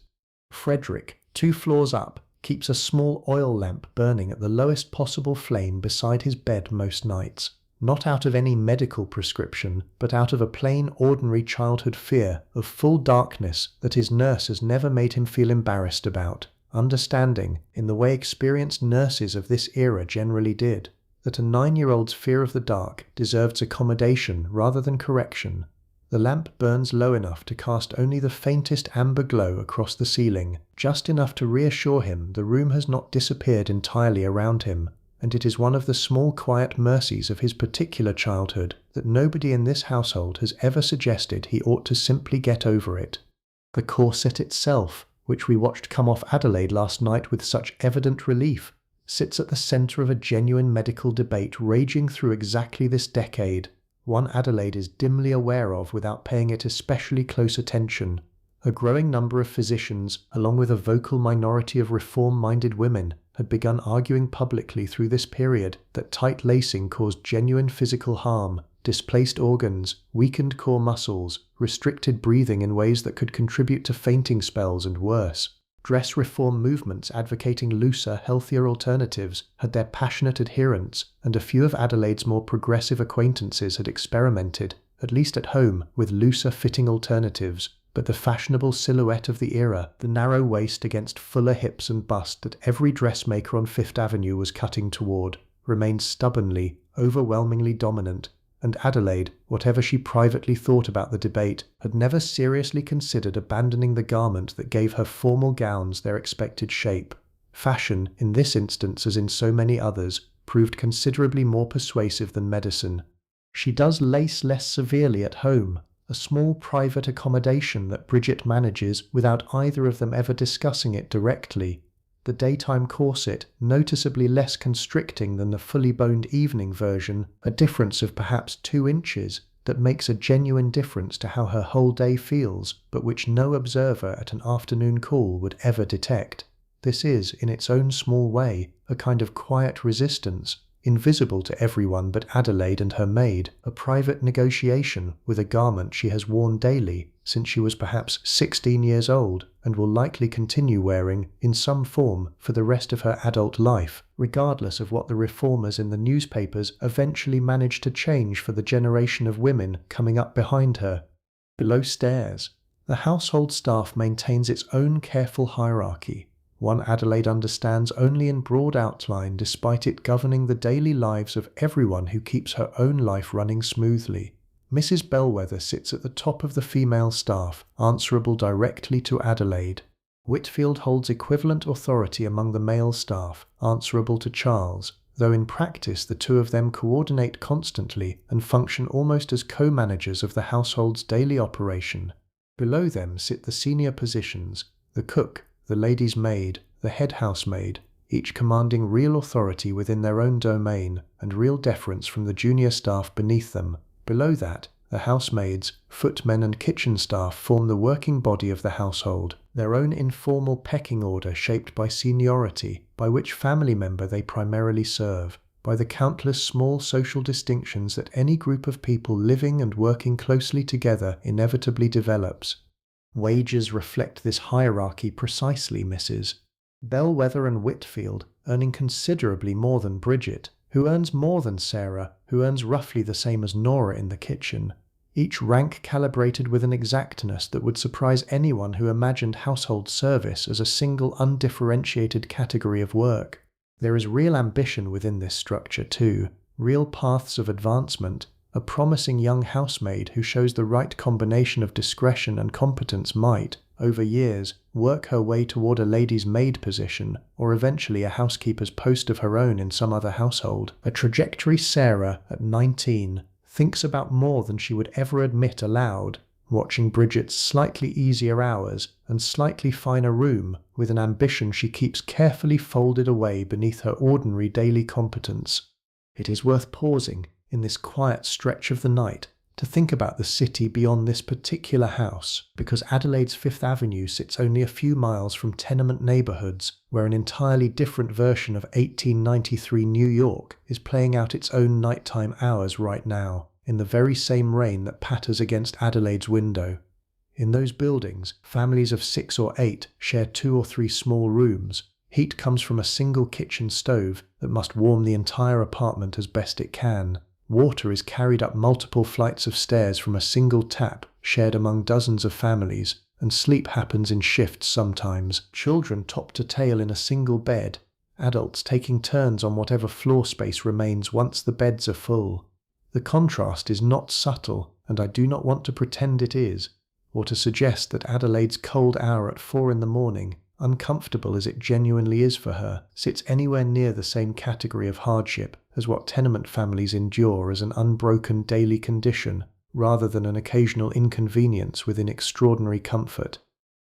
Frederick, 2 floors up, keeps a small oil lamp burning at the lowest possible flame beside his bed most nights, not out of any medical prescription, but out of a plain ordinary childhood fear of full darkness that his nurse has never made him feel embarrassed about, understanding, in the way experienced nurses of this era generally did, that a 9-year-old's fear of the dark deserves accommodation rather than correction. The lamp burns low enough to cast only the faintest amber glow across the ceiling, just enough to reassure him the room has not disappeared entirely around him, and it is one of the small quiet mercies of his particular childhood that nobody in this household has ever suggested he ought to simply get over it. The corset itself, which we watched come off Adelaide last night with such evident relief, sits at the centre of a genuine medical debate raging through exactly this decade, one Adelaide is dimly aware of without paying it especially close attention. A growing number of physicians, along with a vocal minority of reform-minded women, had begun arguing publicly through this period that tight lacing caused genuine physical harm, displaced organs, weakened core muscles, restricted breathing in ways that could contribute to fainting spells and worse. Dress reform movements advocating looser, healthier alternatives had their passionate adherents, and a few of Adelaide's more progressive acquaintances had experimented, at least at home, with looser-fitting alternatives. But the fashionable silhouette of the era, the narrow waist against fuller hips and bust that every dressmaker on Fifth Avenue was cutting toward, remained stubbornly, overwhelmingly dominant, and Adelaide, whatever she privately thought about the debate, had never seriously considered abandoning the garment that gave her formal gowns their expected shape. Fashion, in this instance as in so many others, proved considerably more persuasive than medicine. She does lace less severely at home, a small private accommodation that Bridget manages without either of them ever discussing it directly. The daytime corset noticeably less constricting than the fully boned evening version, a difference of perhaps 2 inches that makes a genuine difference to how her whole day feels, but which no observer at an afternoon call would ever detect. This is, in its own small way, a kind of quiet resistance, invisible to everyone but Adelaide and her maid, a private negotiation with a garment she has worn daily since she was perhaps 16 years old and will likely continue wearing in some form for the rest of her adult life, regardless of what the reformers in the newspapers eventually manage to change for the generation of women coming up behind her. Below stairs, the household staff maintains its own careful hierarchy, one Adelaide understands only in broad outline despite it governing the daily lives of everyone who keeps her own life running smoothly. Mrs. Bellwether sits at the top of the female staff, answerable directly to Adelaide. Whitfield holds equivalent authority among the male staff, answerable to Charles, though in practice the two of them coordinate constantly and function almost as co-managers of the household's daily operation. Below them sit the senior positions, the cook, the lady's maid, the head housemaid, each commanding real authority within their own domain and real deference from the junior staff beneath them. Below that, the housemaids, footmen and kitchen staff form the working body of the household, their own informal pecking order shaped by seniority, by which family member they primarily serve, by the countless small social distinctions that any group of people living and working closely together inevitably develops. Wages reflect this hierarchy precisely, Mrs. Bellwether and Whitfield earning considerably more than Bridget, who earns more than Sarah, who earns roughly the same as Nora in the kitchen. Each rank calibrated with an exactness that would surprise anyone who imagined household service as a single undifferentiated category of work. There is real ambition within this structure too, real paths of advancement. A promising young housemaid who shows the right combination of discretion and competence might, over years, work her way toward a lady's maid position, or eventually a housekeeper's post of her own in some other household. A trajectory Sarah, at 19, thinks about more than she would ever admit aloud, watching Bridget's slightly easier hours and slightly finer room with an ambition she keeps carefully folded away beneath her ordinary daily competence. It is worth pausing in this quiet stretch of the night to think about the city beyond this particular house, because Adelaide's Fifth Avenue sits only a few miles from tenement neighbourhoods where an entirely different version of 1893 New York is playing out its own nighttime hours right now, in the very same rain that patters against Adelaide's window. In those buildings, families of 6 or 8 share 2 or 3 small rooms. Heat comes from a single kitchen stove that must warm the entire apartment as best it can. Water is carried up multiple flights of stairs from a single tap shared among dozens of families, and sleep happens in shifts sometimes, children top to tail in a single bed, adults taking turns on whatever floor space remains once the beds are full. The contrast is not subtle, and I do not want to pretend it is, or to suggest that Adelaide's cold hour at 4 in the morning, uncomfortable as it genuinely is for her, sits anywhere near the same category of hardship as what tenement families endure as an unbroken daily condition, rather than an occasional inconvenience within extraordinary comfort.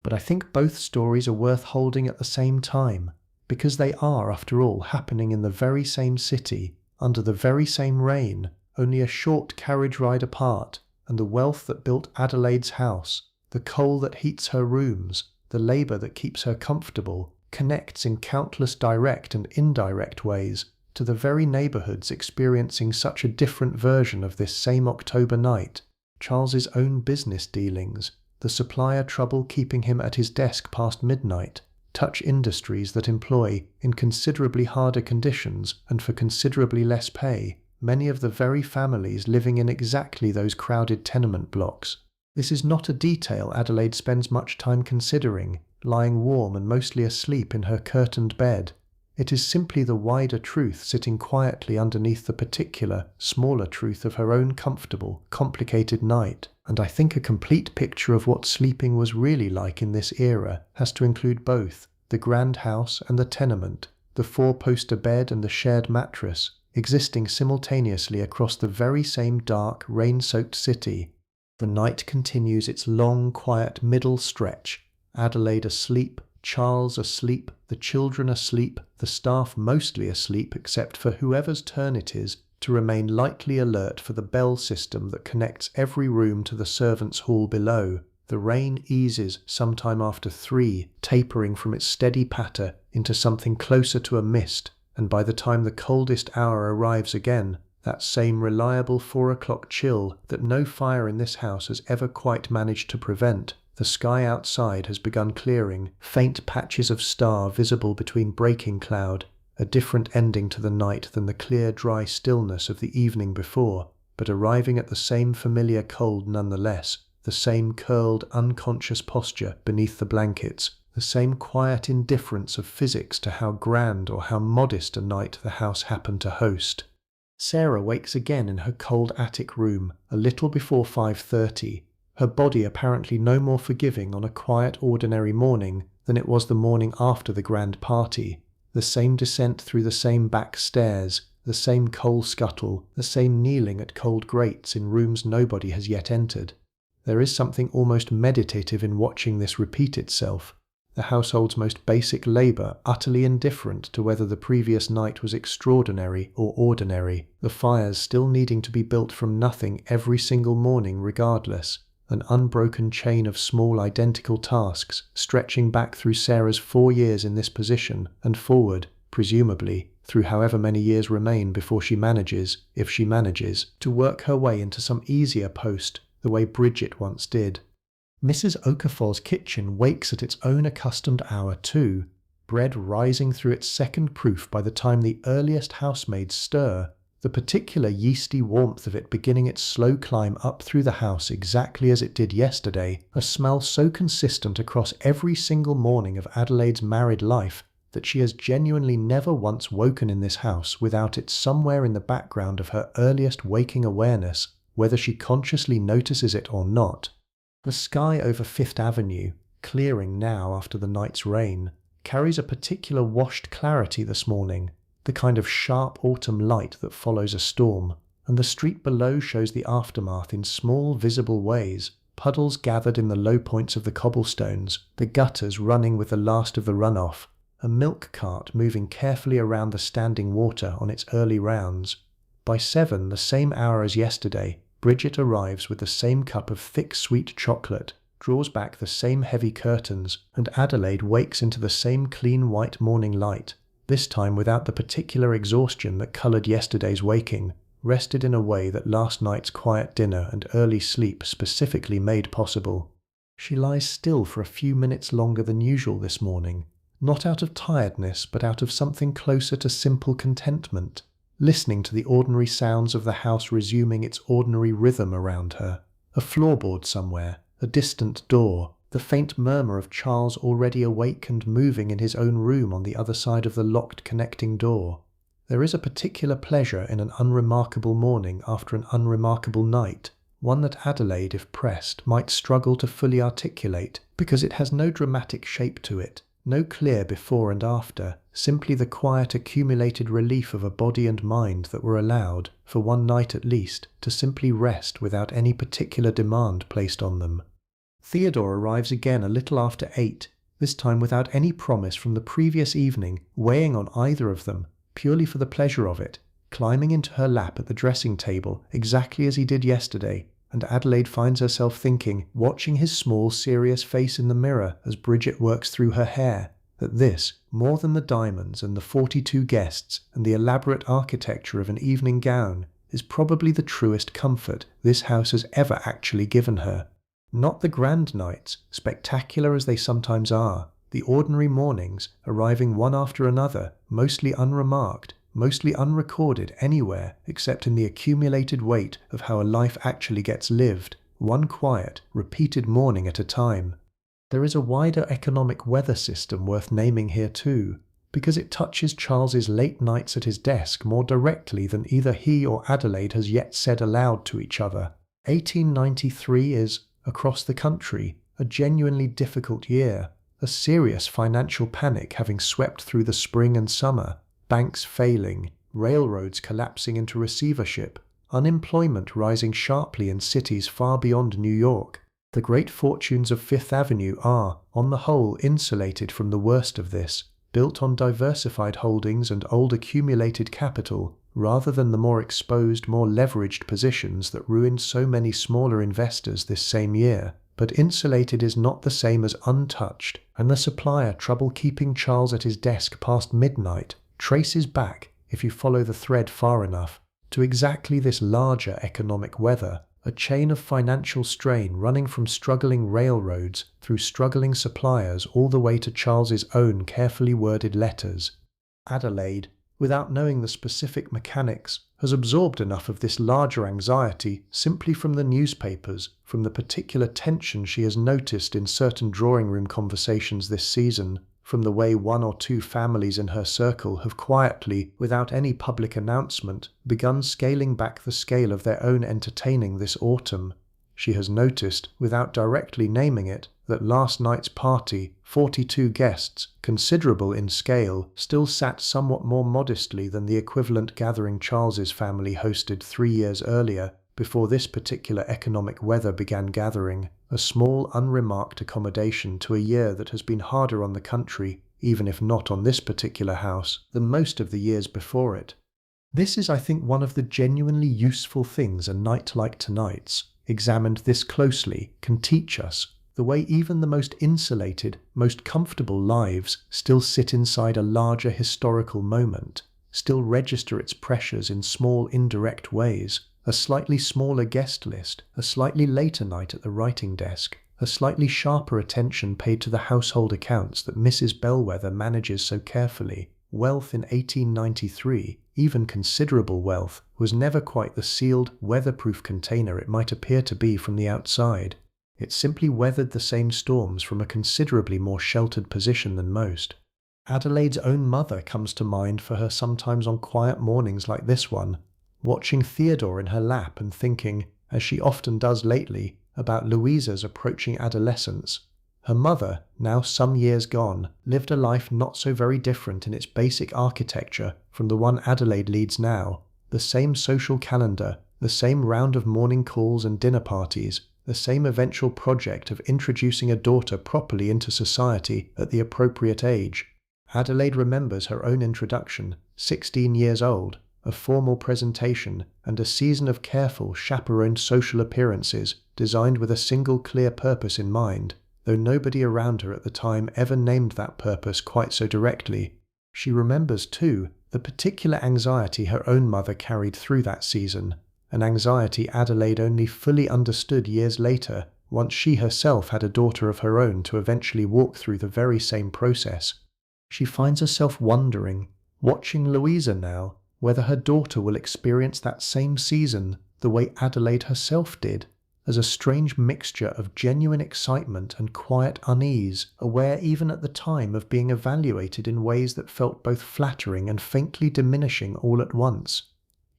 But I think both stories are worth holding at the same time, because they are, after all, happening in the very same city, under the very same rain, only a short carriage ride apart, and the wealth that built Adelaide's house, the coal that heats her rooms, the labour that keeps her comfortable, connects in countless direct and indirect ways to the very neighbourhoods experiencing such a different version of this same October night. Charles's own business dealings, the supplier trouble keeping him at his desk past midnight, touch industries that employ, in considerably harder conditions and for considerably less pay, many of the very families living in exactly those crowded tenement blocks. This is not a detail Adelaide spends much time considering, lying warm and mostly asleep in her curtained bed. It is simply the wider truth sitting quietly underneath the particular, smaller truth of her own comfortable, complicated night, and I think a complete picture of what sleeping was really like in this era has to include both the grand house and the tenement, the four-poster bed and the shared mattress, existing simultaneously across the very same dark, rain-soaked city. The night continues its long, quiet middle stretch. Adelaide asleep, Charles asleep, the children asleep, the staff mostly asleep except for whoever's turn it is to remain lightly alert for the bell system that connects every room to the servants' hall below. The rain eases sometime after 3, tapering from its steady patter into something closer to a mist, and by the time the coldest hour arrives again, that same reliable 4 o'clock chill that no fire in this house has ever quite managed to prevent, the sky outside has begun clearing, faint patches of star visible between breaking cloud, a different ending to the night than the clear dry stillness of the evening before, but arriving at the same familiar cold nonetheless, the same curled unconscious posture beneath the blankets, the same quiet indifference of physics to how grand or how modest a night the house happened to host. Sarah wakes again in her cold attic room, a little before 5:30, her body apparently no more forgiving on a quiet ordinary morning than it was the morning after the grand party. The same descent through the same back stairs, the same coal scuttle, the same kneeling at cold grates in rooms nobody has yet entered. There is something almost meditative in watching this repeat itself, the household's most basic labour utterly indifferent to whether the previous night was extraordinary or ordinary, the fires still needing to be built from nothing every single morning regardless, an unbroken chain of small identical tasks stretching back through Sarah's 4 years in this position and forward, presumably, through however many years remain before she manages, if she manages, to work her way into some easier post, the way Bridget once did. Mrs. Okafor's kitchen wakes at its own accustomed hour too, bread rising through its second proof by the time the earliest housemaids stir, the particular yeasty warmth of it beginning its slow climb up through the house exactly as it did yesterday, a smell so consistent across every single morning of Adelaide's married life that she has genuinely never once woken in this house without it somewhere in the background of her earliest waking awareness, whether she consciously notices it or not. The sky over Fifth Avenue, clearing now after the night's rain, carries a particular washed clarity this morning, the kind of sharp autumn light that follows a storm, and the street below shows the aftermath in small visible ways, puddles gathered in the low points of the cobblestones, the gutters running with the last of the runoff, a milk cart moving carefully around the standing water on its early rounds. By 7, the same hour as yesterday, Bridget arrives with the same cup of thick sweet chocolate, draws back the same heavy curtains, and Adelaide wakes into the same clean white morning light, this time without the particular exhaustion that coloured yesterday's waking, rested in a way that last night's quiet dinner and early sleep specifically made possible. She lies still for a few minutes longer than usual this morning, not out of tiredness but out of something closer to simple contentment, listening to the ordinary sounds of the house resuming its ordinary rhythm around her, a floorboard somewhere, a distant door, the faint murmur of Charles already awake and moving in his own room on the other side of the locked connecting door. There is a particular pleasure in an unremarkable morning after an unremarkable night, one that Adelaide, if pressed, might struggle to fully articulate, because it has no dramatic shape to it, no clear before and after, simply the quiet accumulated relief of a body and mind that were allowed, for one night at least, to simply rest without any particular demand placed on them. Theodore arrives again a little after 8, this time without any promise from the previous evening weighing on either of them, purely for the pleasure of it, climbing into her lap at the dressing table exactly as he did yesterday, and Adelaide finds herself thinking, watching his small, serious face in the mirror as Bridget works through her hair, that this, more than the diamonds and the 42 guests and the elaborate architecture of an evening gown, is probably the truest comfort this house has ever actually given her. Not the grand nights, spectacular as they sometimes are, the ordinary mornings, arriving one after another, mostly unremarked, mostly unrecorded anywhere except in the accumulated weight of how a life actually gets lived, one quiet, repeated morning at a time. There is a wider economic weather system worth naming here too, because it touches Charles's late nights at his desk more directly than either he or Adelaide has yet said aloud to each other. 1893 is, across the country, a genuinely difficult year, a serious financial panic having swept through the spring and summer, banks failing, railroads collapsing into receivership, unemployment rising sharply in cities far beyond New York. The great fortunes of Fifth Avenue are, on the whole, insulated from the worst of this, built on diversified holdings and old accumulated capital, rather than the more exposed, more leveraged positions that ruined so many smaller investors this same year. But insulated is not the same as untouched, and the supplier trouble keeping Charles at his desk past midnight traces back, if you follow the thread far enough, to exactly this larger economic weather, a chain of financial strain running from struggling railroads through struggling suppliers all the way to Charles's own carefully worded letters. Adelaide, without knowing the specific mechanics, has absorbed enough of this larger anxiety simply from the newspapers, from the particular tension she has noticed in certain drawing room conversations this season, from the way one or two families in her circle have quietly, without any public announcement, begun scaling back the scale of their own entertaining this autumn. She has noticed, without directly naming it, that last night's party, 42 guests, considerable in scale, still sat somewhat more modestly than the equivalent gathering Charles's family hosted 3 years earlier, before this particular economic weather began gathering, a small unremarked accommodation to a year that has been harder on the country, even if not on this particular house, than most of the years before it. This is, I think, one of the genuinely useful things a night like tonight's, examined this closely, can teach us, the way even the most insulated, most comfortable lives still sit inside a larger historical moment, still register its pressures in small indirect ways, a slightly smaller guest list, a slightly later night at the writing desk, a slightly sharper attention paid to the household accounts that Mrs. Bellwether manages so carefully. Wealth in 1893, even considerable wealth, was never quite the sealed, weatherproof container it might appear to be from the outside. It simply weathered the same storms from a considerably more sheltered position than most. Adelaide's own mother comes to mind for her sometimes on quiet mornings like this one, watching Theodore in her lap and thinking, as she often does lately, about Louisa's approaching adolescence. Her mother, now some years gone, lived a life not so very different in its basic architecture from the one Adelaide leads now. The same social calendar, the same round of morning calls and dinner parties, the same eventual project of introducing a daughter properly into society at the appropriate age. Adelaide remembers her own introduction, 16 years old, a formal presentation, and a season of careful, chaperoned social appearances designed with a single clear purpose in mind, though nobody around her at the time ever named that purpose quite so directly. She remembers, too, the particular anxiety her own mother carried through that season, an anxiety Adelaide only fully understood years later, once she herself had a daughter of her own to eventually walk through the very same process. She finds herself wondering, watching Louisa now, whether her daughter will experience that same season the way Adelaide herself did, as a strange mixture of genuine excitement and quiet unease, aware even at the time of being evaluated in ways that felt both flattering and faintly diminishing all at once.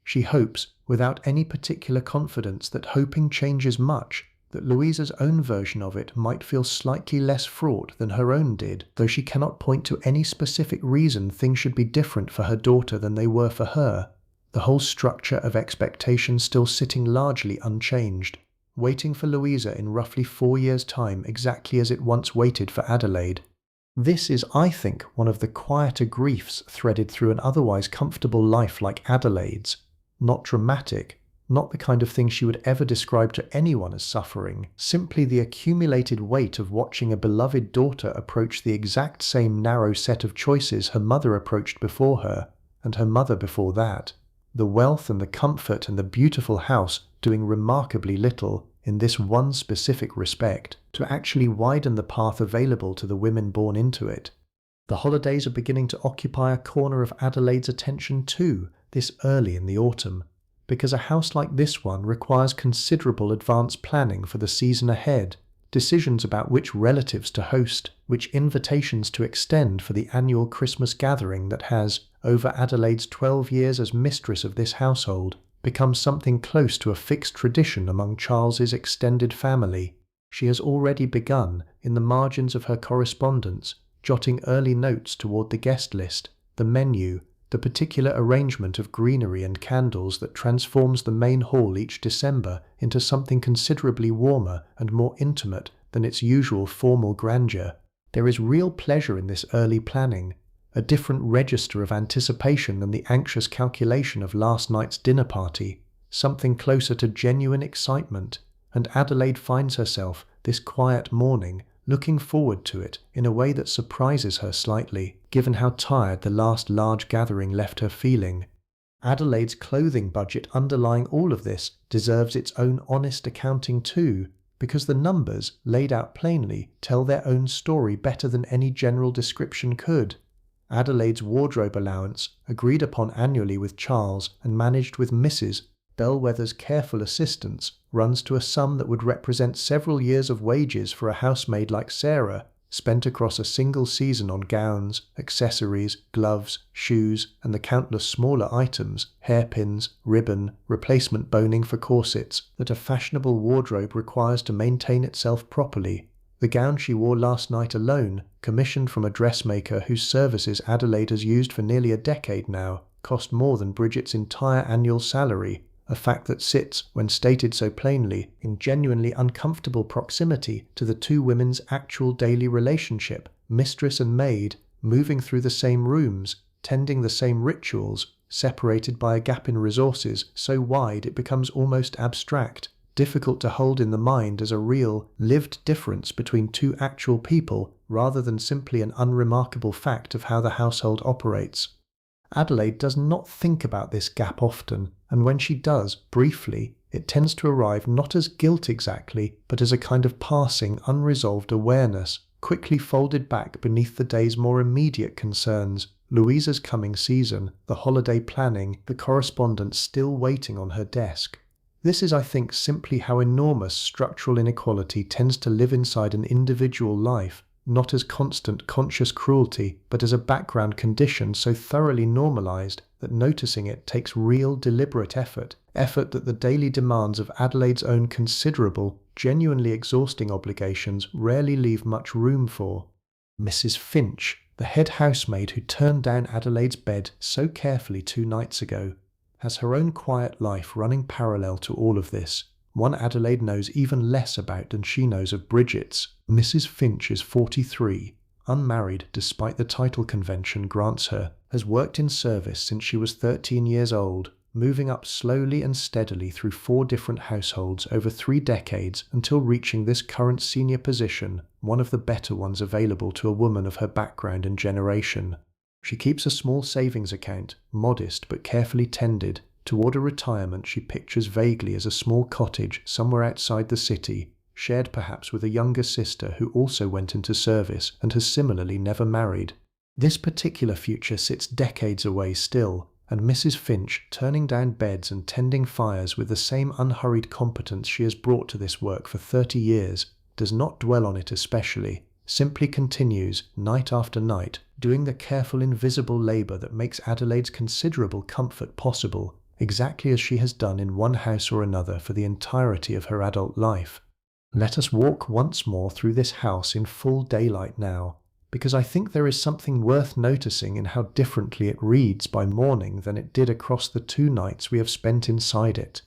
She hopes, without any particular confidence that hoping changes much, that Louisa's own version of it might feel slightly less fraught than her own did, though she cannot point to any specific reason things should be different for her daughter than they were for her, the whole structure of expectation still sitting largely unchanged, waiting for Louisa in roughly 4 years' time exactly as it once waited for Adelaide. This is, I think, one of the quieter griefs threaded through an otherwise comfortable life like Adelaide's, not dramatic, not the kind of thing she would ever describe to anyone as suffering, simply the accumulated weight of watching a beloved daughter approach the exact same narrow set of choices her mother approached before her, and her mother before that. The wealth and the comfort and the beautiful house doing remarkably little, in this one specific respect, to actually widen the path available to the women born into it. The holidays are beginning to occupy a corner of Adelaide's attention too, this early in the autumn, because a house like this one requires considerable advance planning for the season ahead, decisions about which relatives to host, which invitations to extend for the annual Christmas gathering that has, over Adelaide's 12 years as mistress of this household, become something close to a fixed tradition among Charles's extended family. She has already begun, in the margins of her correspondence, jotting early notes toward the guest list, the menu, the particular arrangement of greenery and candles that transforms the main hall each December into something considerably warmer and more intimate than its usual formal grandeur. There is real pleasure in this early planning, a different register of anticipation than the anxious calculation of last night's dinner party, something closer to genuine excitement, and Adelaide finds herself, this quiet morning, looking forward to it in a way that surprises her slightly, given how tired the last large gathering left her feeling. Adelaide's clothing budget underlying all of this deserves its own honest accounting too, because the numbers, laid out plainly, tell their own story better than any general description could. Adelaide's wardrobe allowance, agreed upon annually with Charles and managed with Mrs. Bellwether's careful assistance, runs to a sum that would represent several years of wages for a housemaid like Sarah, spent across a single season on gowns, accessories, gloves, shoes, and the countless smaller items, hairpins, ribbon, replacement boning for corsets, that a fashionable wardrobe requires to maintain itself properly. The gown she wore last night alone, commissioned from a dressmaker whose services Adelaide has used for nearly a decade now, cost more than Bridget's entire annual salary, a fact that sits, when stated so plainly, in genuinely uncomfortable proximity to the two women's actual daily relationship, mistress and maid, moving through the same rooms, tending the same rituals, separated by a gap in resources so wide it becomes almost abstract, difficult to hold in the mind as a real, lived difference between two actual people rather than simply an unremarkable fact of how the household operates. Adelaide does not think about this gap often, and when she does, briefly, it tends to arrive not as guilt exactly, but as a kind of passing, unresolved awareness, quickly folded back beneath the day's more immediate concerns, Louisa's coming season, the holiday planning, the correspondence still waiting on her desk. This is, I think, simply how enormous structural inequality tends to live inside an individual life, not as constant conscious cruelty, but as a background condition so thoroughly normalized that noticing it takes real, deliberate effort that the daily demands of Adelaide's own considerable, genuinely exhausting obligations rarely leave much room for. Mrs. Finch, the head housemaid who turned down Adelaide's bed so carefully 2 nights ago, has her own quiet life running parallel to all of this, one Adelaide knows even less about than she knows of Bridget's. Mrs. Finch is 43, unmarried despite the title convention grants her, has worked in service since she was 13 years old, moving up slowly and steadily through 4 different households over 3 decades until reaching this current senior position, one of the better ones available to a woman of her background and generation. She keeps a small savings account, modest but carefully tended, toward a retirement she pictures vaguely as a small cottage somewhere outside the city, shared perhaps with a younger sister who also went into service and has similarly never married. This particular future sits decades away still, and Mrs. Finch, turning down beds and tending fires with the same unhurried competence she has brought to this work for 30 years, does not dwell on it especially, simply continues, night after night, doing the careful invisible labour that makes Adelaide's considerable comfort possible, exactly as she has done in one house or another for the entirety of her adult life. Let us walk once more through this house in full daylight now, because I think there is something worth noticing in how differently it reads by morning than it did across the 2 nights we have spent inside it.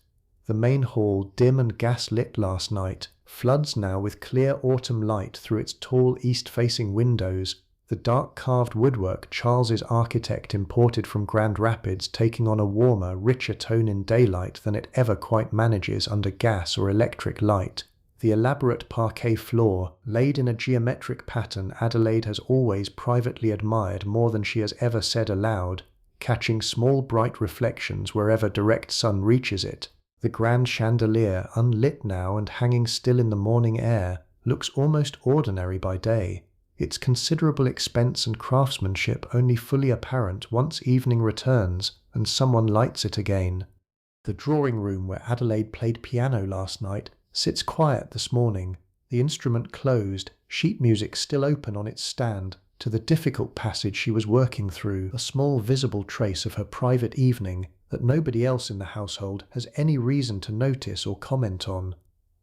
The main hall, dim and gas-lit last night, floods now with clear autumn light through its tall east-facing windows, the dark carved woodwork Charles's architect imported from Grand Rapids taking on a warmer, richer tone in daylight than it ever quite manages under gas or electric light. The elaborate parquet floor, laid in a geometric pattern Adelaide has always privately admired more than she has ever said aloud, catching small bright reflections wherever direct sun reaches it. The grand chandelier, unlit now and hanging still in the morning air, looks almost ordinary by day, its considerable expense and craftsmanship only fully apparent once evening returns and someone lights it again. The drawing room where Adelaide played piano last night sits quiet this morning, the instrument closed, sheet music still open on its stand, to the difficult passage she was working through, a small visible trace of her private evening that nobody else in the household has any reason to notice or comment on.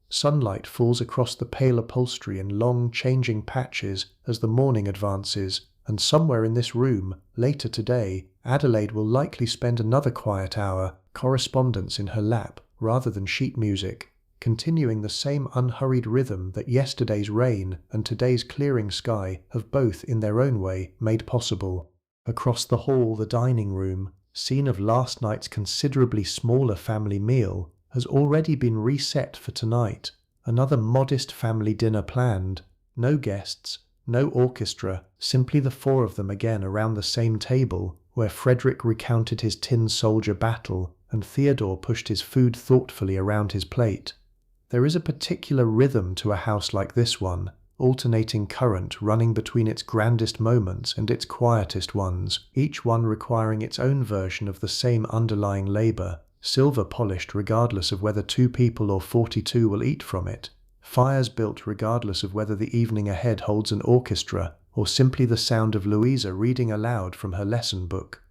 Sunlight falls across the pale upholstery in long, changing patches as the morning advances, and somewhere in this room, later today, Adelaide will likely spend another quiet hour, correspondence in her lap, rather than sheet music, continuing the same unhurried rhythm that yesterday's rain and today's clearing sky have both, in their own way, made possible. Across the hall, the dining room, scene of last night's considerably smaller family meal, has already been reset for tonight. Another modest family dinner planned. No guests, no orchestra, simply the four of them again around the same table, where Frederick recounted his tin soldier battle and Theodore pushed his food thoughtfully around his plate. There is a particular rhythm to a house like this one, alternating current running between its grandest moments and its quietest ones, each one requiring its own version of the same underlying labor, silver polished regardless of whether 2 people or 42 will eat from it, fires built regardless of whether the evening ahead holds an orchestra or simply the sound of Louisa reading aloud from her lesson book.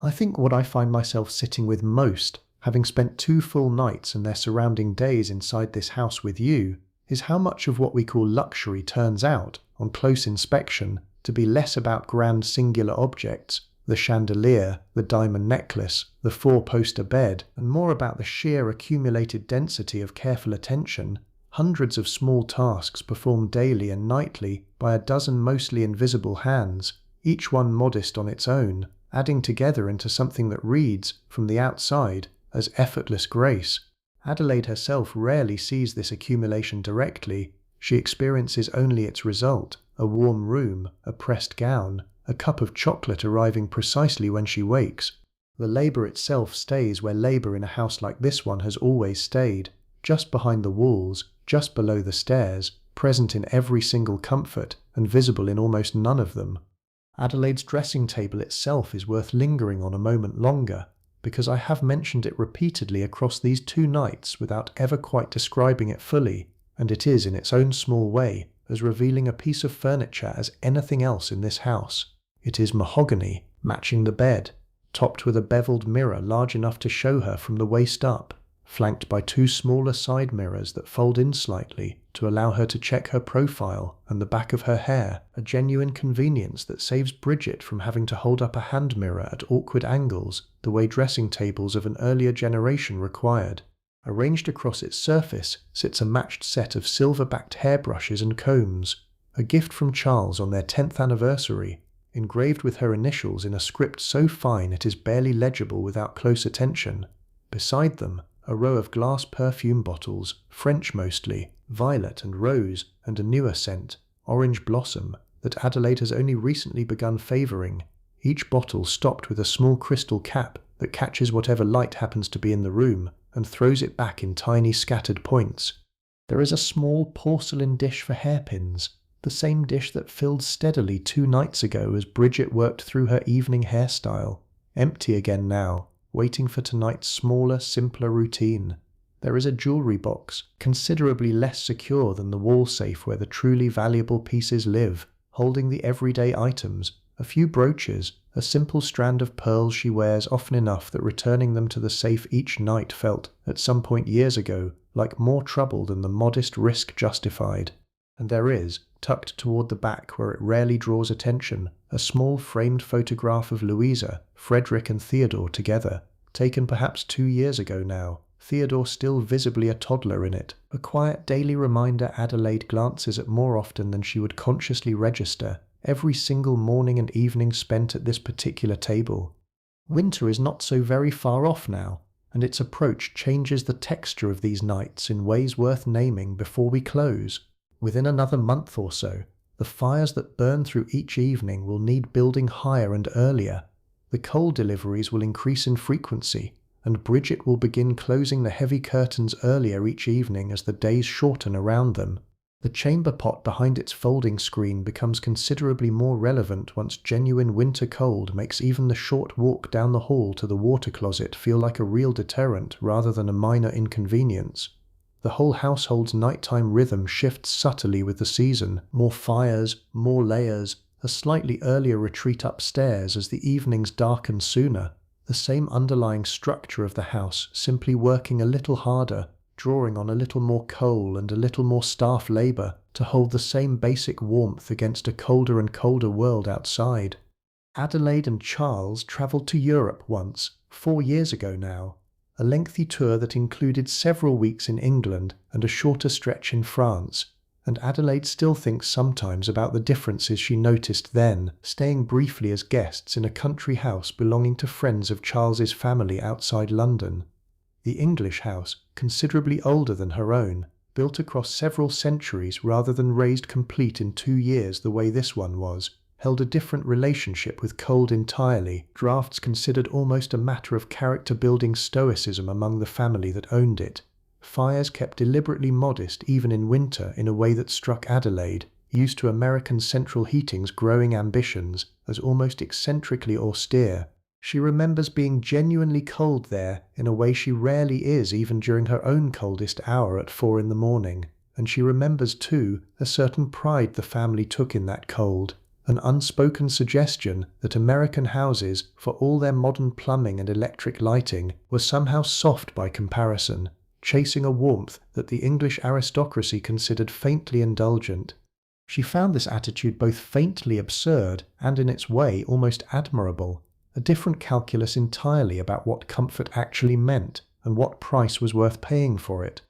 I think what I find myself sitting with most, having spent 2 full nights and their surrounding days inside this house with you, is how much of what we call luxury turns out, on close inspection, to be less about grand singular objects, the chandelier, the diamond necklace, the 4-poster bed, and more about the sheer accumulated density of careful attention, hundreds of small tasks performed daily and nightly by a dozen mostly invisible hands, each one modest on its own, adding together into something that reads, from the outside, as effortless grace. Adelaide herself rarely sees this accumulation directly. She experiences only its result, a warm room, a pressed gown, a cup of chocolate arriving precisely when she wakes. The labor itself stays where labor in a house like this one has always stayed, just behind the walls, just below the stairs, present in every single comfort and visible in almost none of them. Adelaide's dressing table itself is worth lingering on a moment longer, because I have mentioned it repeatedly across these 2 nights without ever quite describing it fully, and it is in its own small way as revealing a piece of furniture as anything else in this house. It is mahogany, matching the bed, topped with a beveled mirror large enough to show her from the waist up, flanked by 2 smaller side mirrors that fold in slightly to allow her to check her profile and the back of her hair, a genuine convenience that saves Bridget from having to hold up a hand mirror at awkward angles the way dressing tables of an earlier generation required. Arranged across its surface sits a matched set of silver-backed hairbrushes and combs, a gift from Charles on their 10th anniversary, engraved with her initials in a script so fine it is barely legible without close attention. Beside them, a row of glass perfume bottles, French mostly, violet and rose, and a newer scent, orange blossom, that Adelaide has only recently begun favouring, each bottle stopped with a small crystal cap that catches whatever light happens to be in the room and throws it back in tiny scattered points. There is a small porcelain dish for hairpins, the same dish that filled steadily 2 nights ago as Bridget worked through her evening hairstyle, empty again now, waiting for tonight's smaller, simpler routine. There is a jewellery box, considerably less secure than the wall safe where the truly valuable pieces live, holding the everyday items, a few brooches, a simple strand of pearls she wears often enough that returning them to the safe each night felt, at some point years ago, like more trouble than the modest risk justified. And there is, tucked toward the back where it rarely draws attention, a small framed photograph of Louisa, Frederick and Theodore together, taken perhaps 2 years ago now, Theodore still visibly a toddler in it, a quiet daily reminder Adelaide glances at more often than she would consciously register, every single morning and evening spent at this particular table. Winter is not so very far off now, and its approach changes the texture of these nights in ways worth naming before we close. Within another month or so, the fires that burn through each evening will need building higher and earlier. The coal deliveries will increase in frequency, and Bridget will begin closing the heavy curtains earlier each evening as the days shorten around them. The chamber pot behind its folding screen becomes considerably more relevant once genuine winter cold makes even the short walk down the hall to the water closet feel like a real deterrent rather than a minor inconvenience. The whole household's nighttime rhythm shifts subtly with the season, more fires, more layers, a slightly earlier retreat upstairs as the evenings darken sooner, the same underlying structure of the house simply working a little harder, drawing on a little more coal and a little more staff labour to hold the same basic warmth against a colder and colder world outside. Adelaide and Charles travelled to Europe once, 4 years ago now, a lengthy tour that included several weeks in England and a shorter stretch in France, and Adelaide still thinks sometimes about the differences she noticed then, staying briefly as guests in a country house belonging to friends of Charles's family outside London. The English house, considerably older than her own, built across several centuries rather than raised complete in 2 years the way this one was, held a different relationship with cold entirely, drafts considered almost a matter of character-building stoicism among the family that owned it. Fires kept deliberately modest even in winter in a way that struck Adelaide, used to American central heating's growing ambitions, as almost eccentrically austere. She remembers being genuinely cold there in a way she rarely is even during her own coldest hour at 4 in the morning, and she remembers too a certain pride the family took in that cold, an unspoken suggestion that American houses, for all their modern plumbing and electric lighting, were somehow soft by comparison, chasing a warmth that the English aristocracy considered faintly indulgent. She found this attitude both faintly absurd and in its way almost admirable, a different calculus entirely about what comfort actually meant and what price was worth paying for it.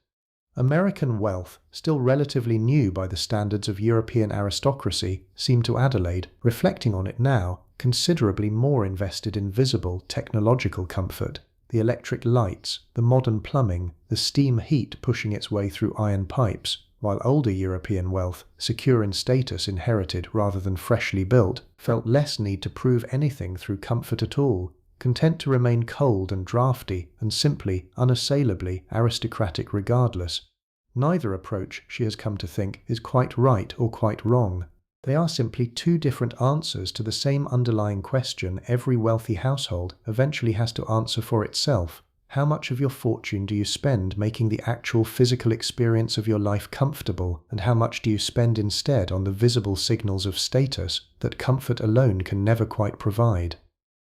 American wealth, still relatively new by the standards of European aristocracy, seemed to Adelaide, reflecting on it now, considerably more invested in visible, technological comfort. The electric lights, the modern plumbing, the steam heat pushing its way through iron pipes, while older European wealth, secure in status inherited rather than freshly built, felt less need to prove anything through comfort at all, content to remain cold and draughty and simply, unassailably aristocratic regardless. Neither approach, she has come to think, is quite right or quite wrong. They are simply two different answers to the same underlying question every wealthy household eventually has to answer for itself. How much of your fortune do you spend making the actual physical experience of your life comfortable, and how much do you spend instead on the visible signals of status that comfort alone can never quite provide?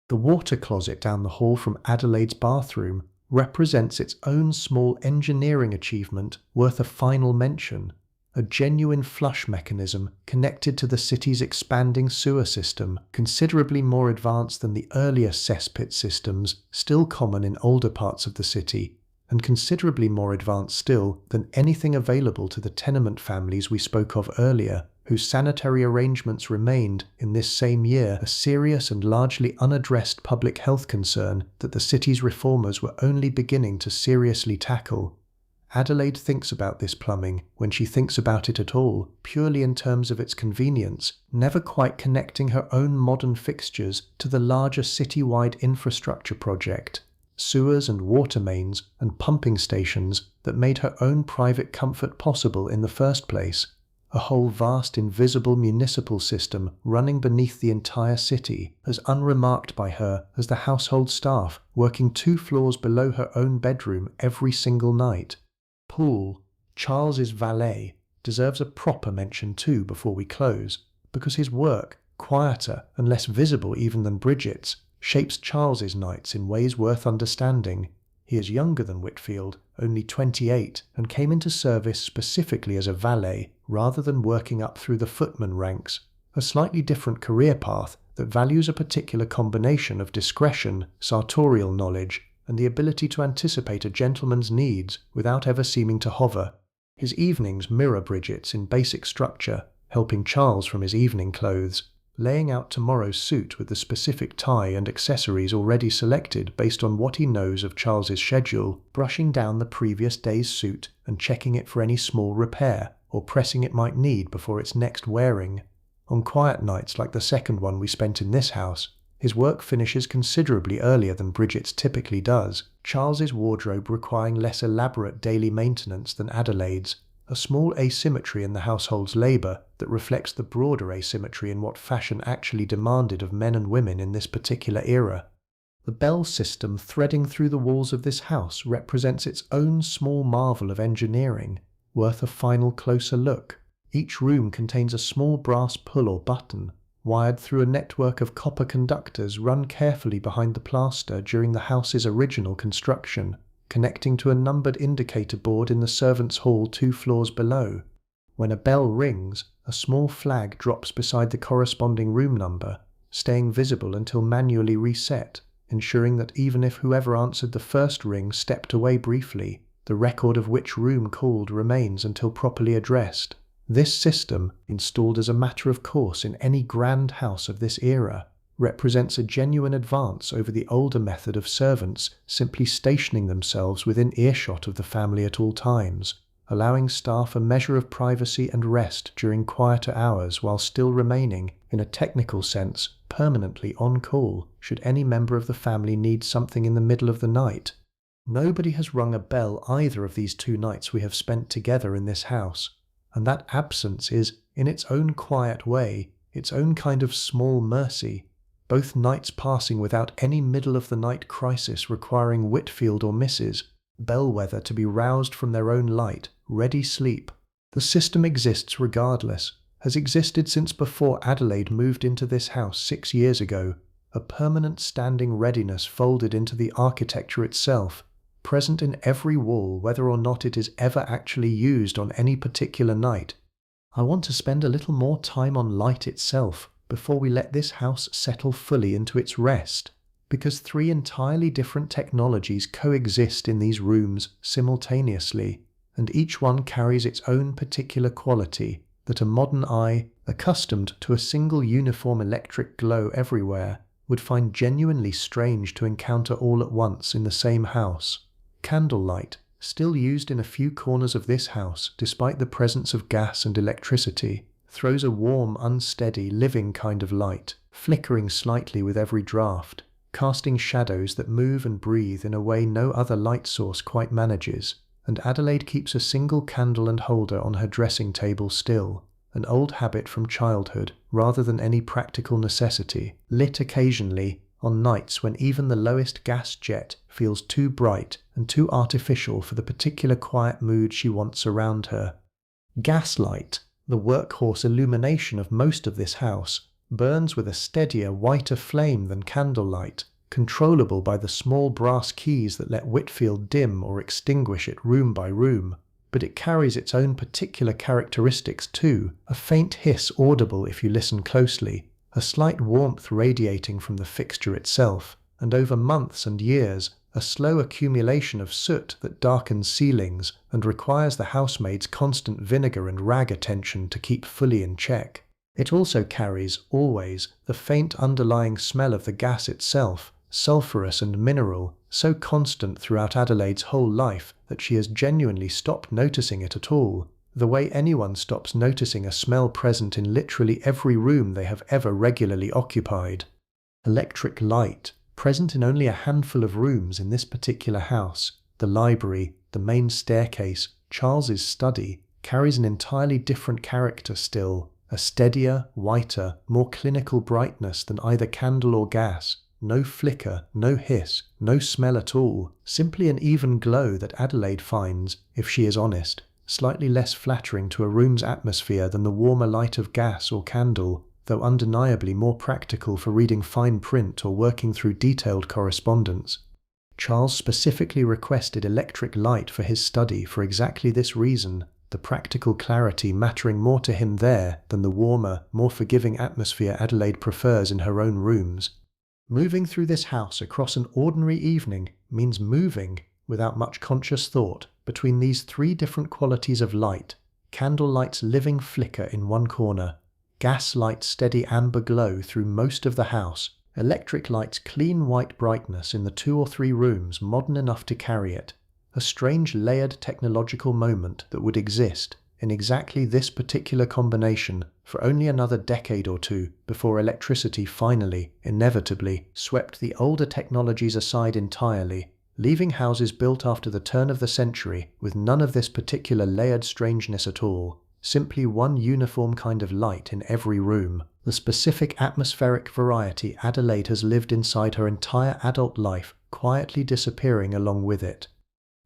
The water closet down the hall from Adelaide's bathroom represents its own small engineering achievement worth a final mention. A genuine flush mechanism connected to the city's expanding sewer system, considerably more advanced than the earlier cesspit systems still common in older parts of the city, and considerably more advanced still than anything available to the tenement families we spoke of earlier, whose sanitary arrangements remained, in this same year, a serious and largely unaddressed public health concern that the city's reformers were only beginning to seriously tackle. Adelaide thinks about this plumbing, when she thinks about it at all, purely in terms of its convenience, never quite connecting her own modern fixtures to the larger city-wide infrastructure project, sewers and water mains and pumping stations that made her own private comfort possible in the first place, a whole vast invisible municipal system running beneath the entire city, as unremarked by her as the household staff working 2 floors below her own bedroom every single night. Paul, Charles's valet, deserves a proper mention too before we close, because his work, quieter and less visible even than Bridget's, shapes Charles's nights in ways worth understanding. He is younger than Whitfield, only 28, and came into service specifically as a valet rather than working up through the footman ranks, a slightly different career path that values a particular combination of discretion, sartorial knowledge, and the ability to anticipate a gentleman's needs without ever seeming to hover. His evenings mirror Bridget's in basic structure, helping Charles from his evening clothes, laying out tomorrow's suit with the specific tie and accessories already selected based on what he knows of Charles's schedule, brushing down the previous day's suit and checking it for any small repair or pressing it might need before its next wearing. On quiet nights like the second one we spent in this house, his work finishes considerably earlier than Bridget's typically does, Charles's wardrobe requiring less elaborate daily maintenance than Adelaide's, a small asymmetry in the household's labour that reflects the broader asymmetry in what fashion actually demanded of men and women in this particular era. The bell system threading through the walls of this house represents its own small marvel of engineering, worth a final closer look. Each room contains a small brass pull or button, wired through a network of copper conductors run carefully behind the plaster during the house's original construction, connecting to a numbered indicator board in the servants' hall 2 floors below. When a bell rings, a small flag drops beside the corresponding room number, staying visible until manually reset, ensuring that even if whoever answered the first ring stepped away briefly, the record of which room called remains until properly addressed. This system, installed as a matter of course in any grand house of this era, represents a genuine advance over the older method of servants simply stationing themselves within earshot of the family at all times, allowing staff a measure of privacy and rest during quieter hours while still remaining, in a technical sense, permanently on call should any member of the family need something in the middle of the night. Nobody has rung a bell either of these 2 nights we have spent together in this house, and that absence is, in its own quiet way, its own kind of small mercy, both nights passing without any middle-of-the-night crisis requiring Whitfield or Mrs. Bellwether to be roused from their own light, ready sleep. The system exists regardless, has existed since before Adelaide moved into this house 6 years ago, a permanent standing readiness folded into the architecture itself, present in every wall whether or not it is ever actually used on any particular night. I want to spend a little more time on light itself before we let this house settle fully into its rest, because 3 entirely different technologies coexist in these rooms simultaneously, and each one carries its own particular quality that a modern eye, accustomed to a single uniform electric glow everywhere, would find genuinely strange to encounter all at once in the same house. Candlelight, still used in a few corners of this house despite the presence of gas and electricity, throws a warm, unsteady, living kind of light, flickering slightly with every draught, casting shadows that move and breathe in a way no other light source quite manages, and Adelaide keeps a single candle and holder on her dressing table still, an old habit from childhood rather than any practical necessity, lit occasionally on nights when even the lowest gas jet feels too bright and too artificial for the particular quiet mood she wants around her. Gaslight, the workhorse illumination of most of this house, burns with a steadier, whiter flame than candlelight, controllable by the small brass keys that let Whitfield dim or extinguish it room by room. But it carries its own particular characteristics too, a faint hiss audible if you listen closely, a slight warmth radiating from the fixture itself, and over months and years, a slow accumulation of soot that darkens ceilings and requires the housemaid's constant vinegar and rag attention to keep fully in check. It also carries, always, the faint underlying smell of the gas itself, sulphurous and mineral, so constant throughout Adelaide's whole life that she has genuinely stopped noticing it at all, the way anyone stops noticing a smell present in literally every room they have ever regularly occupied. Electric light, present in only a handful of rooms in this particular house, the library, the main staircase, Charles's study, carries an entirely different character still, a steadier, whiter, more clinical brightness than either candle or gas, no flicker, no hiss, no smell at all, simply an even glow that Adelaide finds, if she is honest, slightly less flattering to a room's atmosphere than the warmer light of gas or candle, though undeniably more practical for reading fine print or working through detailed correspondence. Charles specifically requested electric light for his study for exactly this reason, the practical clarity mattering more to him there than the warmer, more forgiving atmosphere Adelaide prefers in her own rooms. Moving through this house across an ordinary evening means moving, without much conscious thought, between these 3 different qualities of light: candlelight's living flicker in one corner, gaslight's steady amber glow through most of the house, electric light's clean white brightness in the 2 or 3 rooms modern enough to carry it, a strange layered technological moment that would exist in exactly this particular combination for only another decade or 2 before electricity finally, inevitably, swept the older technologies aside entirely, leaving houses built after the turn of the century with none of this particular layered strangeness at all, simply one uniform kind of light in every room, the specific atmospheric variety Adelaide has lived inside her entire adult life, quietly disappearing along with it.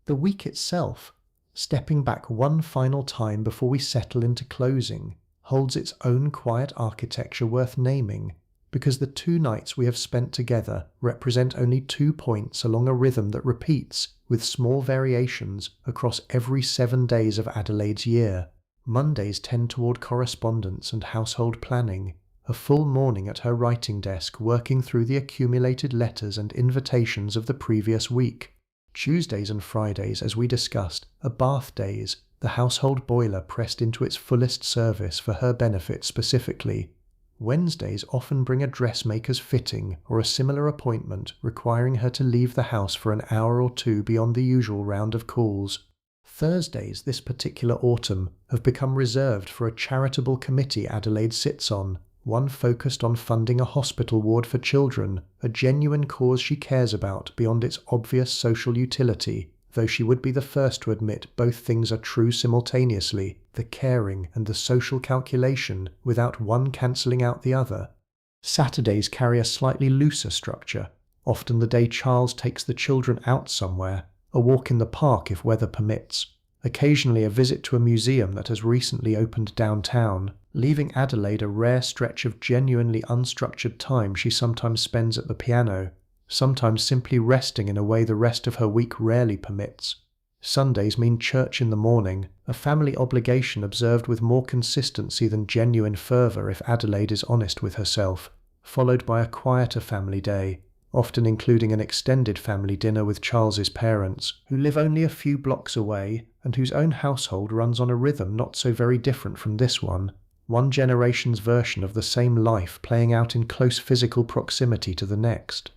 The week itself, stepping back one final time before we settle into closing, holds its own quiet architecture worth naming, because the 2 nights we have spent together represent only 2 points along a rhythm that repeats, with small variations, across every 7 days of Adelaide's year. Mondays tend toward correspondence and household planning, a full morning at her writing desk working through the accumulated letters and invitations of the previous week. Tuesdays and Fridays, as we discussed, are bath days, the household boiler pressed into its fullest service for her benefit specifically. Wednesdays often bring a dressmaker's fitting or a similar appointment requiring her to leave the house for an hour or two beyond the usual round of calls. Thursdays this particular autumn have become reserved for a charitable committee Adelaide sits on, one focused on funding a hospital ward for children, a genuine cause she cares about beyond its obvious social utility, though she would be the first to admit both things are true simultaneously, the caring and the social calculation, without one cancelling out the other. Saturdays carry a slightly looser structure, often the day Charles takes the children out somewhere, a walk in the park if weather permits, occasionally a visit to a museum that has recently opened downtown, leaving Adelaide a rare stretch of genuinely unstructured time she sometimes spends at the piano, sometimes simply resting in a way the rest of her week rarely permits. Sundays mean church in the morning, a family obligation observed with more consistency than genuine fervour if Adelaide is honest with herself, followed by a quieter family day, often including an extended family dinner with Charles's parents, who live only a few blocks away and whose own household runs on a rhythm not so very different from this one generation's version of the same life playing out in close physical proximity to the next.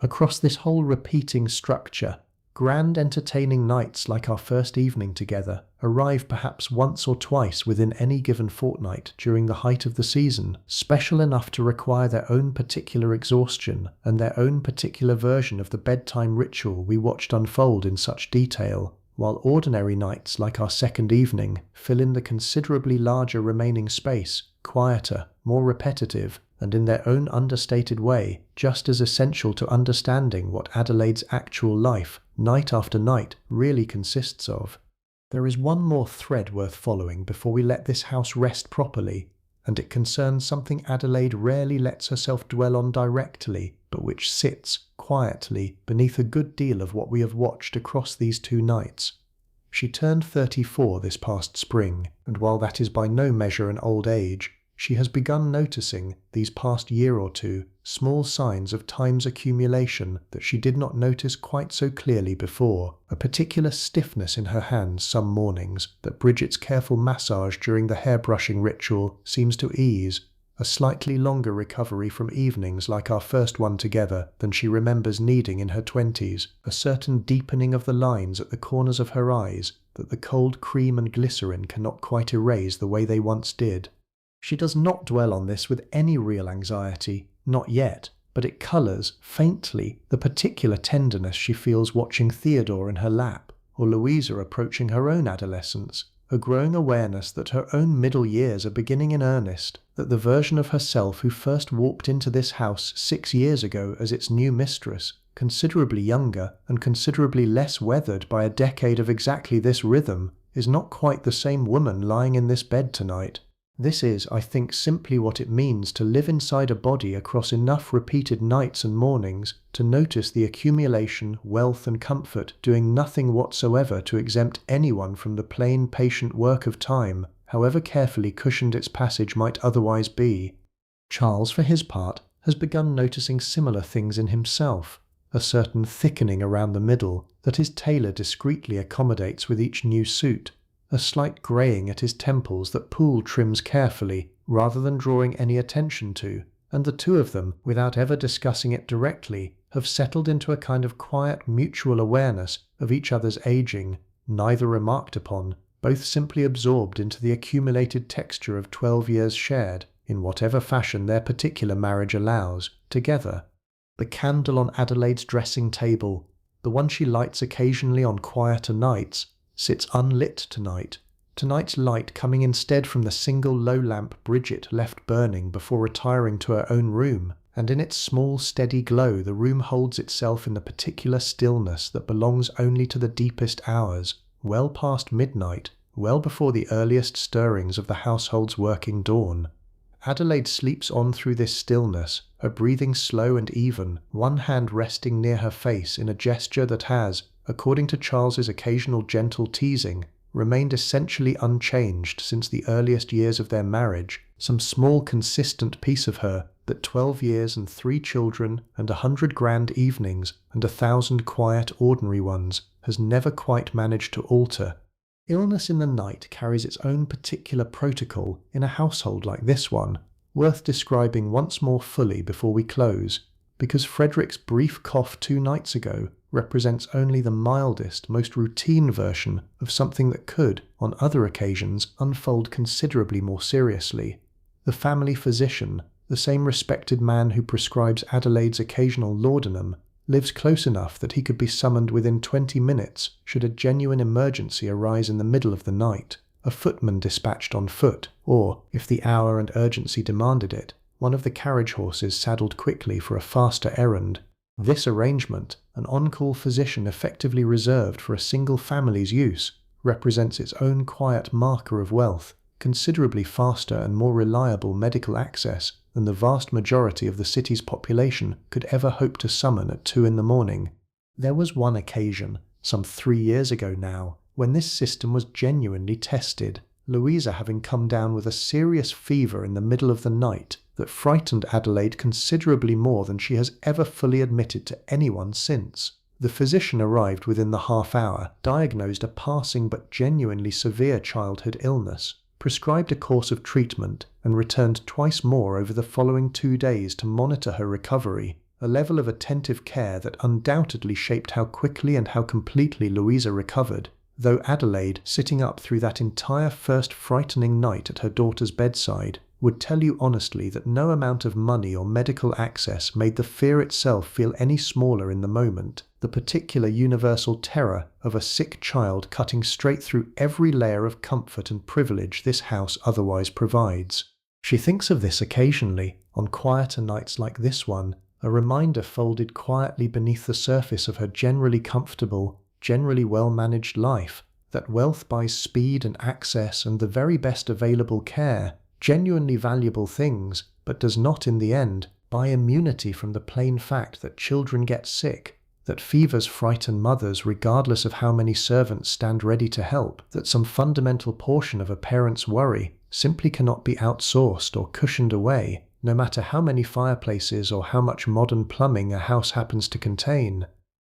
Across this whole repeating structure, grand entertaining nights like our first evening together arrive perhaps once or twice within any given fortnight during the height of the season, special enough to require their own particular exhaustion and their own particular version of the bedtime ritual we watched unfold in such detail, while ordinary nights like our second evening fill in the considerably larger remaining space, quieter, more repetitive, and in their own understated way, just as essential to understanding what Adelaide's actual life, night after night, really consists of. There is one more thread worth following before we let this house rest properly, and it concerns something Adelaide rarely lets herself dwell on directly, but which sits, quietly, beneath a good deal of what we have watched across these 2 nights. She turned 34 this past spring, and while that is by no measure an old age, she has begun noticing, these past year or two, small signs of time's accumulation that she did not notice quite so clearly before, a particular stiffness in her hands some mornings that Bridget's careful massage during the hair-brushing ritual seems to ease, a slightly longer recovery from evenings like our first one together than she remembers needing in her 20s, a certain deepening of the lines at the corners of her eyes that the cold cream and glycerin cannot quite erase the way they once did. She does not dwell on this with any real anxiety, not yet, but it colours, faintly, the particular tenderness she feels watching Theodore in her lap, or Louisa approaching her own adolescence, a growing awareness that her own middle years are beginning in earnest, that the version of herself who first walked into this house 6 years ago as its new mistress, considerably younger and considerably less weathered by a decade of exactly this rhythm, is not quite the same woman lying in this bed tonight. This is, I think, simply what it means to live inside a body across enough repeated nights and mornings to notice the accumulation, wealth and comfort doing nothing whatsoever to exempt anyone from the plain, patient work of time, however carefully cushioned its passage might otherwise be. Charles, for his part, has begun noticing similar things in himself, a certain thickening around the middle that his tailor discreetly accommodates with each new suit, a slight greying at his temples that Poole trims carefully, rather than drawing any attention to, and the two of them, without ever discussing it directly, have settled into a kind of quiet mutual awareness of each other's aging, neither remarked upon, both simply absorbed into the accumulated texture of 12 years shared, in whatever fashion their particular marriage allows, together. The candle on Adelaide's dressing table, the one she lights occasionally on quieter nights, sits unlit tonight, tonight's light coming instead from the single low lamp Bridget left burning before retiring to her own room, and in its small steady glow the room holds itself in the particular stillness that belongs only to the deepest hours, well past midnight, well before the earliest stirrings of the household's working dawn. Adelaide sleeps on through this stillness, her breathing slow and even, one hand resting near her face in a gesture that has, according to Charles's occasional gentle teasing, remained essentially unchanged since the earliest years of their marriage, some small consistent piece of her that 12 years and 3 children and 100 grand evenings and 1,000 quiet ordinary ones has never quite managed to alter. Illness in the night carries its own particular protocol in a household like this one, worth describing once more fully before we close, because Frederick's brief cough 2 nights ago represents only the mildest, most routine version of something that could, on other occasions, unfold considerably more seriously. The family physician, the same respected man who prescribes Adelaide's occasional laudanum, lives close enough that he could be summoned within 20 minutes should a genuine emergency arise in the middle of the night, a footman dispatched on foot, or, if the hour and urgency demanded it, one of the carriage horses saddled quickly for a faster errand. This arrangement, an on-call physician effectively reserved for a single family's use, represents its own quiet marker of wealth, considerably faster and more reliable medical access than the vast majority of the city's population could ever hope to summon at 2 in the morning. There was one occasion, some 3 years ago now, when this system was genuinely tested, Louisa having come down with a serious fever in the middle of the night that frightened Adelaide considerably more than she has ever fully admitted to anyone since. The physician arrived within the half hour, diagnosed a passing but genuinely severe childhood illness, prescribed a course of treatment, and returned twice more over the following 2 days to monitor her recovery, a level of attentive care that undoubtedly shaped how quickly and how completely Louisa recovered, though Adelaide, sitting up through that entire first frightening night at her daughter's bedside, would tell you honestly that no amount of money or medical access made the fear itself feel any smaller in the moment, the particular universal terror of a sick child cutting straight through every layer of comfort and privilege this house otherwise provides. She thinks of this occasionally, on quieter nights like this one, a reminder folded quietly beneath the surface of her generally comfortable, generally well-managed life, that wealth buys speed and access and the very best available care, genuinely valuable things, but does not in the end buy immunity from the plain fact that children get sick, that fevers frighten mothers regardless of how many servants stand ready to help, that some fundamental portion of a parent's worry simply cannot be outsourced or cushioned away, no matter how many fireplaces or how much modern plumbing a house happens to contain.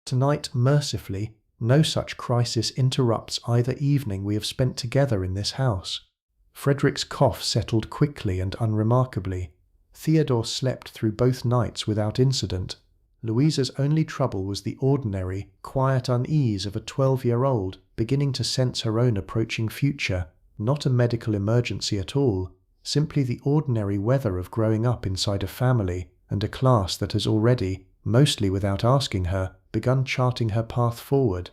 Tonight, mercifully, no such crisis interrupts either evening we have spent together in this house. Frederick's cough settled quickly and unremarkably. Theodore slept through both nights without incident. Louisa's only trouble was the ordinary, quiet unease of a 12-year-old beginning to sense her own approaching future, not a medical emergency at all, simply the ordinary weather of growing up inside a family and a class that has already, mostly without asking her, begun charting her path forward.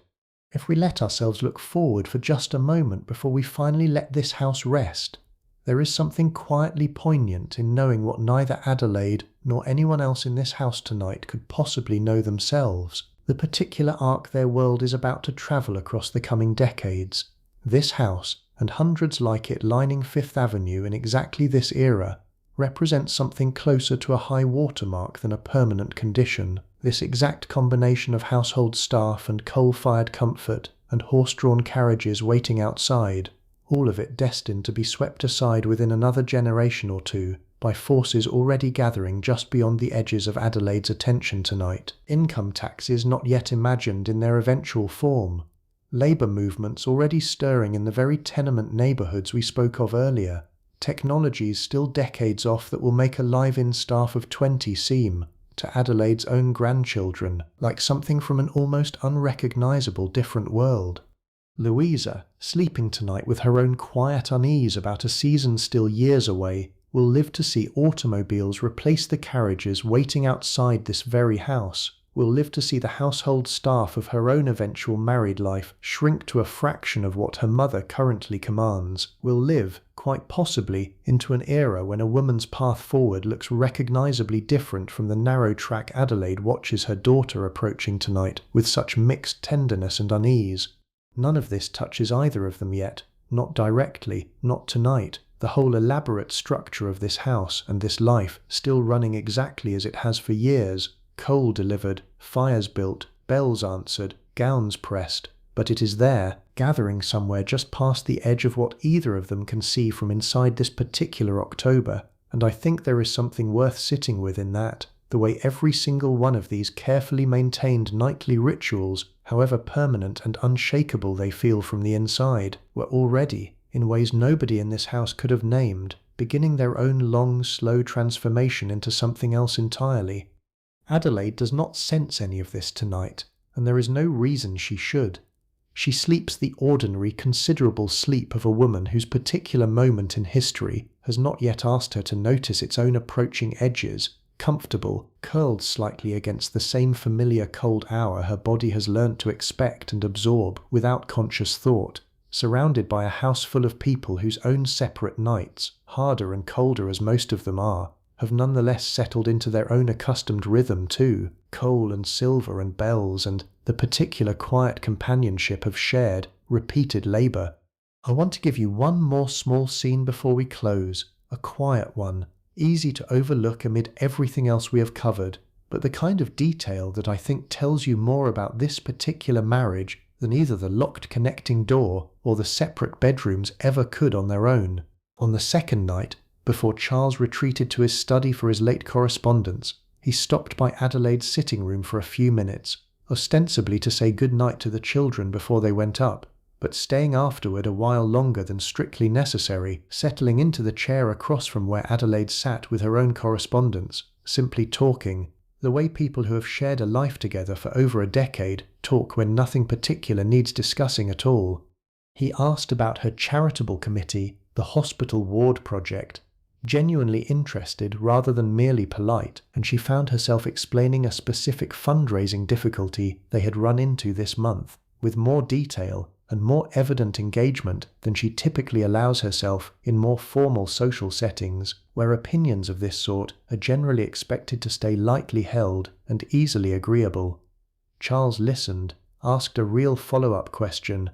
If we let ourselves look forward for just a moment before we finally let this house rest, there is something quietly poignant in knowing what neither Adelaide nor anyone else in this house tonight could possibly know themselves, the particular arc their world is about to travel across the coming decades. This house, and hundreds like it lining Fifth Avenue in exactly this era, represents something closer to a high watermark than a permanent condition. This exact combination of household staff and coal-fired comfort and horse-drawn carriages waiting outside, all of it destined to be swept aside within another generation or two by forces already gathering just beyond the edges of Adelaide's attention tonight. Income taxes not yet imagined in their eventual form. Labour movements already stirring in the very tenement neighbourhoods we spoke of earlier. Technologies still decades off that will make a live-in staff of 20 seem, to Adelaide's own grandchildren, like something from an almost unrecognisable different world. Louisa, sleeping tonight with her own quiet unease about a season still years away, will live to see automobiles replace the carriages waiting outside this very house, will live to see the household staff of her own eventual married life shrink to a fraction of what her mother currently commands, will live, quite possibly, into an era when a woman's path forward looks recognisably different from the narrow track Adelaide watches her daughter approaching tonight with such mixed tenderness and unease. None of this touches either of them yet, not directly, not tonight, The whole elaborate structure of this house and this life still running exactly as it has for years, coal delivered, fires built, bells answered, gowns pressed, but it is there, gathering somewhere just past the edge of what either of them can see from inside this particular October, and I think there is something worth sitting with in that, the way every single one of these carefully maintained nightly rituals, however permanent and unshakable they feel from the inside, were already, in ways nobody in this house could have named, beginning their own long, slow transformation into something else entirely. Adelaide does not sense any of this tonight, and there is no reason she should. She sleeps the ordinary, considerable sleep of a woman whose particular moment in history has not yet asked her to notice its own approaching edges, comfortable, curled slightly against the same familiar cold hour her body has learnt to expect and absorb without conscious thought, surrounded by a house full of people whose own separate nights, harder and colder as most of them are, have nonetheless settled into their own accustomed rhythm too, coal and silver and bells and the particular quiet companionship of shared, repeated labour. I want to give you one more small scene before we close, a quiet one, easy to overlook amid everything else we have covered, but the kind of detail that I think tells you more about this particular marriage than either the locked connecting door or the separate bedrooms ever could on their own. On the second night, before Charles retreated to his study for his late correspondence, he stopped by Adelaide's sitting room for a few minutes, ostensibly to say good night to the children before they went up, but staying afterward a while longer than strictly necessary, settling into the chair across from where Adelaide sat with her own correspondence, simply talking, the way people who have shared a life together for over a decade talk when nothing particular needs discussing at all. He asked about her charitable committee, the hospital ward project, genuinely interested rather than merely polite, and she found herself explaining a specific fundraising difficulty they had run into this month, with more detail and more evident engagement than she typically allows herself in more formal social settings, where opinions of this sort are generally expected to stay lightly held and easily agreeable. Charles listened, asked a real follow-up question,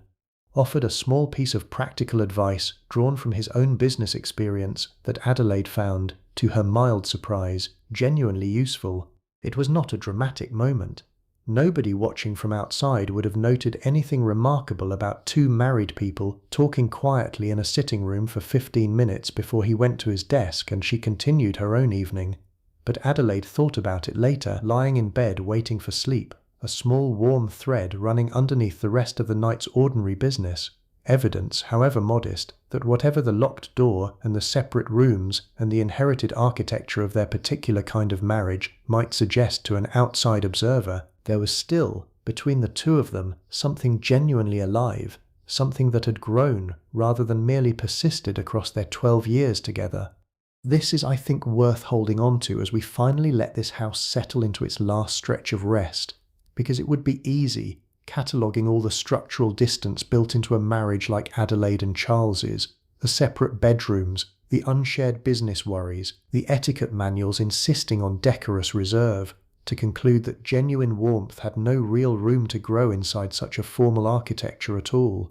offered a small piece of practical advice drawn from his own business experience that Adelaide found, to her mild surprise, genuinely useful. It was not a dramatic moment. Nobody watching from outside would have noted anything remarkable about two married people talking quietly in a sitting room for 15 minutes before he went to his desk and she continued her own evening. But Adelaide thought about it later, lying in bed waiting for sleep, a small warm thread running underneath the rest of the night's ordinary business, evidence, however modest, that whatever the locked door and the separate rooms and the inherited architecture of their particular kind of marriage might suggest to an outside observer, there was still, between the two of them, something genuinely alive, something that had grown rather than merely persisted across their 12 years together. This is, I think, worth holding on to as we finally let this house settle into its last stretch of rest, because it would be easy, cataloguing all the structural distance built into a marriage like Adelaide and Charles's, the separate bedrooms, the unshared business worries, the etiquette manuals insisting on decorous reserve, to conclude that genuine warmth had no real room to grow inside such a formal architecture at all.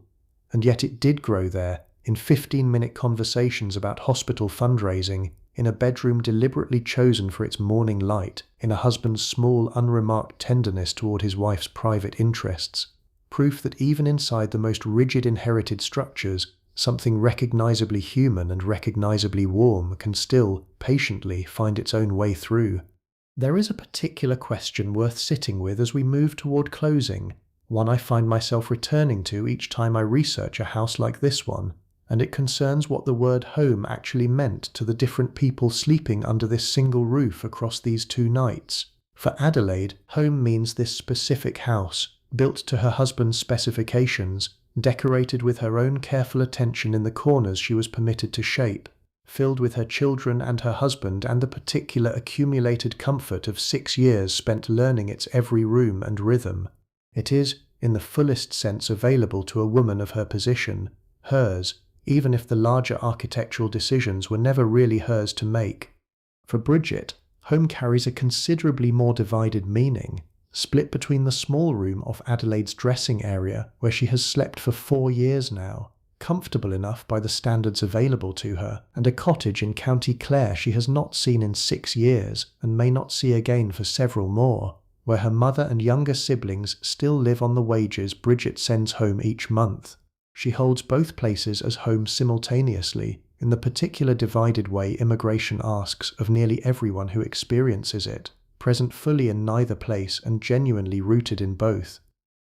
And yet it did grow there, in 15-minute conversations about hospital fundraising, in a bedroom deliberately chosen for its morning light, in a husband's small, unremarked tenderness toward his wife's private interests. Proof that even inside the most rigid inherited structures, something recognizably human and recognizably warm can still, patiently, find its own way through. There is a particular question worth sitting with as we move toward closing, one I find myself returning to each time I research a house like this one, and it concerns what the word home actually meant to the different people sleeping under this single roof across these 2 nights. For Adelaide, home means this specific house, built to her husband's specifications, decorated with her own careful attention in the corners she was permitted to shape, filled with her children and her husband and the particular accumulated comfort of 6 years spent learning its every room and rhythm. It is, in the fullest sense available to a woman of her position, hers, even if the larger architectural decisions were never really hers to make. For Bridget, home carries a considerably more divided meaning, split between the small room off Adelaide's dressing area, where she has slept for 4 years now, comfortable enough by the standards available to her, and a cottage in County Clare she has not seen in 6 years and may not see again for several more, where her mother and younger siblings still live on the wages Bridget sends home each month. She holds both places as home simultaneously, in the particular divided way immigration asks of nearly everyone who experiences it, present fully in neither place and genuinely rooted in both.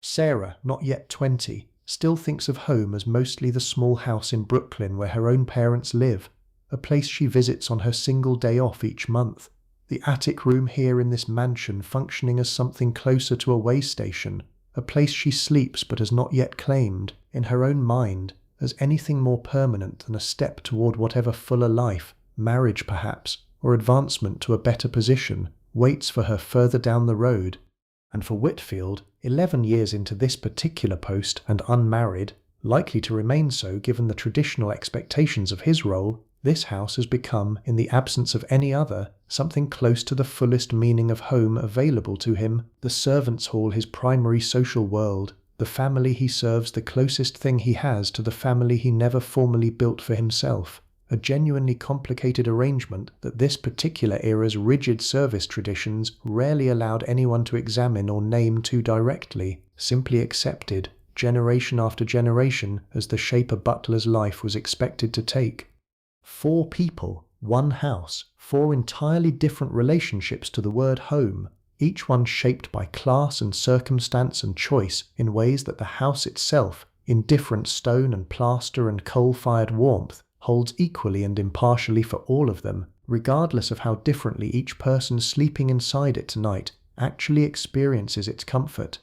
Sarah, not yet 20, still thinks of home as mostly the small house in Brooklyn where her own parents live, a place she visits on her single day off each month, the attic room here in this mansion functioning as something closer to a way station, a place she sleeps but has not yet claimed, in her own mind, as anything more permanent than a step toward whatever fuller life, marriage perhaps, or advancement to a better position, waits for her further down the road. And for Whitfield, 11 years into this particular post and unmarried, likely to remain so given the traditional expectations of his role, this house has become, in the absence of any other, something close to the fullest meaning of home available to him, the servants' hall his primary social world, the family he serves the closest thing he has to the family he never formally built for himself, a genuinely complicated arrangement that this particular era's rigid service traditions rarely allowed anyone to examine or name too directly, simply accepted, generation after generation, as the shape a butler's life was expected to take. 4 people, 1 house, 4 entirely different relationships to the word home, each one shaped by class and circumstance and choice in ways that the house itself, in different stone and plaster and coal-fired warmth, holds equally and impartially for all of them, regardless of how differently each person sleeping inside it tonight actually experiences its comfort.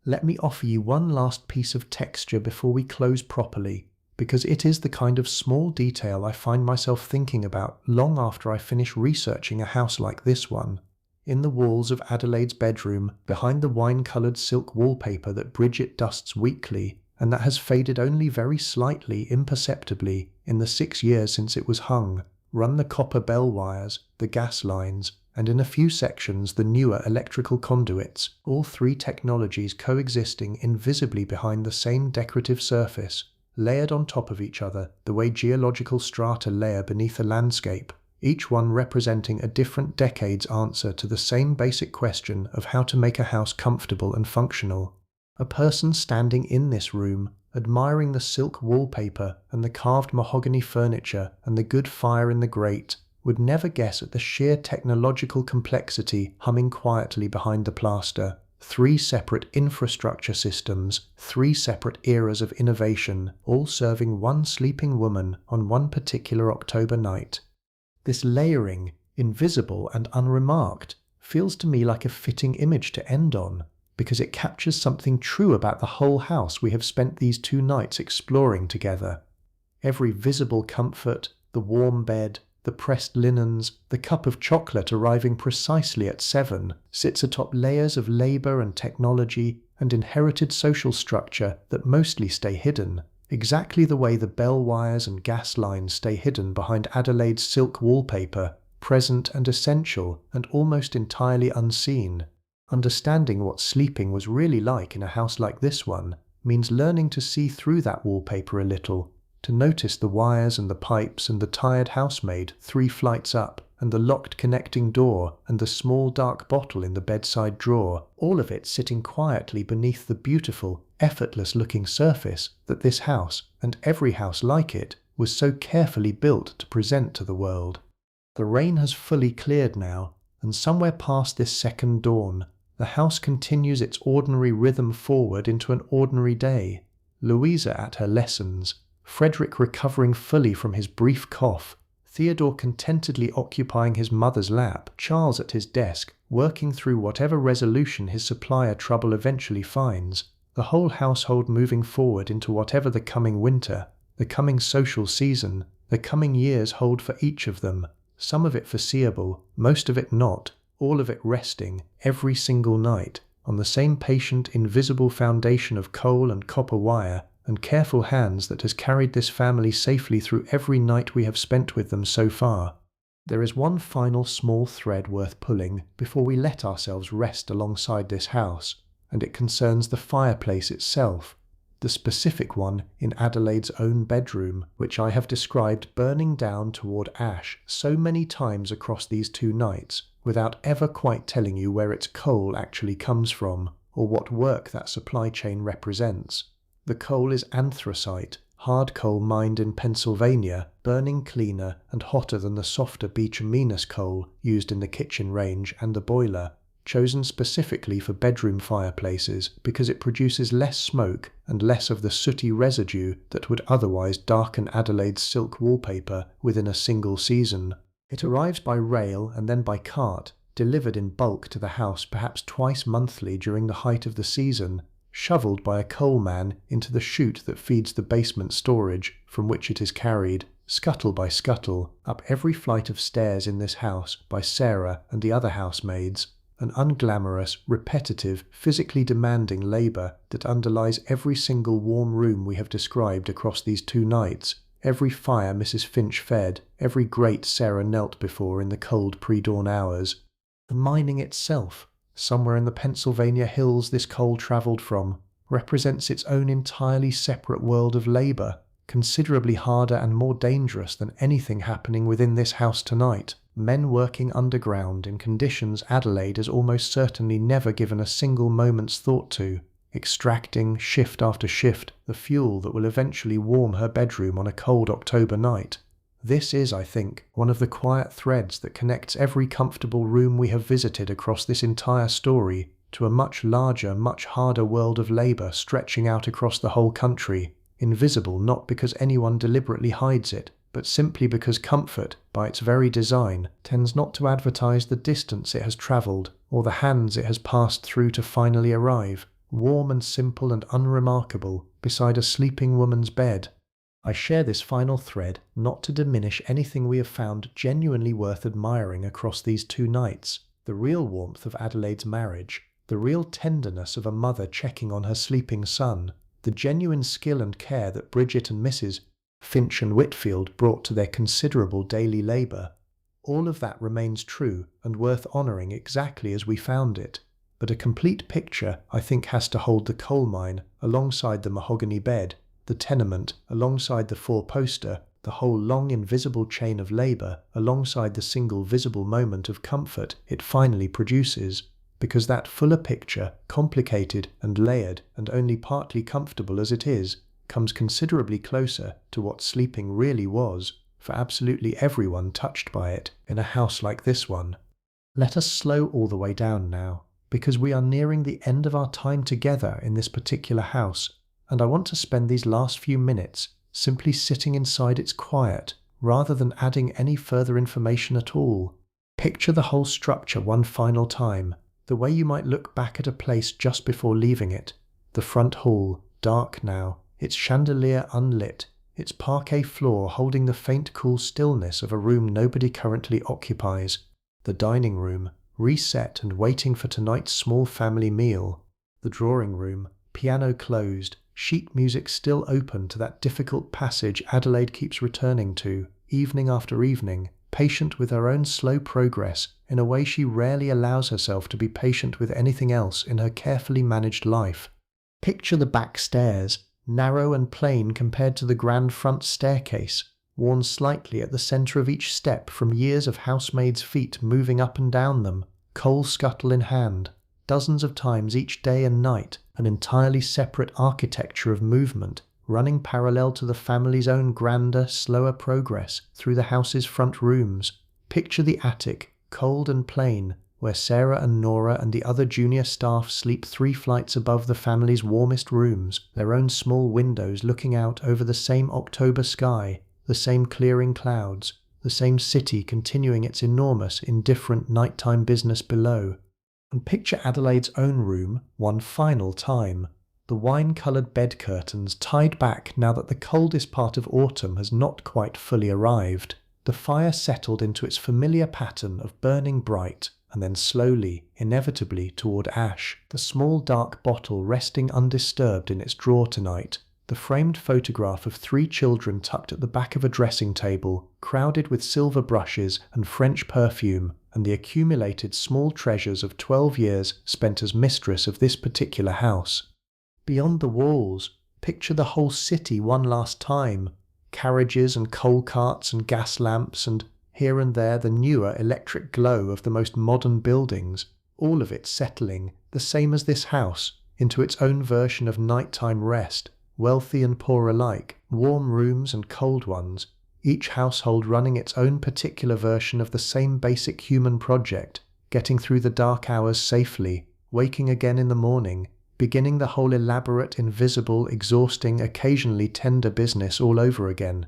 Let me offer you one last piece of texture before we close properly, because it is the kind of small detail I find myself thinking about long after I finish researching a house like this one. In the walls of Adelaide's bedroom, behind the wine-coloured silk wallpaper that Bridget dusts weekly, and that has faded only very slightly, imperceptibly, in the 6 years since it was hung, run the copper bell wires, the gas lines, and in a few sections the newer electrical conduits, all 3 technologies coexisting invisibly behind the same decorative surface, layered on top of each other the way geological strata layer beneath a landscape, each one representing a different decade's answer to the same basic question of how to make a house comfortable and functional. A person standing in this room, admiring the silk wallpaper and the carved mahogany furniture and the good fire in the grate, would never guess at the sheer technological complexity humming quietly behind the plaster. 3 separate infrastructure systems, 3 separate eras of innovation, all serving one sleeping woman on one particular October night. This layering, invisible and unremarked, feels to me like a fitting image to end on, because it captures something true about the whole house we have spent these 2 nights exploring together. Every visible comfort, the warm bed, the pressed linens, the cup of chocolate arriving precisely at 7, sits atop layers of labour and technology and inherited social structure that mostly stay hidden, exactly the way the bell wires and gas lines stay hidden behind Adelaide's silk wallpaper, present and essential and almost entirely unseen. Understanding what sleeping was really like in a house like this one means learning to see through that wallpaper a little, to notice the wires and the pipes and the tired housemaid 3 flights up, and the locked connecting door and the small dark bottle in the bedside drawer, all of it sitting quietly beneath the beautiful, effortless-looking surface that this house, and every house like it, was so carefully built to present to the world. The rain has fully cleared now, and somewhere past this second dawn, the house continues its ordinary rhythm forward into an ordinary day. Louisa at her lessons, Frederick recovering fully from his brief cough, Theodore contentedly occupying his mother's lap, Charles at his desk, working through whatever resolution his supplier trouble eventually finds, the whole household moving forward into whatever the coming winter, the coming social season, the coming years hold for each of them, some of it foreseeable, most of it not, all of it resting, every single night, on the same patient, invisible foundation of coal and copper wire, and careful hands that has carried this family safely through every night we have spent with them so far. There is one final small thread worth pulling before we let ourselves rest alongside this house, and it concerns the fireplace itself, the specific one in Adelaide's own bedroom, which I have described burning down toward ash so many times across these 2 nights, without ever quite telling you where its coal actually comes from, or what work that supply chain represents. The coal is anthracite, hard coal mined in Pennsylvania, burning cleaner and hotter than the softer bituminous coal used in the kitchen range and the boiler, chosen specifically for bedroom fireplaces because it produces less smoke and less of the sooty residue that would otherwise darken Adelaide's silk wallpaper within a single season. It arrives by rail and then by cart, delivered in bulk to the house perhaps twice monthly during the height of the season, shoveled by a coal man into the chute that feeds the basement storage from which it is carried, scuttle by scuttle, up every flight of stairs in this house by Sarah and the other housemaids, an unglamorous, repetitive, physically demanding labour that underlies every single warm room we have described across these 2 nights, every fire Mrs. Finch fed, every grate Sarah knelt before in the cold pre-dawn hours. The mining itself, somewhere in the Pennsylvania hills this coal travelled from, represents its own entirely separate world of labour, considerably harder and more dangerous than anything happening within this house tonight. Men working underground in conditions Adelaide has almost certainly never given a single moment's thought to, extracting, shift after shift, the fuel that will eventually warm her bedroom on a cold October night. This is, I think, one of the quiet threads that connects every comfortable room we have visited across this entire story to a much larger, much harder world of labour stretching out across the whole country, invisible not because anyone deliberately hides it, but simply because comfort, by its very design, tends not to advertise the distance it has travelled or the hands it has passed through to finally arrive, warm and simple and unremarkable, beside a sleeping woman's bed. I share this final thread not to diminish anything we have found genuinely worth admiring across these 2 nights, the real warmth of Adelaide's marriage, the real tenderness of a mother checking on her sleeping son, the genuine skill and care that Bridget and Mrs. Finch and Whitfield brought to their considerable daily labour. All of that remains true and worth honouring exactly as we found it, but a complete picture, I think, has to hold the coal mine alongside the mahogany bed, the tenement alongside the 4-poster, the whole long invisible chain of labour alongside the single visible moment of comfort it finally produces, because that fuller picture, complicated and layered and only partly comfortable as it is, comes considerably closer to what sleeping really was for absolutely everyone touched by it in a house like this one. Let us slow all the way down now, because we are nearing the end of our time together in this particular house, and I want to spend these last few minutes simply sitting inside its quiet, rather than adding any further information at all. Picture the whole structure one final time, the way you might look back at a place just before leaving it. The front hall, dark now, its chandelier unlit, its parquet floor holding the faint cool stillness of a room nobody currently occupies. The dining room, reset and waiting for tonight's small family meal. The drawing room, piano closed, sheet music still open to that difficult passage Adelaide keeps returning to, evening after evening, patient with her own slow progress in a way she rarely allows herself to be patient with anything else in her carefully managed life. Picture the back stairs, narrow and plain compared to the grand front staircase, worn slightly at the centre of each step from years of housemaids' feet moving up and down them, coal scuttle in hand, dozens of times each day and night, an entirely separate architecture of movement, running parallel to the family's own grander, slower progress through the house's front rooms. Picture the attic, cold and plain, where Sarah and Nora and the other junior staff sleep 3 flights above the family's warmest rooms, their own small windows looking out over the same October sky, the same clearing clouds, the same city continuing its enormous, indifferent nighttime business below. And picture Adelaide's own room one final time, the wine-coloured bed curtains tied back now that the coldest part of autumn has not quite fully arrived, the fire settled into its familiar pattern of burning bright, and then slowly, inevitably toward ash, the small dark bottle resting undisturbed in its drawer tonight, the framed photograph of 3 children tucked at the back of a dressing table, crowded with silver brushes and French perfume, and the accumulated small treasures of 12 years spent as mistress of this particular house. Beyond the walls, Picture the whole city one last time. Carriages and coal carts and gas lamps, and here and there the newer electric glow of the most modern buildings, all of it settling, the same as this house, into its own version of nighttime rest, wealthy and poor alike, warm rooms and cold ones, each household running its own particular version of the same basic human project, getting through the dark hours safely, waking again in the morning, beginning the whole elaborate, invisible, exhausting, occasionally tender business all over again.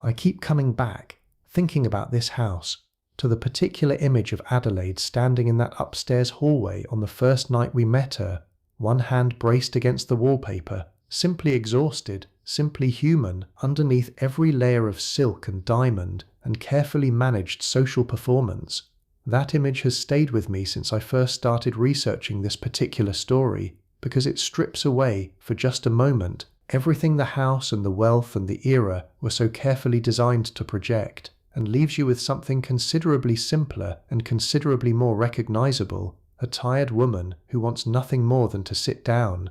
I keep coming back, thinking about this house, to the particular image of Adelaide standing in that upstairs hallway on the first night we met her, one hand braced against the wallpaper, simply exhausted, simply human, underneath every layer of silk and diamond and carefully managed social performance. That image has stayed with me since I first started researching this particular story, because it strips away, for just a moment, everything the house and the wealth and the era were so carefully designed to project, and leaves you with something considerably simpler and considerably more recognizable, a tired woman who wants nothing more than to sit down.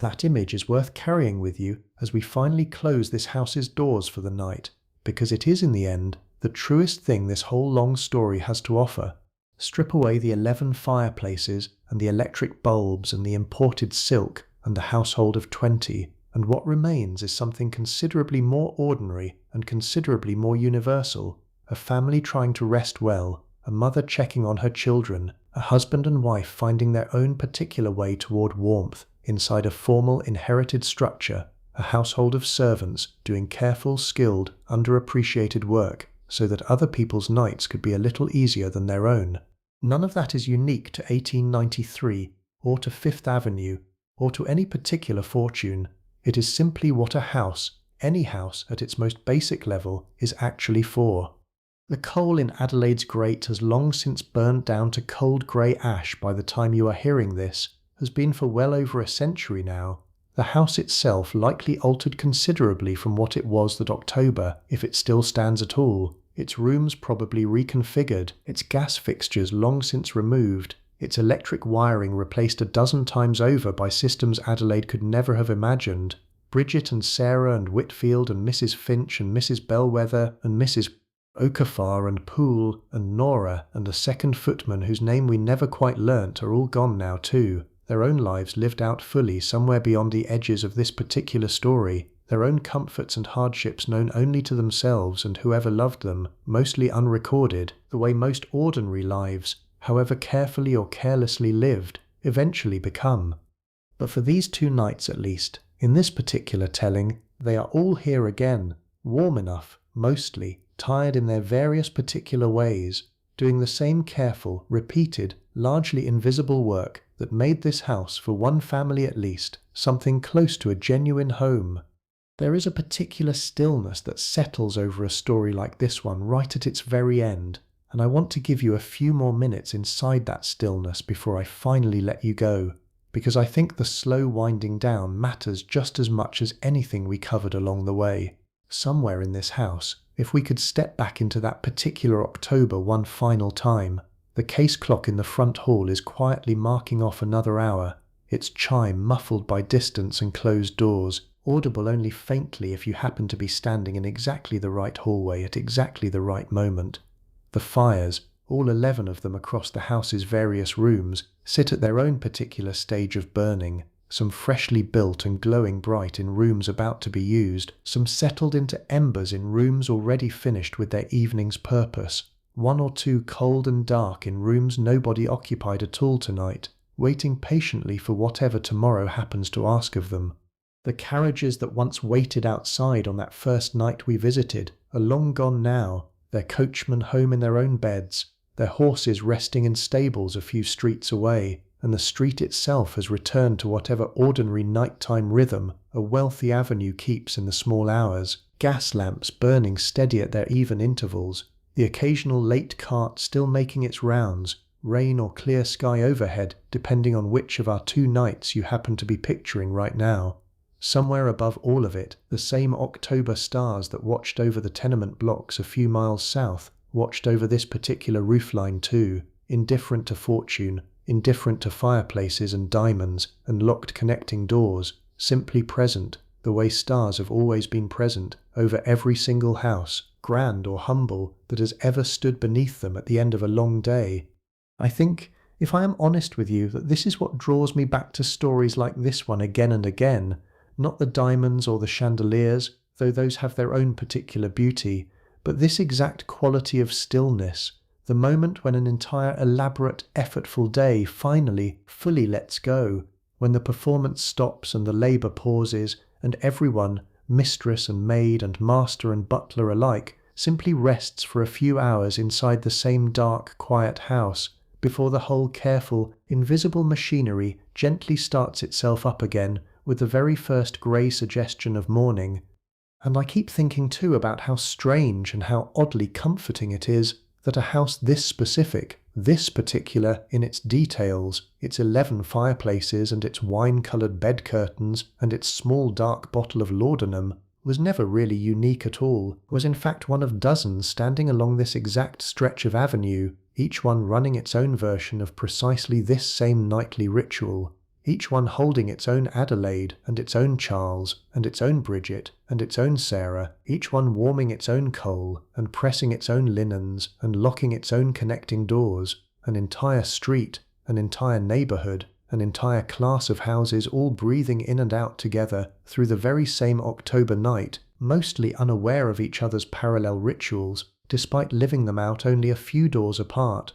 That image is worth carrying with you as we finally close this house's doors for the night, because it is in the end the truest thing this whole long story has to offer. Strip away the 11 fireplaces and the electric bulbs and the imported silk and the household of 20, and what remains is something considerably more ordinary and considerably more universal, a family trying to rest well, a mother checking on her children, a husband and wife finding their own particular way toward warmth inside a formal inherited structure, a household of servants doing careful, skilled, underappreciated work so that other people's nights could be a little easier than their own. None of that is unique to 1893, or to Fifth Avenue, or to any particular fortune. It is simply what a house, any house at its most basic level, is actually for. The coal in Adelaide's grate has long since burned down to cold grey ash by the time you are hearing this, has been for well over a century now. The house itself likely altered considerably from what it was that October, if it still stands at all, its rooms probably reconfigured, its gas fixtures long since removed, its electric wiring replaced a dozen times over by systems Adelaide could never have imagined. Bridget and Sarah and Whitfield and Mrs. Finch and Mrs. Bellwether and Mrs. Okafor and Poole and Nora and a second footman whose name we never quite learnt are all gone now too, their own lives lived out fully somewhere beyond the edges of this particular story, their own comforts and hardships known only to themselves and whoever loved them, mostly unrecorded, the way most ordinary lives, however carefully or carelessly lived, eventually become. But for these 2 nights at least, in this particular telling, they are all here again, warm enough, mostly, tired in their various particular ways, doing the same careful, repeated, largely invisible work that made this house, for one family at least, something close to a genuine home. There is a particular stillness that settles over a story like this one right at its very end, and I want to give you a few more minutes inside that stillness before I finally let you go, because I think the slow winding down matters just as much as anything we covered along the way. Somewhere in this house, if we could step back into that particular October one final time, the case clock in the front hall is quietly marking off another hour, its chime muffled by distance and closed doors, audible only faintly if you happen to be standing in exactly the right hallway at exactly the right moment. The fires, all 11 of them across the house's various rooms, sit at their own particular stage of burning, some freshly built and glowing bright in rooms about to be used, some settled into embers in rooms already finished with their evening's purpose, 1 or 2 cold and dark in rooms nobody occupied at all tonight, waiting patiently for whatever tomorrow happens to ask of them. The carriages that once waited outside on that first night we visited are long gone now, their coachmen home in their own beds, their horses resting in stables a few streets away, and the street itself has returned to whatever ordinary nighttime rhythm a wealthy avenue keeps in the small hours, gas lamps burning steady at their even intervals, the occasional late cart still making its rounds, rain or clear sky overhead depending on which of our 2 nights you happen to be picturing right now. Somewhere above all of it, the same October stars that watched over the tenement blocks a few miles south watched over this particular roofline too, indifferent to fortune, indifferent to fireplaces and diamonds and locked connecting doors, simply present, the way stars have always been present over every single house, grand or humble, that has ever stood beneath them at the end of a long day. I think, if I am honest with you, that this is what draws me back to stories like this one again and again, not the diamonds or the chandeliers, though those have their own particular beauty, but this exact quality of stillness, the moment when an entire elaborate, effortful day finally, fully lets go, when the performance stops and the labour pauses, and everyone, mistress and maid and master and butler alike, simply rests for a few hours inside the same dark, quiet house, before the whole careful, invisible machinery gently starts itself up again with the very first grey suggestion of morning. And I keep thinking too about how strange and how oddly comforting it is that a house this specific, this particular in its details, its 11 fireplaces and its wine-coloured bed curtains and its small dark bottle of laudanum, was never really unique at all, was in fact one of dozens standing along this exact stretch of avenue, each one running its own version of precisely this same nightly ritual, each one holding its own Adelaide and its own Charles and its own Bridget and its own Sarah, each one warming its own coal and pressing its own linens and locking its own connecting doors, an entire street, an entire neighbourhood, an entire class of houses all breathing in and out together through the very same October night, mostly unaware of each other's parallel rituals, despite living them out only a few doors apart.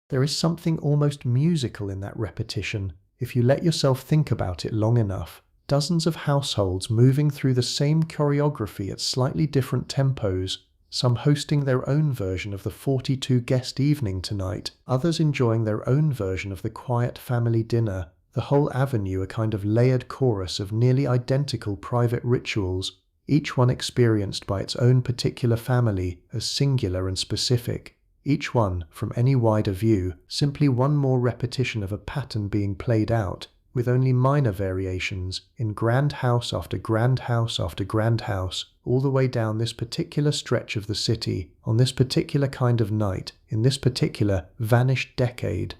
There is something almost musical in that repetition, if you let yourself think about it long enough. Dozens of households moving through the same choreography at slightly different tempos, some hosting their own version of the 42-guest evening tonight, others enjoying their own version of the quiet family dinner, the whole avenue a kind of layered chorus of nearly identical private rituals, each one experienced by its own particular family as singular and specific, each one, from any wider view, simply one more repetition of a pattern being played out, with only minor variations, in grand house after grand house after grand house, all the way down this particular stretch of the city, on this particular kind of night, in this particular vanished decade.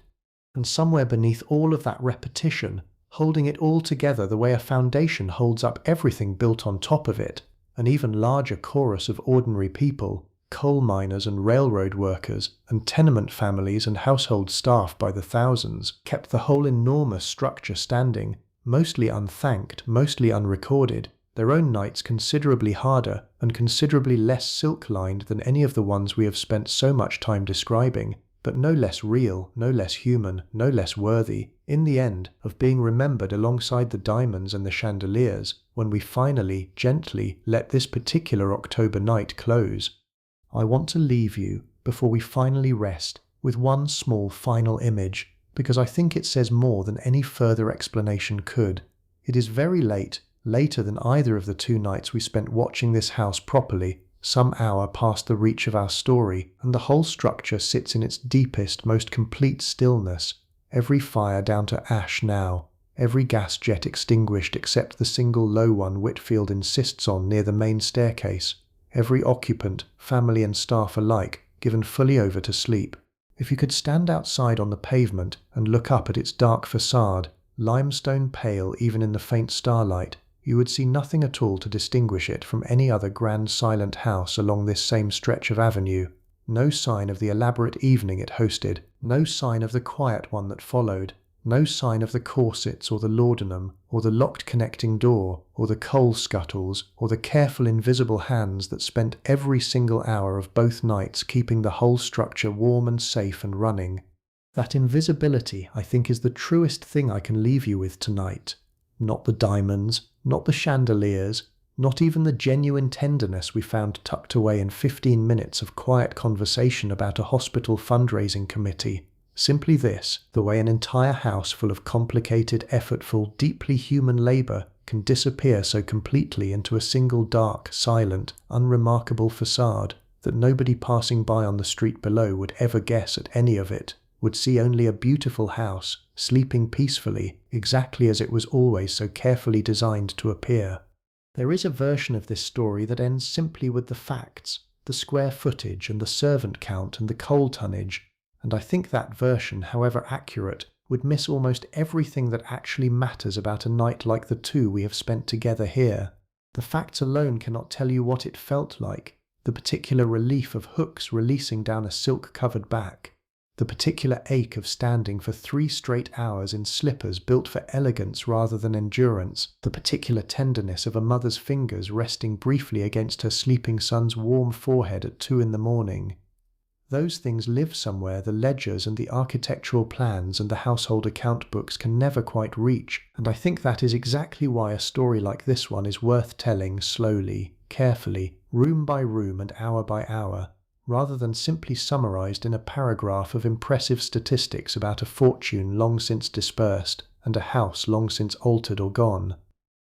And somewhere beneath all of that repetition, holding it all together the way a foundation holds up everything built on top of it, an even larger chorus of ordinary people, coal miners and railroad workers, and tenement families and household staff by the thousands, kept the whole enormous structure standing, mostly unthanked, mostly unrecorded, their own nights considerably harder and considerably less silk-lined than any of the ones we have spent so much time describing, but no less real, no less human, no less worthy, in the end, of being remembered alongside the diamonds and the chandeliers, when we finally, gently, let this particular October night close. I want to leave you, before we finally rest, with one small final image, because I think it says more than any further explanation could. It is very late, later than either of the 2 nights we spent watching this house properly, some hour past the reach of our story, and the whole structure sits in its deepest, most complete stillness, every fire down to ash now, every gas jet extinguished except the single low one Whitfield insists on near the main staircase, every occupant, family and staff alike, given fully over to sleep. If you could stand outside on the pavement and look up at its dark facade, limestone pale even in the faint starlight, you would see nothing at all to distinguish it from any other grand silent house along this same stretch of avenue. No sign of the elaborate evening it hosted, no sign of the quiet one that followed, no sign of the corsets or the laudanum, or the locked connecting door, or the coal scuttles, or the careful invisible hands that spent every single hour of both nights keeping the whole structure warm and safe and running. That invisibility, I think, is the truest thing I can leave you with tonight. Not the diamonds, not the chandeliers, not even the genuine tenderness we found tucked away in 15 minutes of quiet conversation about a hospital fundraising committee. Simply this, the way an entire house full of complicated, effortful, deeply human labour can disappear so completely into a single dark, silent, unremarkable facade that nobody passing by on the street below would ever guess at any of it, would see only a beautiful house, sleeping peacefully, exactly as it was always so carefully designed to appear. There is a version of this story that ends simply with the facts, the square footage and the servant count and the coal tonnage, and I think that version, however accurate, would miss almost everything that actually matters about a night like the 2 we have spent together here. The facts alone cannot tell you what it felt like, the particular relief of hooks releasing down a silk-covered back, the particular ache of standing for 3 straight hours in slippers built for elegance rather than endurance, the particular tenderness of a mother's fingers resting briefly against her sleeping son's warm forehead at 2 in the morning. Those things live somewhere the ledgers and the architectural plans and the household account books can never quite reach, and I think that is exactly why a story like this one is worth telling slowly, carefully, room by room and hour by hour, rather than simply summarized in a paragraph of impressive statistics about a fortune long since dispersed and a house long since altered or gone.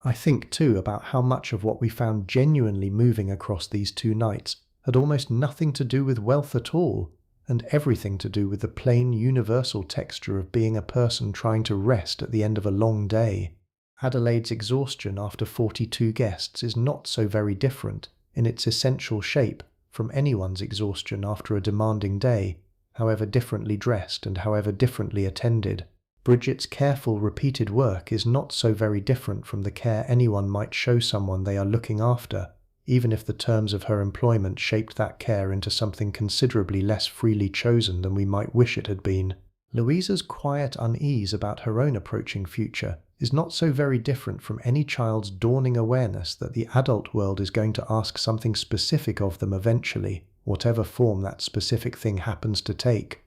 I think too about how much of what we found genuinely moving across these 2 nights had almost nothing to do with wealth at all, and everything to do with the plain universal texture of being a person trying to rest at the end of a long day. Adelaide's exhaustion after 42 guests is not so very different, in its essential shape, from anyone's exhaustion after a demanding day, however differently dressed and however differently attended. Bridget's careful, repeated work is not so very different from the care anyone might show someone they are looking after, even if the terms of her employment shaped that care into something considerably less freely chosen than we might wish it had been. Louisa's quiet unease about her own approaching future is not so very different from any child's dawning awareness that the adult world is going to ask something specific of them eventually, whatever form that specific thing happens to take.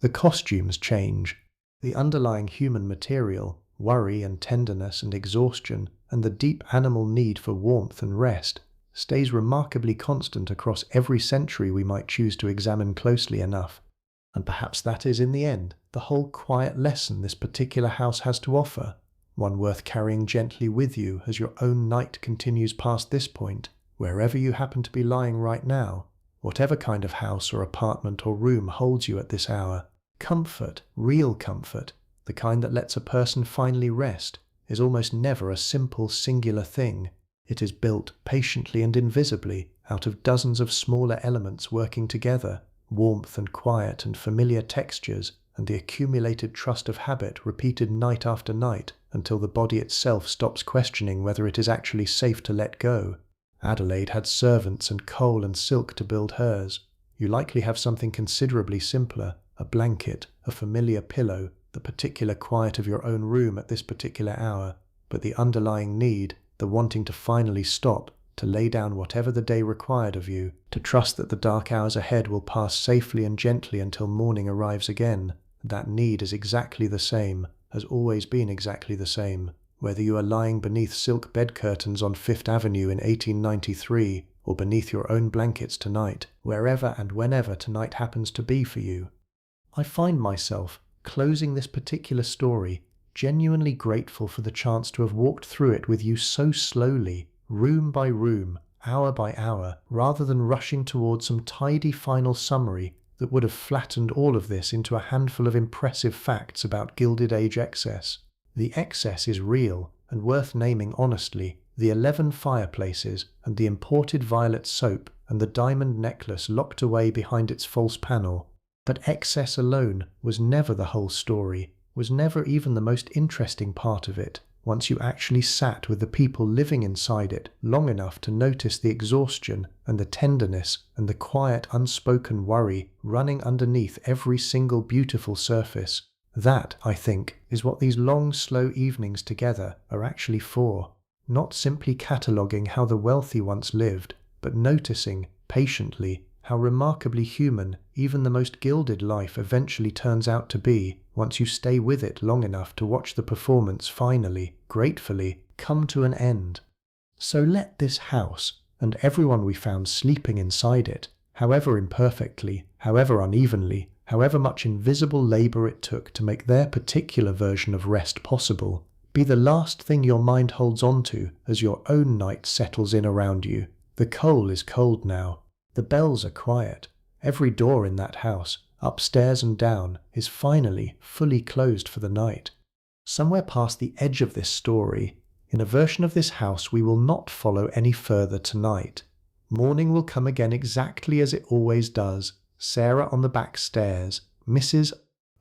The costumes change. The underlying human material, worry and tenderness and exhaustion, and the deep animal need for warmth and rest, stays remarkably constant across every century we might choose to examine closely enough. And perhaps that is, in the end, the whole quiet lesson this particular house has to offer, one worth carrying gently with you as your own night continues past this point, wherever you happen to be lying right now, whatever kind of house or apartment or room holds you at this hour. Comfort, real comfort, the kind that lets a person finally rest, is almost never a simple singular thing. It is built patiently and invisibly out of dozens of smaller elements working together, warmth and quiet and familiar textures, and the accumulated trust of habit repeated night after night until the body itself stops questioning whether it is actually safe to let go. Adelaide had servants and coal and silk to build hers. You likely have something considerably simpler, a blanket, a familiar pillow, the particular quiet of your own room at this particular hour, but the underlying need, the wanting to finally stop, to lay down whatever the day required of you, to trust that the dark hours ahead will pass safely and gently until morning arrives again. That need is exactly the same, has always been exactly the same, whether you are lying beneath silk bed curtains on Fifth Avenue in 1893, or beneath your own blankets tonight, wherever and whenever tonight happens to be for you. I find myself, closing this particular story, genuinely grateful for the chance to have walked through it with you so slowly, room by room, hour by hour, rather than rushing towards some tidy final summary that would have flattened all of this into a handful of impressive facts about Gilded Age excess. The excess is real, and worth naming honestly. The 11 fireplaces, and the imported violet soap, and the diamond necklace locked away behind its false panel. But excess alone was never the whole story, was never even the most interesting part of it, once you actually sat with the people living inside it long enough to notice the exhaustion and the tenderness and the quiet unspoken worry running underneath every single beautiful surface. That, I think, is what these long, slow evenings together are actually for. Not simply cataloguing how the wealthy once lived, but noticing, patiently, how remarkably human even the most gilded life eventually turns out to be once you stay with it long enough to watch the performance finally, gratefully, come to an end. So let this house, and everyone we found sleeping inside it, however imperfectly, however unevenly, however much invisible labor it took to make their particular version of rest possible, be the last thing your mind holds on to as your own night settles in around you. The coal is cold now. The bells are quiet. Every door in that house, upstairs and down, is finally fully closed for the night. Somewhere past the edge of this story, in a version of this house we will not follow any further tonight. Morning will come again exactly as it always does. Sarah on the back stairs, Mrs.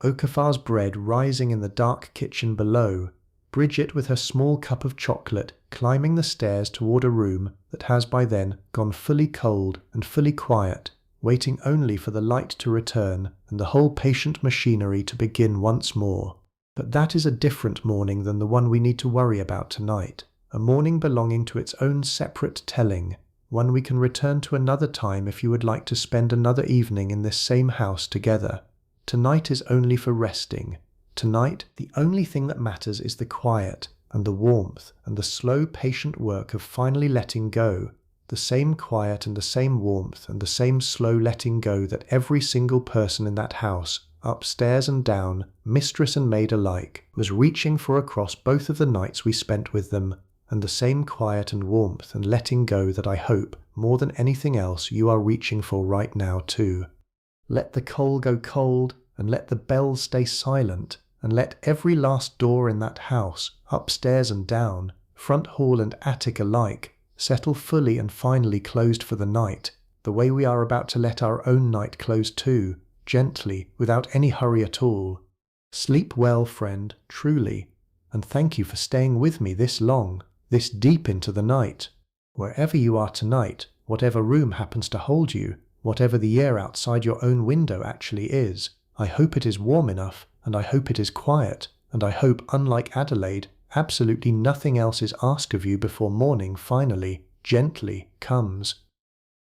Okafar's bread rising in the dark kitchen below, Bridget with her small cup of chocolate climbing the stairs toward a room that has by then gone fully cold and fully quiet, waiting only for the light to return and the whole patient machinery to begin once more. But that is a different morning than the one we need to worry about tonight, a morning belonging to its own separate telling, one we can return to another time if you would like to spend another evening in this same house together. Tonight is only for resting. Tonight, the only thing that matters is the quiet and the warmth and the slow, patient work of finally letting go, the same quiet and the same warmth and the same slow letting go that every single person in that house, upstairs and down, mistress and maid alike, was reaching for across both of the nights we spent with them, and the same quiet and warmth and letting go that I hope, more than anything else, you are reaching for right now too. Let the coal go cold, and let the bells stay silent, and let every last door in that house, upstairs and down, front hall and attic alike, settle fully and finally closed for the night, the way we are about to let our own night close too, gently, without any hurry at all. Sleep well, friend, truly, and thank you for staying with me this long, this deep into the night. Wherever you are tonight, whatever room happens to hold you, whatever the air outside your own window actually is, I hope it is warm enough, and I hope it is quiet, and I hope, unlike Adelaide, absolutely nothing else is asked of you before morning finally, gently, comes.